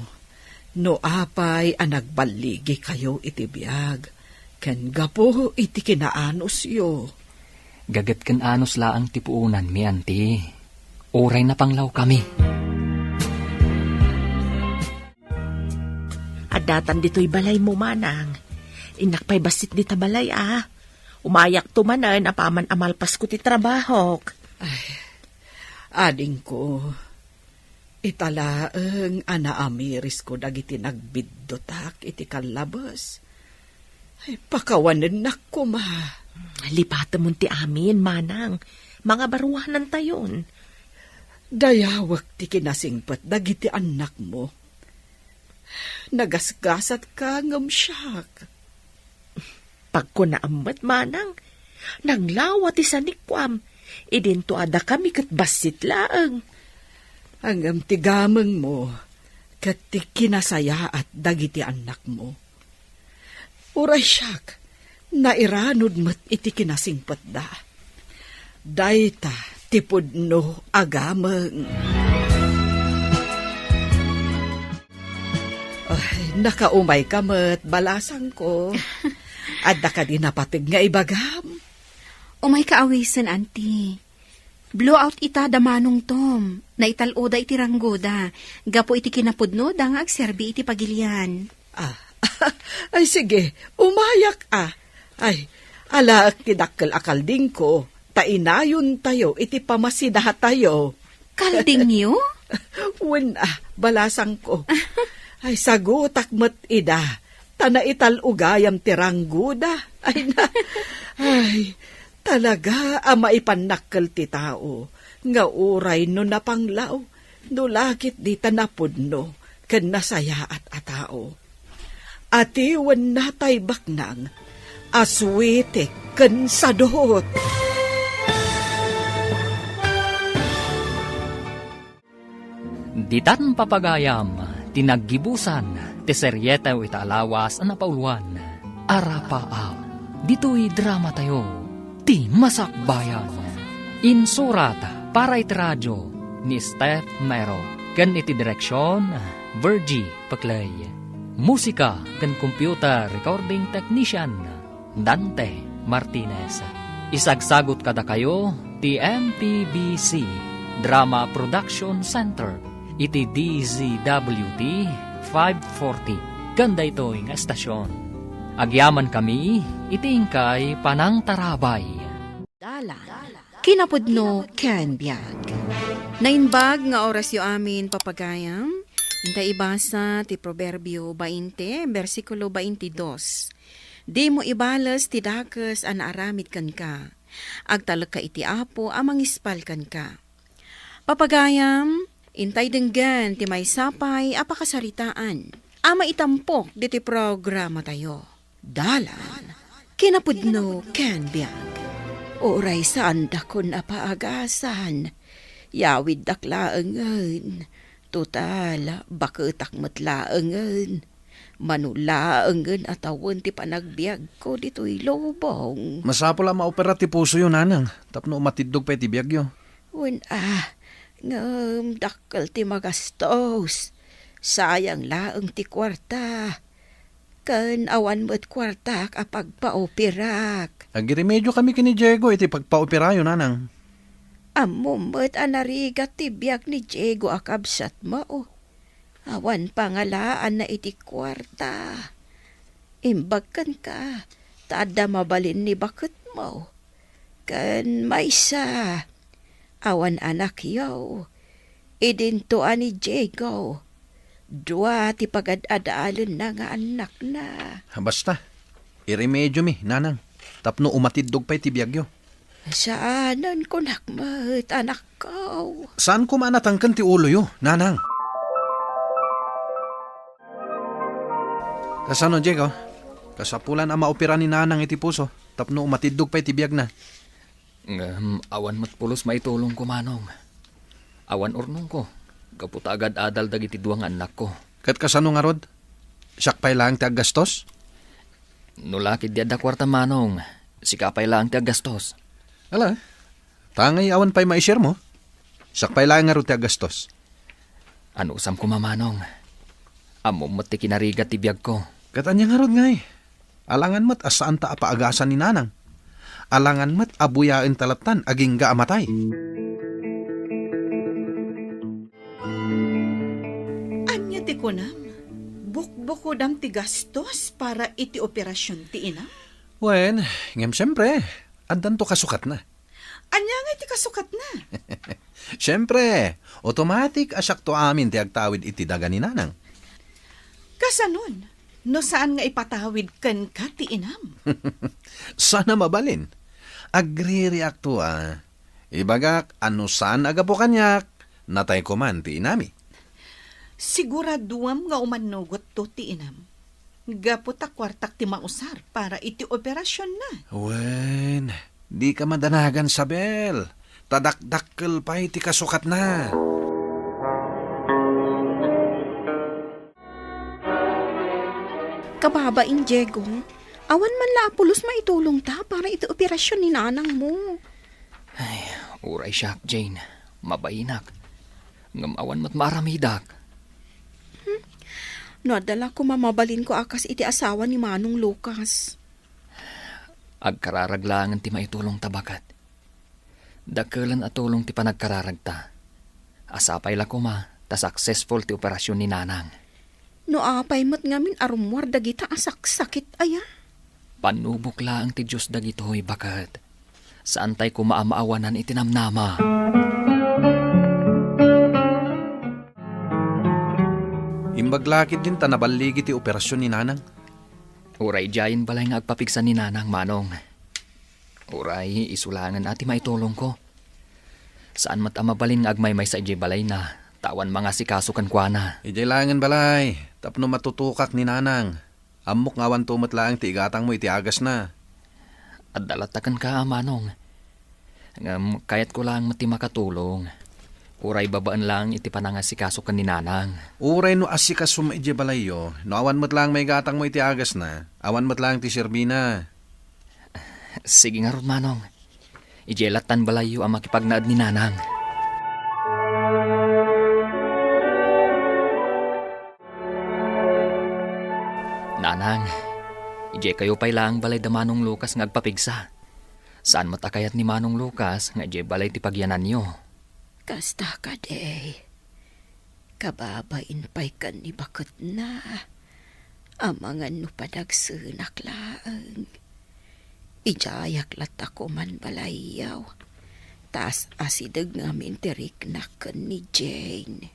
No apay anagbaligi kayo iti biyag. Ken gapo iti kinaanos yo. Gagat ken anos laang tipuunan mi, anti. Oray na panglaw kami. Adatan dito'y balay mo, manang. Inakpay basit di ta balay, ah. Umayak tumanan, apaman amalpas ko ti trabahok. Ading ko, italaeng anaamiris ko dagiti nagbiddotak iti kalabas. Ay, pakawanan na ko, ma. Lipatan mo ti amin, manang. Mga baruanan tayon. Dayawak ti kinasingpat dagiti anak mo. Nagasgasat ka ngam siyak. Pag ko naambat, manang, nanglawa ti sanikwam. Idinto ada kami kat basit laang. Hanggang tigamang mo, kat ti kinasaya at dagiti anak mo. Uray siyak, nairanod mo't iti kinasingpat da. Dayta, tipod no agamang. Ay, nakaumay ka mo't balasang ko. Adda ka din napatig nga ibagam. Umay kaawisan, auntie. Blowout ita damanong tom. Naitaloda iti ranggoda. Gapo iti kinapudno da nga agserbi iti pagilian. Ay sige, umayak Ay, alaak tidakkel akalding ko. Tainayon tayo, iti pamasidaha tayo. Kalding niyo? Wen balasang ko. Ay, sagutak mat ida. Tana italugayam tirangguda. Ay, talaga maipanakkel ti tao. Nga uray no napanglaw. No lakit di tanapudno. Ken nasaya at atao. Ati wen natay baknang. Aswitek ken sadot. Ditan papagayam, tinaggibusan, ti seryeta o itaalawas ang napauluan. Arapaap, dito'y drama tayo, ti masakbayan. Insurat para iti radyo ni Steph Mero, kan iti direksyon, Virgie Paclay. Musika kan computer recording technician, Dante Martinez. Isagsagot kada kayo, ti MPBC Drama Production Center. Iti DZWT 540. Ganda ito nga estasyon. Agyaman kami, itingkay panang tarabay. Kinapudno ken biag. Nainbag nga oras yu amin papagayam. Inta ibasa ti Proverbio 20, versikulo 22. Di mo ibalas ti dakes an aramid kan ka. Agtalek ka iti apo amang ispal kan ka. Papagayam, intay denggan ti may sapay apakasaritaan. Ama itampok diti programa tayo. Dalan, kinapudno ken biag. Oray saan dakon apaagasan. Yawid daklaengen. Total, baketak matlaengen. Manulaengen atawon ti panagbiag ko dito'y lobong. Masapol ang maopera ti puso yun, nanang. Tapno umatidog pa ti biyag yun. Wen ngam dakkel ti magastos. Sayang laeng ti kwarta. Kan awan mo't kwartak apag paopirak. Agiremedyo kami kini Diego iti pagpaoperayo nanang. Amo mo't anarigat ti biyak ni Diego akabsat mo. Awan pangalaan na iti kwarta. Imbagkan ka, tada mabalin ni bakit mo. Kan maysa, awan anak yaw, idintuan ni Diego. Dua ti pagad-adaalan na nga anak na. Basta, iremedyo mi, nanang. Tapno umatidog pa'y tibiyagyo. Saanan ko nakmat, anak ko? Saan ko manatangkan ti ulo yo, nanang? Kasano, Diego? Kasapulan ang maopera ni nanang iti puso. Tapno umatidog pa'y tibiyag na. Awan matpulos maitulong ko, manong. Awan urnong ko. Kaputa agad adal dagiti duwang anak ko. Kat kasano nga rod? Siyak pa'y lang ti aggastos? Nulakid di ada kwarta, manong. Sikapay lang ti aggastos. Ala, tangay awan pa'y maishare mo. Siyak pa'y lang nga rod ti aggastos. Ano usam ko, mamanong? Amo mo't ti kinarigat ti biyag ko. Katanya nga rod nga eh. Alangan mo't asaan ta apaagasan ni nanang. Alangan mo't abuyain talatan aging ga amatay. Anya ti kunam, bukbukudam ti gastos para iti operasyon ti ina? Wen, ngem siyempre, andan to kasukat na. Anya nga iti kasukat na? Siyempre, automatic asyak to amin ti agtawid iti daga ni nanang. Kasanon, no saan nga ipatawid kan ka ti inam? Sana mabalin. Agri-react to Ibagak, ano saan agapo kanyak, natay ko man ti inami. Siguraduam nga umanugot to ti inam. Gaputa kwartak ti mausar para iti operasyon na. Wen, di ka madanagan sa bel. Tadakdakkel pa iti kasukat na. Kababain, Diego. Awan man la pulos maitulong ta para iti operasyon ni nanang mo. Ay, uray siya, Jane. Mabainak. Ngamawan mat maramidak. Nadala ko mamabalin ko akas iti asawa ni Manong Lucas. Agkararaglangan ti maitulong tabakat. Dakelan at tulong ti panagkararagta. Asapay la ko ta successful ti operasyon ni nanang. No apay mat ngamin arumwar dagita asak-sakit aya. Panubok lang ti Diyos dagitoy bakat. Saan tay ko maamaawanan itinamnama. Imbaglakid din tanabaligi ti operasyon ni nanang. Uray jayin balay nga agpapiksan ni nanang, manong. Uray, isulangan ati maitulong ko. Saan mat amabalin nga agmay sa ijay balay na, tawan mga sikasukan kwa na. Ijay langan balay, tapno matutukak ni nanang. Amok ngawan tumat lang ti igatang mo iti agas na. At dalatakan ka, manong. Kayat ko lang mati makatulong. Uray babaan lang iti panangasikasukan ni nanang. Uray no asikasum ijay balayo, no awan mat lang may gatang mo iti agas na. Awan mat lang ti serbina. Sige nga ron, manong. Ijay latan balayo ang makipagnaad ni nanang. Nanang, ijay kayo pa'y lang balay da Manong Lucas nga agpapigsa. Saan matakayat ni Manong Lucas nga ijay balay ti pagyanan niyo? Kasta ka day. Kababain pa'y kan ni bakit na. Amangan no padagsunak laang. Ijayak lat ako man balayaw. Tas asidag ngamin tirik na kan ni Jane.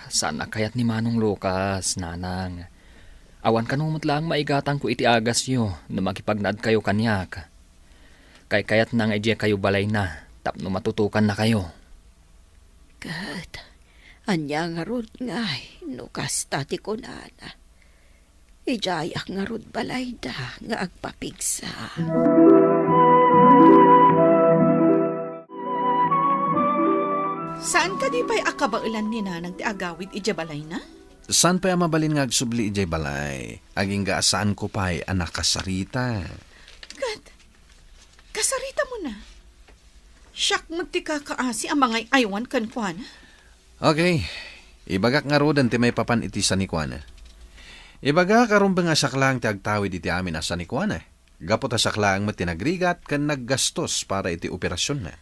Saan nakayat ni Manong Lucas, nanang? Awan kanumot lang maigatang ko iti agas yo na makipagnaad kayo kanyak. Kay kayat nang ije kayo balay na, tapno matutukan na kayo. Kat, anya nga rod ngay, no kastati ko nana. Ijayak nga rod balay da nga agpapigsa. Saan ka di pa'y akabailan ni nanang ti agawid ija balay na? San pa mabalin nga agsubli ijay balay? Aging gaasaan ko pa'y anak kasarita. Kat, kasarita mo na. Siyak mo ti kakaasi ang mga aywan kan kwa na. Okay, ibagak nga rodan ti may papan iti sa ni Kwana. Ibaga karon ba nga saklang ti agtawid iti amin asa ni Kuan eh. Gapot saklang matinagrigat kan naggastos para iti operasyon na.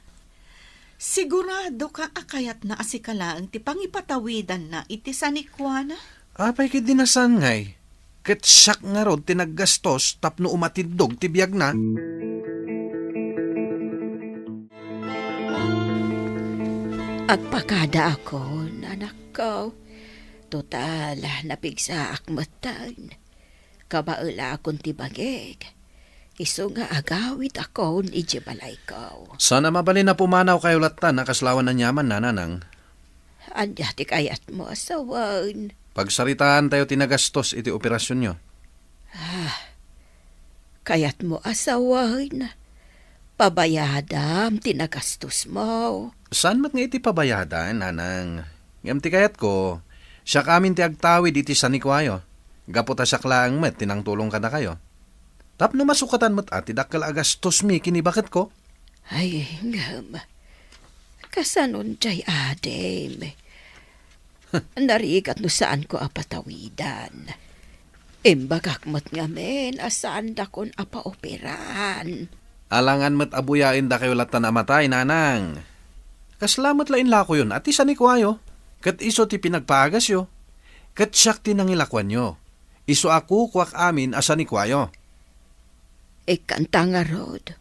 Sigurado ka akayat na asikalaan ti pangipatawidan na iti sanikwana? Apay kit dinasan ngay. Ket siyak nga rod ti naggastos tapno umatidog ti biyag na. Agpakada ako, anak ko. Total, napigsa akmatan. Kabaala akong tibagig. Iso nga agawit ako ni Jibalay ko. Sana mabalin na pumanaw kayo latan na kaslawan na nyaman na nanang. Anya ti kayat mo asawan. Pagsaritaan tayo tinagastos iti operasyon nyo. Kayat mo asawan. Pabayadam tinagastos mo. Saan mat nga iti pabayadan, nanang? Ngam ti kayat ko, siya kamin ti agtawid iti sanikwayo. Gapota siya klaang met, tinangtulong ka na kayo. Tapno masukatan mat ati dakkel agastos mi kini bakit ko? Ay, ngam. Kasanon jay adem. Narigat no saan ko apatawidan. Imbagak mat ngamen asaan dakon apaoperan. Alangan mat abuyain da kayo latan amatay, nanang. Kaslamat lain lako yun, ati sanikwayo. Kat iso ti pinagpaagas yo. Kat siyak ti nangilakwan yo. Iso ako kuwak amin asanikwayo. Ikanta nga rod.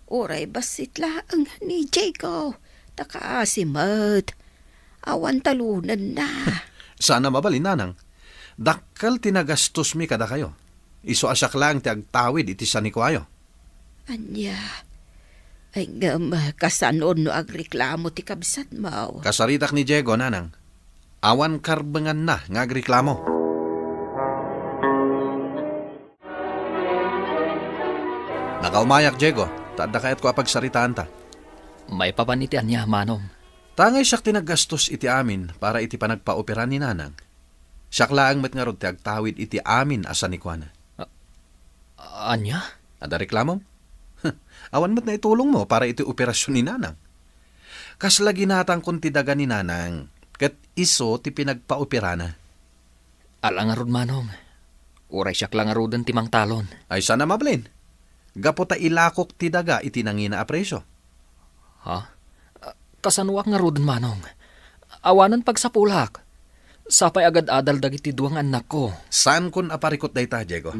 Uray basit lang ni Jago. Takaasimad. Awan talunan na. Sana mabalin, nanang. Dakkal tinagastos mi kada kayo. Iso asyak lang ti agtawid iti sanikwayo. Anya. Ay ngam kasanon no agreklamo ti kabsat mo. Kasaritak ni Diego, nanang. Awan karbengan na nga agreklamo. Nakaumayak, Diego. Tada kayat ko apagsaritaan ta. May papanitian niya, Manong. Tangay siyak tinaggastos iti amin para iti panagpaopera ni nanang. Siyak laang met nga rod ti agtawid iti amin asa ni Kuana. Anya? Ada reklamom? Awan met na itulong mo para iti operasyon ni nanang. Kasla ginatang kun ti daga ni nanang, ket iso ti pinagpaopera na. Alang arod, Manong. Uray siyak lang arodan timang talon. Ay sana mablin. Gapota ilakok ti daga iti nangina apresyo. Ha? Kasanuak nga rodan, Manong. Awanan pagsapulak. Sapay agad adal dagiti duwang anak ko. Saan kun aparikot dayta, Diego?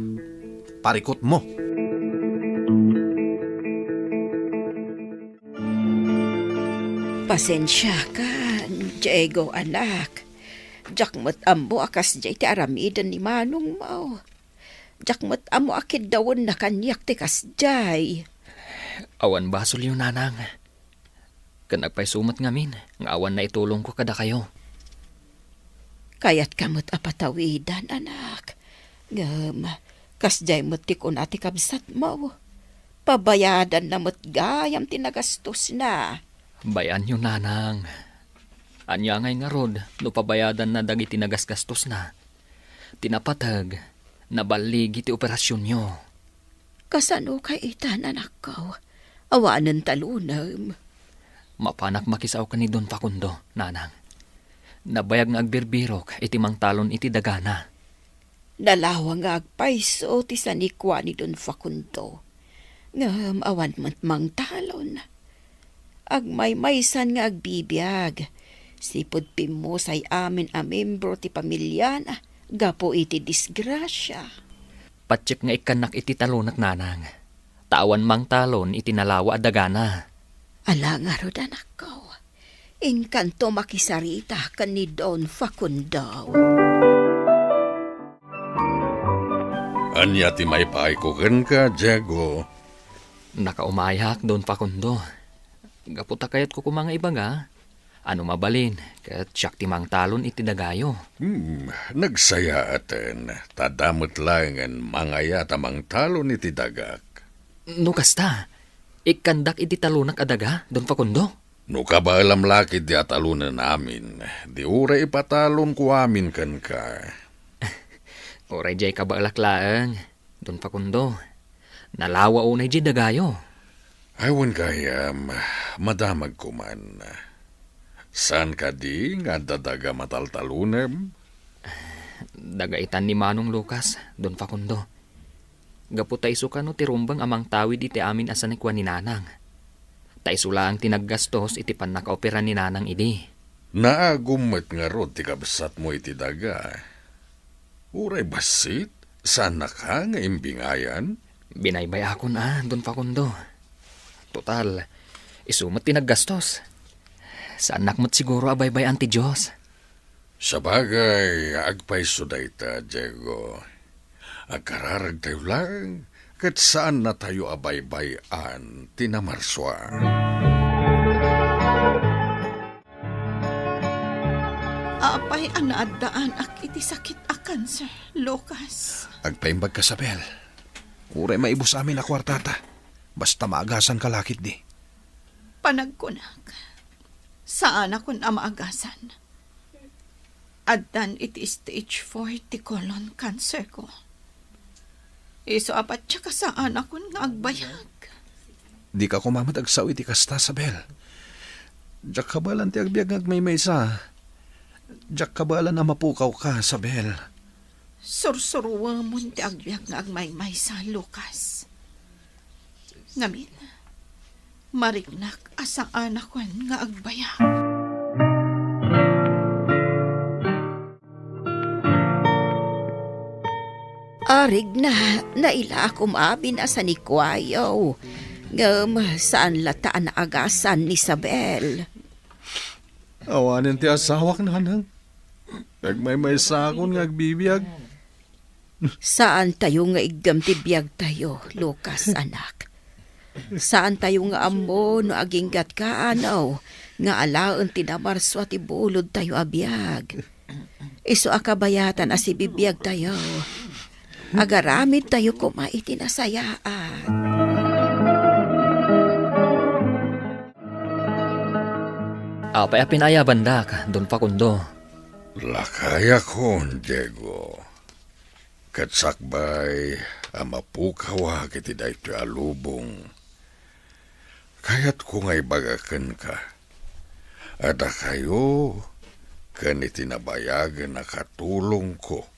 Parikot mo. Pasensya ka, Diego anak. Jakmat amo akas jay ti aramidan ni Manong mo. Jakmat amo akid dawon na kanyak ti kasjay. Awan basol yun, nanang. Kanagpay sumat ngamin, nga awan na itulong ko kada kayo. Kayat kamot apatawidan, anak. Ngam, kasjay mo't ti kun ati kabsat mo. Pabayadan na mo't gayam tinagastos na. Bayan yun, nanang. Anya ngay nga rod, no pabayadan na dagi tinagasgastos na. Tinapatag, nabaligi ti operasyon nyo. Kasano kay itan, anak ko? Awanan talunam. Mapanak makisaw ka ni Don Facundo, nanang. Nabayag nga agbirbirok, iti mang talon iti dagana. Dalawang nga agpaiso ti sanikwa ni Don Facundo. Ngam awan mang talon. Agmaymaysan nga agbibiyag. Sipod pimusay amin a membro ti pamilya na. Gapo iti disgrasya. Patsik nga ikanak iti talonak, nanang. Tawan mang talon iti nalawa at dagana. Ala nga rod, anak ko. Inkanto makisarita ka ni Don Facundo. Anya ti may paikuken ka, Diego. Nakaumayak, Don Facundo. Gaputa kayat ko kumanga ibaga. Ano mabalin, kat siyak timang talon iti dagayo. Nagsaya aten. Tadamot lang ang mga yatamang talon iti dagak. No kasta, ikandak iti talunak adaga, Don Facundo. No kabalam lakit di atalunan namin. Di ura ipatalon ko amin kan ka. Oray jay kabalaklaang, Don Facundo. Nalawa unay jay dagayo. Aywan kayam, madamag ko man. Saan ka di nga dadaga mataltalunem? Dagaitan ni Manong Lucas, Don Facundo. Gapu taiso ka no tirumbang amang tawid iti amin asa ni ni Nanang. Taiso lang tinaggastos iti panakaopera ni Nanang idi. Naagummet nga rod ti kabsat mo iti daga. Uray basit, sana ka nga imbingayan? Binaybay ako na, Don Facundo. Total, isumat tinaggastos. Sa anak mo't siguro abaybayan ti Diyos. Sa bagay, agpaiso dayta, Diego. Agkararag tayo lang, kat saan na tayo abaybayan, tinamarswa. Apay anaadaan ak iti sakit akan, Sir Lucas. Agpaimbag ka, Sabel. Uray maibos amin na kwartata. Basta maagasan ka lakit di. Panagkunak. Saan akong amaagasan? Addan iti stage 4 ti colon cancer ko. Iso apat siya kasaan akong nga agbayag. Di ka kumamat agsaw iti kasta, Sabel. Diyak kabalan ti agbiag agmay sa. Diyak kabalan na mapukaw ka, Sabel. Sursuruwa mo ti agbiag nga agmaymay sa Lucas. Ngamin, marignak asaan akong nga agbayag. Arig na, naila akong abin asa ni Kwayo. Ngam, saan lataan na agasan ni Isabel? Awanin ti asawak nanang. Nagmaymay sa akon nga agbibiyag. Saan tayo nga igam ti biyag tayo, Lucas, anak? Saan tayo nga amo no aginggat ka, anaw? Nga alaon tinamarswa ti bulod tayo abiyag. Iso akabayatan as ibibiyag tayo. Agaramid tayo kumait tinasayaan. Apay apinaya bandak, Don Facundo. Lakaya kon, Diego. Katsakbay, amapukawa kiti dayto alubong. Kayat ko nga'y bagakan ka. Ada kayo, kaniti nabayagan na katulong ko.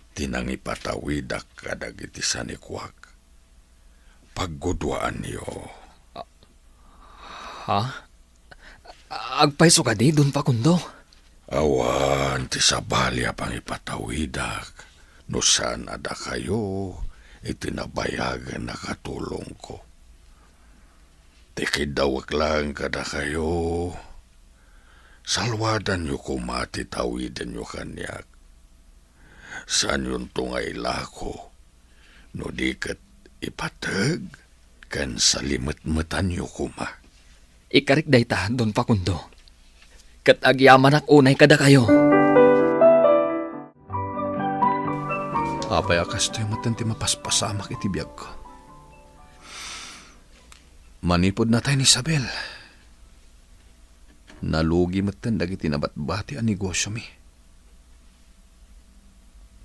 Tinang ipatawidak kadag iti sanikwak. Paggudwaan niyo. Ha? Agpaiso ka di, Don Facundo? Awan, ti sabalya pang ipatawidak. No saan ada kayo, itinabayagan na katulong ko. Tikidawak lang kada kayo. Salwadan nyo kumati tawidan nyo kanyak. Saan yun tungay lako? No dikat ipatag, kan salimat-matan nyo kuma. Ikarik dayta, Don Facundo. Kat agyaman ak unay kada kayo. Apay akas to'y matanti mapaspasamak iti biyag ko. Manipod na tayo ni Isabel. Nalugi matan dagiti nabatbati ang negosyo mi.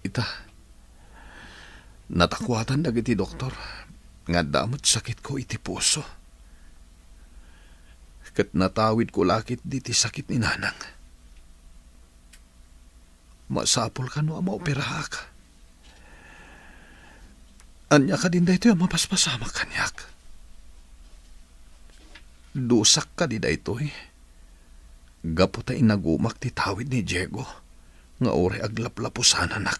Ita, natakwatan dagiti doktor. Nga damot sakit ko iti puso. Kat natawid ko lakit diti sakit ni Nanang. Masapol ka no maoperaha ka. Anya ka din dayto yung mapaspasama kanyak. Dusak ka di dayto eh. Gapo tayo nagumak ti tawid ni Diego. Nga ore aglaplapusan anak.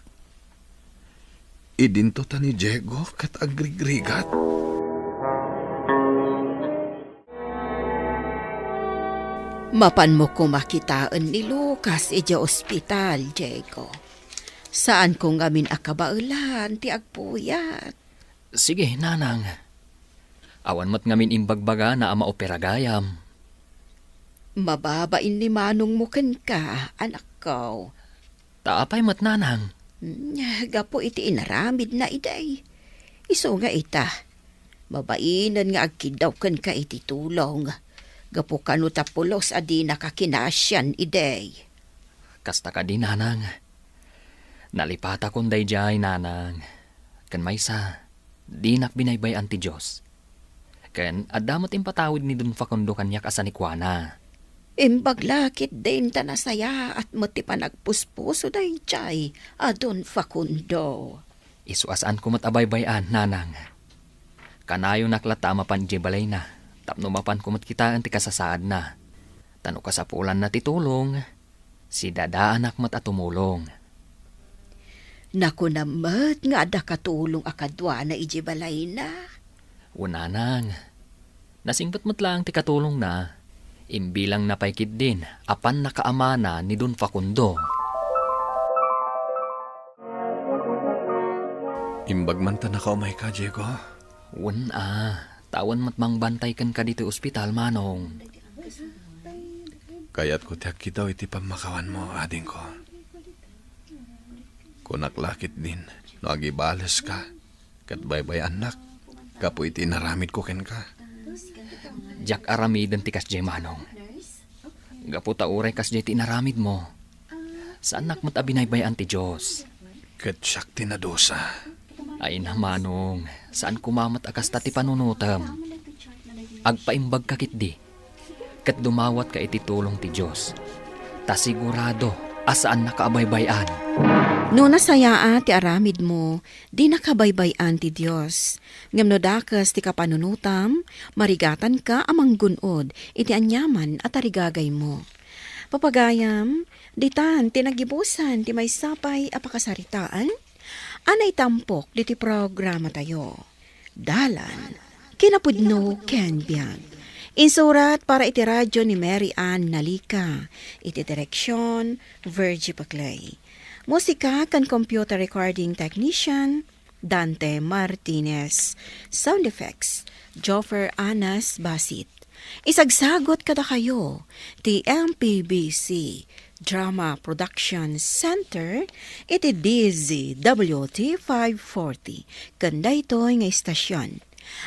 Idinto ta ni Diego kat agrigrigat. Mapan mo ko makitaan ni Lucas ija ospital, Diego. Saan ko ngamin akabaulan ti agpuyat? Sige, Nanang. Awan mat ngamin imbagbaga na ama opera gayam. Mababain ni Manong mo ken ka, anak ko. Taapay mat, Nanang. Gapo iti inaramid na iday. Iso nga ita. Mabainan nga agkidaw ken ka iti tulong. Gapo kanu tapulos adi nakakinasyan iday. Kasta ka di, Nanang. Nalipata kong dayjay, Nanang. Kan maysa, di nakbinaybayan ti Diyos. Ken adamot impatawid ni Don Facundo kanyak asa ni Kuana. Imbaglakit din ta nasaya at mati pa nagpuspuso day chay, adon Facundo. Isuasan ko matabaybayan, nanang. Kanayo naklata mapan di balay na. Tapno mapan kumot kita ti kasasaad na. Tano kasapulan na titulong. Si dada anak mat atumulong. Naku namat nga ada katulong akadwa na ijibalay na. Unanang. Nasingpot mo't lang ti katulong na. Imbilang napaykid din, apan nakaamana ni Don Facundo. Imbag man ta nakaumay ka, Diego. Tawan matmang bantay kan ka dito ospital, manong. Kaya't ko tiyak kita iti pamakawan mo, ading ko. Kunaklakit din, no agibales ka. Kat baybay anak, kapo iti naramid ko ken ka. Jak aramidan ti kasjay, manong. Gaputa uray kasjay ti naramid mo. Saan nakmat abinaybayan ti Diyos? Kat siyak tinadosa. Ay na, manong. Saan kumamat akas ta ti panunutam? Agpaimbag kakit di. Kat dumawat ka iti tulong ti Diyos. Ta sigurado, asaan nakaabaybayan. No nasaya ti aramid mo, di nakabaybayan ti Diyos. Ngam no dakas ti kapanunutam, marigatan ka amang gunod, iti anyaman at arigagay mo. Papagayam, ditan tinagibusan ti may sapay apakasaritaan, anay tampok di ti programa tayo. Dalan, kinapudno ken biag. Insurat para iti radyo ni Mary Ann Nalika, iti direksyon, Virgie Paclay. Musika kan computer recording technician, Dante Martinez. Sound effects, Joffer Anas Basit. Isagsagot kada kayo, ti MPBC Drama Production Center, iti DZWT 540. Kanda ito'y nga istasyon.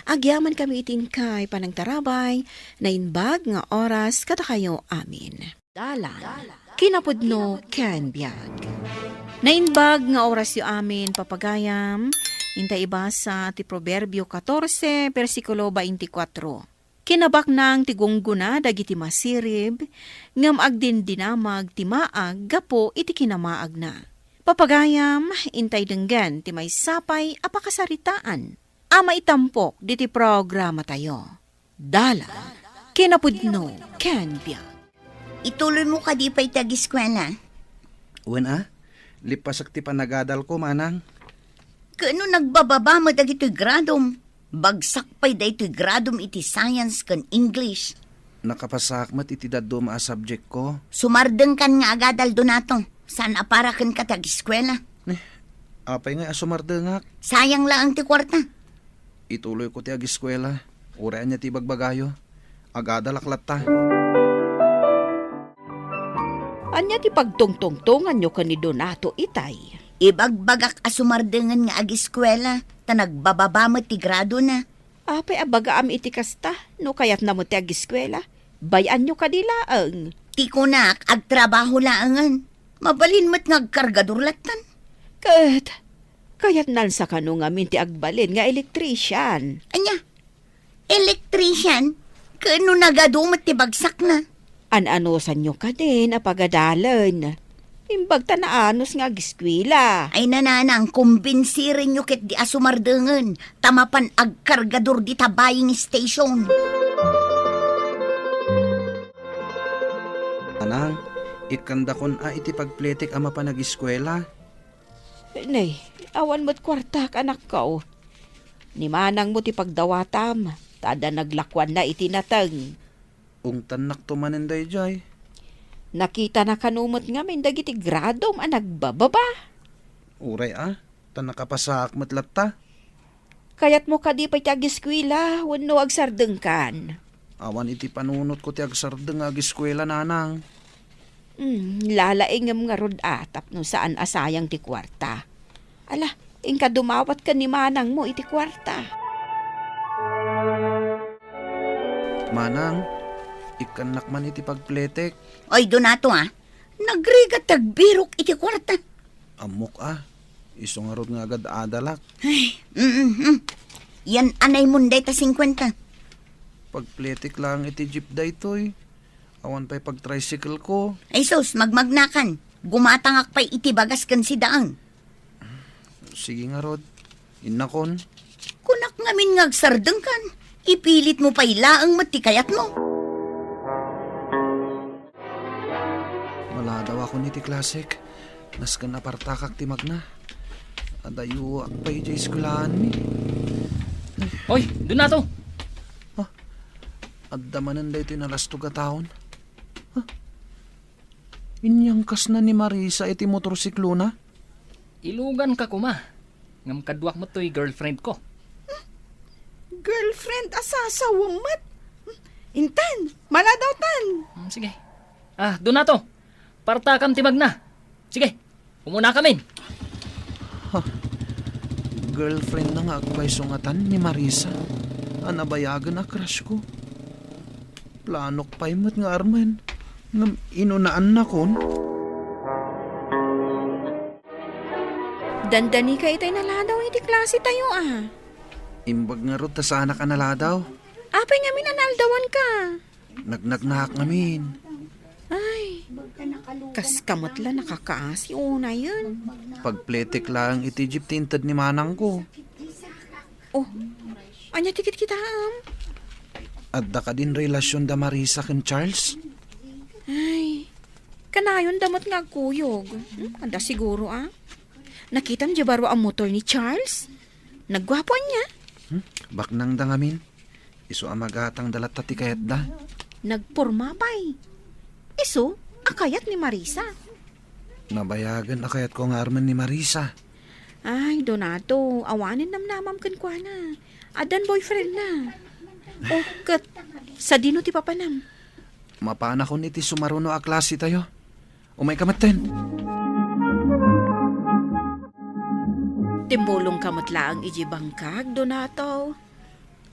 Agyaman kami itingkay panagtarabay, na inbag nga oras kada kayo amin. Dalan, kinapudno ken biag. Nainbag nga oras yu amin papagayam, intay ibasa ti Proverbio 14, versikulo 24. Kinabak nang tigungguna dagiti masirib, ngam agdin dinamag ti maag gapo iti kinamaag na. Papagayam, intay denggan ti may sapay apakasaritaan. Ama itampok diti programa tayo. Dalan, kinapudno ken biag. Ituloy mo ka di pa'y tag-eskwela. Lipasak ti panagadal ko, manang. Kano nagbababa mo dagito'y gradom? Bagsak pa'y dagito'y gradom iti science kan English. Nakapasakmat iti daddo maa subject ko. Sumardeng kan nga agadal donato. Saan aparakan ka tag-eskwela? Apay nga asumardengak. Sayang lang ti kwarta. Ituloy ko ti ag-eskwela. Uraan niya ti bagbagayo. Agadalaklat ta. Anya ti pagtungtungtungan nyo ka ni Donato itay. Ibagbagak asumardengan nga ag-eskwela. Ta nagbababa mo ti grado na. Apay abaga am iti kasta, no kayat na mo ti ag-eskwela. Bayan nyo kadilaang. Ti kunak, agtrabaho laangan. Mabalin mo't ngagkargador latan. Kayat nan sa kano nga minti agbalin nga elektrician. Anya, electrician? Kano nagadumot ti bagsak na? An-ano sa nyo ka din apagadalan. Imbag tanaanos nga giskwila. Ay nananang, kumbinsirin nyo ket di asumardengan. Tamapan agkargador di tabaying station. Anang, ikanda kon iti pagpletik ama pa nag-eskwela. Nay, awan mo't kwartak anak ko. Ni manang mo ti pagdawatam. Tada naglakwan na itinatang. Ungtan naktumanen day jay. Nakita na kanumot nga min dagiti gradom ang nagbababa. Uray tan nakapasak matlatta. Kayat mo ka di pa tiag-eskwela, wano agsardeng kan. Awan iti panunot ko ti agsardeng ag-eskwela, nanang. Lalaingam nga rod atap no saan asayang ti kwarta. Ala, ingka dumawat ka ni manang mo iti kwarta. Manang, ikanak man iti pagpletek. Oy, Donato nagrigat tagbirok iti kwarta. Amok iso nga rod nga agad adalak. Yan anay munday ta 50. Pagpletek lang iti jeep da itoy. Awan pa'y pag-tricycle ko. Ay sus, magmagnakan. Gumatangak pa'y itibagas kan si daang. Sige nga, Rod. Inakon. Kunak ngamin ngagsardeng kan. Ipilit mo pa'y laang matikayat mo. Wala daw ako ni ti Classic. Naskan apartakak ti magna. Adayo akpay di eskwelahan mi. Oy, doon na to. Addamanan da ito nalastog a taon. Inyang kas na ni Marisa iti motorsiklo na. Ilugan ka kuma. Ngam kadwak mo to'y girlfriend ko. Girlfriend asasawang mat. Intan, mala daw tan. Sige. Doon na to. Partakam timag na. Sige, umuna kami. Girlfriend na nga akpay sungatan ni Marisa. Anabayagan na crush ko. Planok pa'y mat nga Arman. Ngam inunaan na kon. Dandani ka itay naladaw iti klase tayo Imbag nga rod ta sana ka naladaw. Apay nga minanaldawan ka. Nagnagnak ngamin. Ay, kas kamot la nakakaasi una yun. Pagpletek lang iti jeep tinted ni manang ko. Oh, anya tikit kita Adda ka din relasyon da Marisa ken Charles. Ay, kanayon damot nga kuyog. Anda siguro Nakitam di baro ang motor ni Charles? Nagwapo niya. Baknang da ngamin. Iso amagatang dalat tati kayat da. Nagporma pa'y. Iso, akayat ni Marisa. Nabayagan akayat ko nga Arman ni Marisa. Ay, Donato, awanin namnamam kan kwa na. Adan boyfriend na. Oh, kat, sa dino ti papanam. Mapana ko niti sumaruno a klase tayo. Umay kamaten. Timbulong kamot laang ijibangkag, Donato.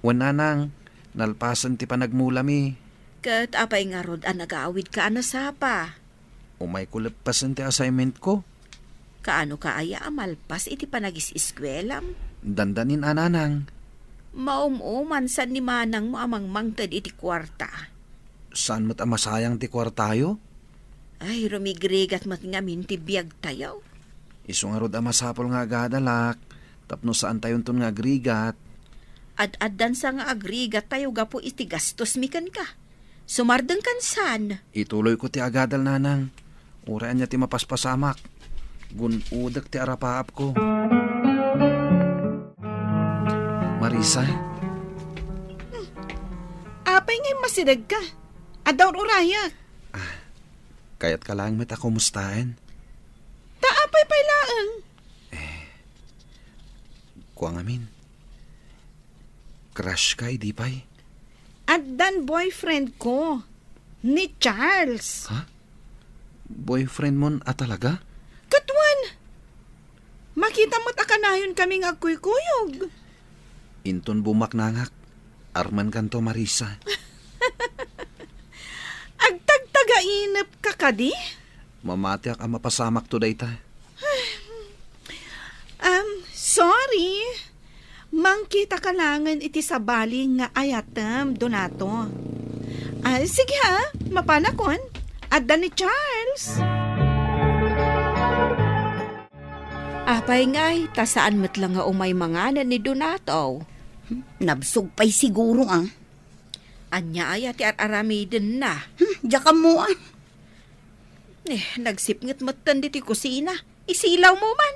Wananang, nalpasan ti panagmulami. Kat apay nga rod nag-aawid ka anasapa. Umay kulepasan ti assignment ko. Kaano ka aya amalpas iti panagis-iskwelam? Dandanin ananang. Maumuman san ni manang mo amang mangtad iti kwarta. Saan mo't amasayang ti kwartayo? Ay, rumigrigat mat nga minti biyag tayo. Iso nga rod amasapol nga agadalak. Tapno saan tayon ton nga agrigat. Ad-addan sa nga agrigat tayo gapo iti gastos mikan ka. Sumardeng kan san. Ituloy ko ti agadal nanang. Uraan niya ti mapaspasamak. Gunudak ti arapaap ko. Marisa? Apay ngay masidag ka. Adaw urayak. Kayat ka lang met ako mustaan. Taapay pailaang. Kuang amin. Crush kay di pay. Addan boyfriend ko. Ni Charles. Ha? Boyfriend mon talaga? Katwan. Makita mo't akanayon kaming agkuy-kuyog. Inton bumak nangak. Arman kanto Marisa. Agtagtagainap ka kadi? Mamati ak mapasamak to dayta. Sorry. Mangkita ka langan iti sabaling nga ayatem, Donato. Sige mapanakon. Adda ni Charles. Apay ngay, tasaan mo't lang nga umay manganan ni Donato. Nabsog pa'y siguro Anya ay ati aramidin na. Diyan mo Nagsipngit matan diti kusina. Isilaw mo man.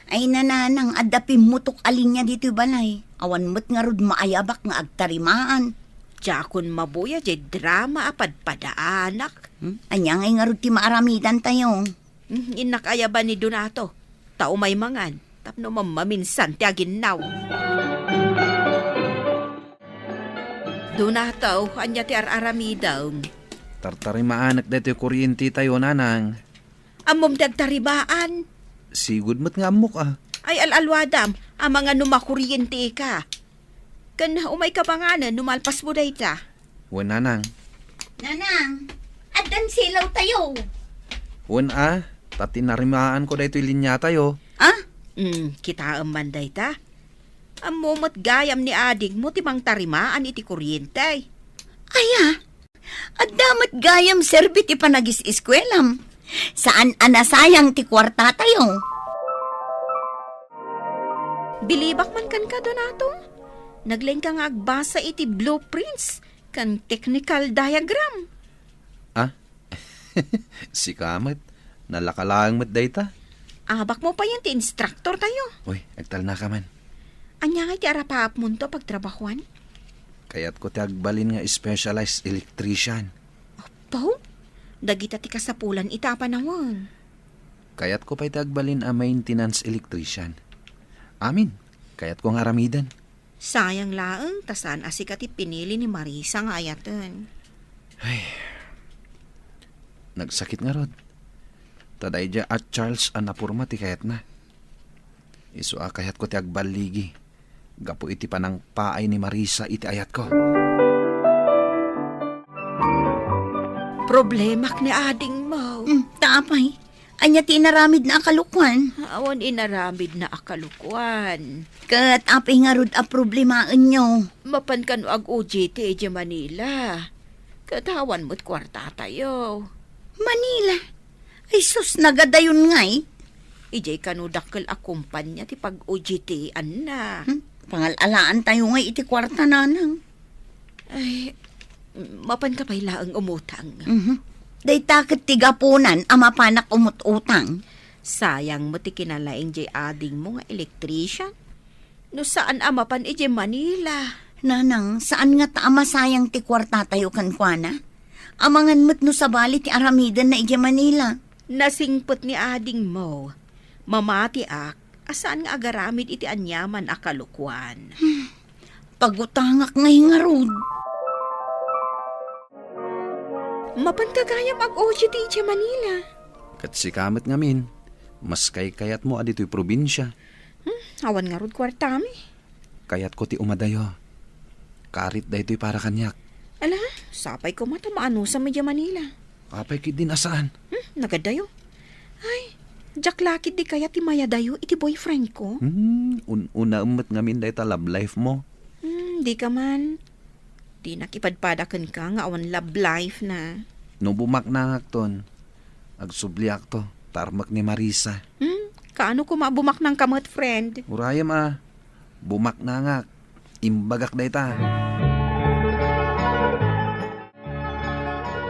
Ay nananang adapim mo tok alin niya dito balay. Awan mo't nga rod maayabak nga agtarimaan. Jakon mabuya jay drama apad padaanak. Anya ngay nga rod ti maaramidan tayo. Inak ayaba ni Donato. Tao may mangan. Tapno mamaminsan ti aginaw. Donato, anya ti araramidaw. Tartarimaanak dito kuryente tayo nanang. Amom dagtaribaan. Sigud mo't nga amok Ay alalwadam, ang mga numakuryente ka. Kan umay ka panganan, numalpas mo dayta. Wan nanang. Nanang, adan silaw tayo. Wan tati narimaan ko dito linya tayo. Kita man dayta. Ang momot gayam ni adig mo timang tarimaan iti kuryente. Aya, At damat gayam serbi ti panagis-iskwelam. Saan anasayang ti kwarta tayo? Bilibak man kan ka, Donato. Naglain ka nga agbasa iti blueprints kan technical diagram. Ah? Si Kamat, nalakalang mat dayta. Abak mo pa yan ti instructor tayo. Uy, agtal na ka man. Anya nga ti arapaap mo to pagtrabahuan? Kaya't ko ti agbalin nga specialized electrician. Pao? Dagita ti kasapulan ita panawon. Kaya't ko pa'y ti agbalin a maintenance electrician. Amin, kaya't ko nga aramidan. Sayang laeng, tasan asika ti pinili ni Marisa nga ayaten. Nagsakit nga rod. Taday dya at Charles ang napurma ti kayat na. Isu kayat ko ti agbaligi. Gapo iti panang paay ni Marisa iti ayat ko. Problemak ni ading mo. Tapay, anya ti inaramid na akalukwan. Awan inaramid na akalukwan. Kat apay nga rod a problemaen nyo. Mapan ka no ag OJT di Manila. Katawan mo't kwarta tayo. Manila. Ay sus, nagadayon ngay. Ijay kanudakkel a kumpanya ti pag OJT-an na. Pangalalaan tayo ngay iti kwarta nanang. Ay, mapan ka pa'y laang umutang. Day takot tigapunan ama panak umut-utang. Sayang mo ti kinalaing jay ading mo nga electrician. No saan amapan ijay Manila? Nanang, saan nga taama sayang ti kwarta tayo kankwana? Amangan mo't no sabali ti aramidan na iti Manila. Nasingpot ni ading mo. Mamati ak, asaan nga agaramid iti anyaman akalukwan. Pagutangak ngay nga rod. Mapan kagayam ag OJT iti Manila. Kat si Kamat ngamin, mas kay kayat mo adito'y probinsya. Awan nga rod kwartami. Kayat ko ti umadayo. Karit dayto'y para kanyak. Ala, sapay ko matamaano sa medya Manila. Kapay kit din asaan. Nagadayo. Ay, jaklakit di kaya ti mayadayo iti boyfriend ko. Una umat ngamin dayta love life mo. Di ka man. Di nakipadpadakan ka nga awan love life na. No bumak na ngak ton, agsubliak to, tarmak ni Marisa. Kaano ko mabumak ng kamot, friend? Urayam bumak na ngak, imbagak dayta.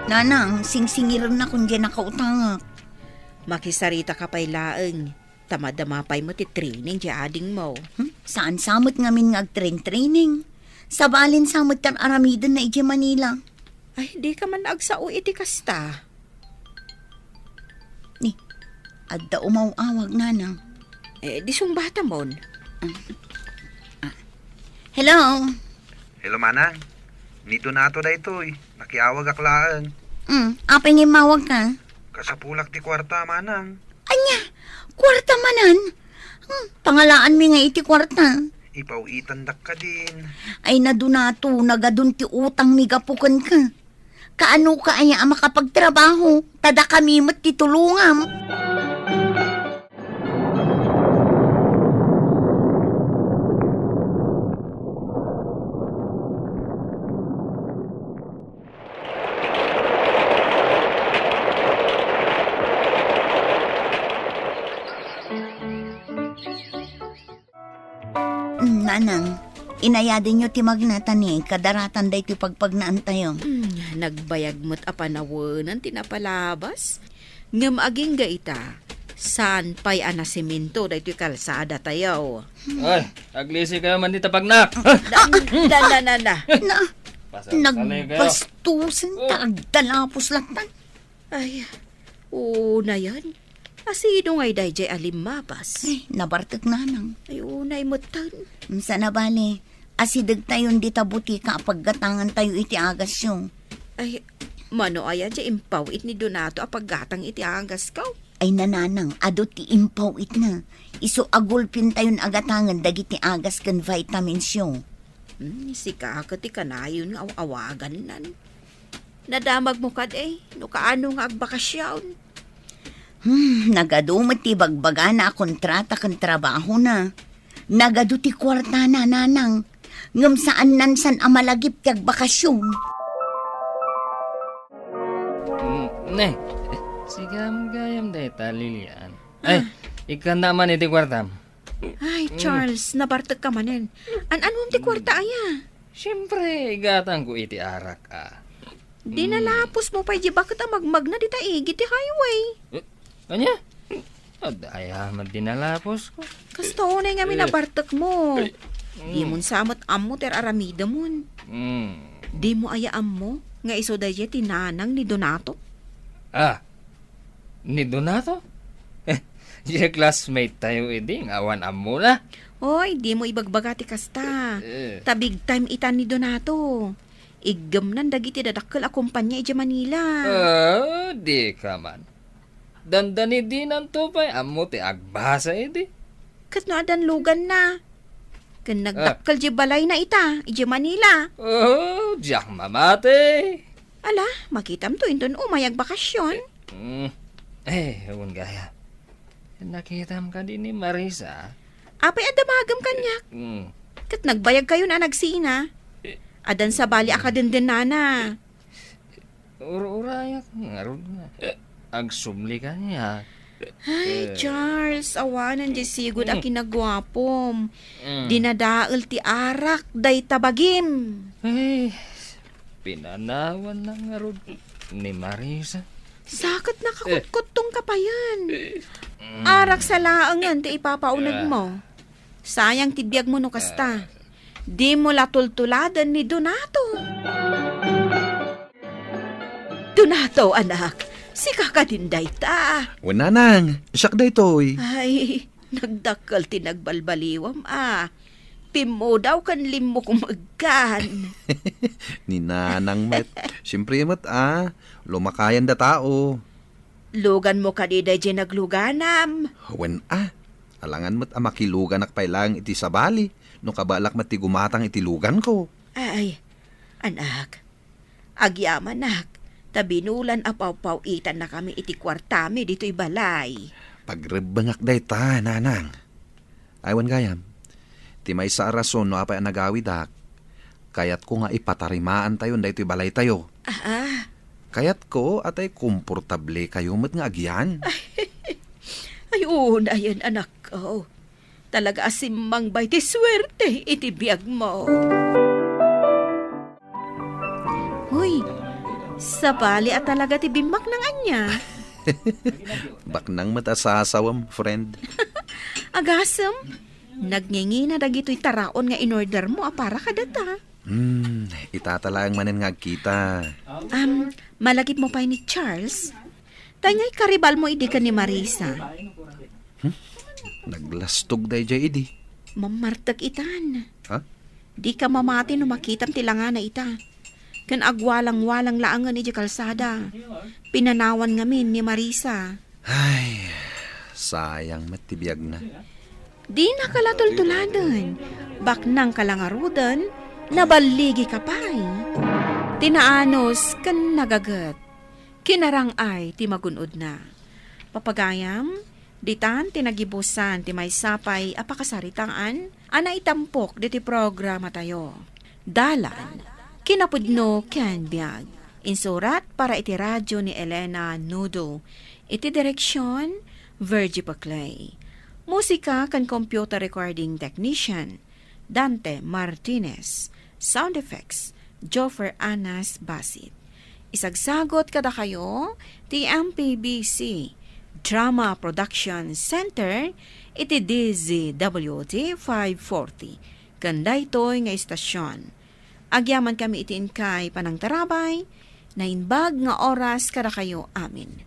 Nanang, singsingiran na kung diyan nakautangak. Makisarita ka pa'y laeng. Tamadamapay mo ti training di ading mo. Saan samot ngamin nga agtrain-training? Sabalin samot tan aramidan na iti Manila. Ay, di ka man agsao iti kasta. Ni, adda umaw-awag nanang. Di sumbata mon. Hello? Hello manang, nito na to daytoy, nakiawag aklaan. Apay nga mawag ka? Kasapulak ti kwarta manang. Anya, kwarta manan. Pangalaan mi nga iti kwarta. Ipawitan dak ka din. Ay nadunato, nagadun ti utang mi gapukan ka. Kaano ka aya makapagtrabaho? Tada kami mat ti tulungam. Nanang, inayadin nyo ti magnatan ni kadaratan day ti pagpagnaan tayo. Nagbayag mo't apanawanan tinapalabas. Ngam aging gaita, saan pa'y anasiminto day ti kalsada tayo. Ay, aglisi kayo man dito pagnak. Nagbastusan tagdalapos latan. Ay, na yan. Asino ngay day jay alimabas. Ay, nabartag nanang. Ay, unay mutan. Sa nabali, asidag tayon di tabuti ka paggatangan tayo iti agas yung. Ay, mano ayan jay impaw it ni Donato apaggatang iti agas ko. Ay nananang, ado ti impaw it na. Iso agulpin tayon agatangan dagiti agas kan vitamins yung. Si kakati kanayon nga awagan nan. Nadamag mo kad no kaano nga agbakasyon. Nagadumat ti bagbaga na kontrata kan trabaho na. Nagadu ti kwarta na nanang. Ngam saan nansan amalagip ti agbakasyon. Ne, sigam gayam day talilian. Ay, ikan naman iti kwartam. Ay, Charles, nabartag ka manen. An-anong ti kwarta aya? Siyempre, igatang ko iti arak Dinalapos mo pa, bakit ang magmag na di taigi ti highway? Anya? Adaya dinalapos ko. Kasto na nga minabartag mo. Di mo samot ammo ter aramida mon. Di mo ayaam mo nga iso dahi tinanang ni Donato. Ni Donato? Yung classmate tayo edi, awan amo na. Hoy, di mo ibagbagati kasta. Tabig time itan ni Donato. Igam nan dagiti dadakkel a kumpanya iti Manila. Di ka man. Dandani di ng tupay, amo ti agbasa edi. Kat no adan lugan na. Kan nagdakkel di balay na ita, iti Manila. Diyak mamate. Ala, makitam to indon umayag bakasyon. Ewan gaya. Nakitam ka din ni Marisa. Apay adamagam kanyak. Kat nagbayag kayo na nagsina. Adan sa bali akadenden nana. Urayak ngarod nga. Agsumli ka niya. Ay, Charles, awanan di sigod a kinagwapom. Dinadaal ti arak, day tabagim. Pinanawan na ngarod ni Marisa. Sakit nakakutkot tong kapayan. Arak sa laangan ti ipapaunag mo. Sayang tibiyag mo no kasta. Di mo latultuladan ni Donato. Donato, anak. Si kakadinday ta. Wananang, siyak day toy. Ay, nagdakkel ti nagbalbaliwam Pimo daw kan limo kumagkan. Ni nanang met. Siyempre met lumakayan da tao. Lugan mo kadiday di nagluganam. Wen alangan met makilugan ak pailang iti sabali. No kabalak mati gumatang iti lugan ko. Ay, anak. Agyaman nak. Tabinulan apaw-paw itan na kami iti kwartami dito'y balay. Pagrebangak day ta, nanang. Aywan gayam. Ti may sa rason no apay nagawid ak. Kayat ko nga ipatarimaan tayo daytoy balay tayo. Kayat ko atay komportable kayo met nga agyan. Ay, una yan, anak ko. Talaga asimang bay ti swerte iti biyag mo. Hoy, sa bali at talaga ti bimak ng anya. Baknang matasasawam, friend. Agasem, nagngingi na dagito'y taraon nga in-order mo para kadata. Itatalaang manen nga kita. Malagip mo pa ni Charles. Tanyay karibal mo idi ka ni Marisa. Naglastog day jay idi. Mamartag itan. Ha? Di ka mamati no makitam tilanga na ita. Kan agwalang-walang laangan iti kalsada. Pinanawan ngamin ni Marisa. Ay, sayang matibiyag na. Di na kalatultuladan. Baknang kalangarudan, nabaligi ka pa'y. Tinaanos kan nagagat. Kinarang ay ti magunod na. Papagayam, ditan tinagibusan ti may sapay apakasaritaan, ana itampok diti programa tayo. Dalan, kinapudno ken biag. Insurat para iti radyo ni Elena Nudo. Iti direksyon, Virgie Paclay. Musika kan computer recording technician, Dante Martinez. Sound effects, Joffer Anas Basit. Isagsagot kada kayo, ti MPBC Drama Production Center, iti DZWT 540. Kanday to'y nga istasyon. Agyaman kami iti inkay panang tarabay, na inbag nga oras kada kayo amin.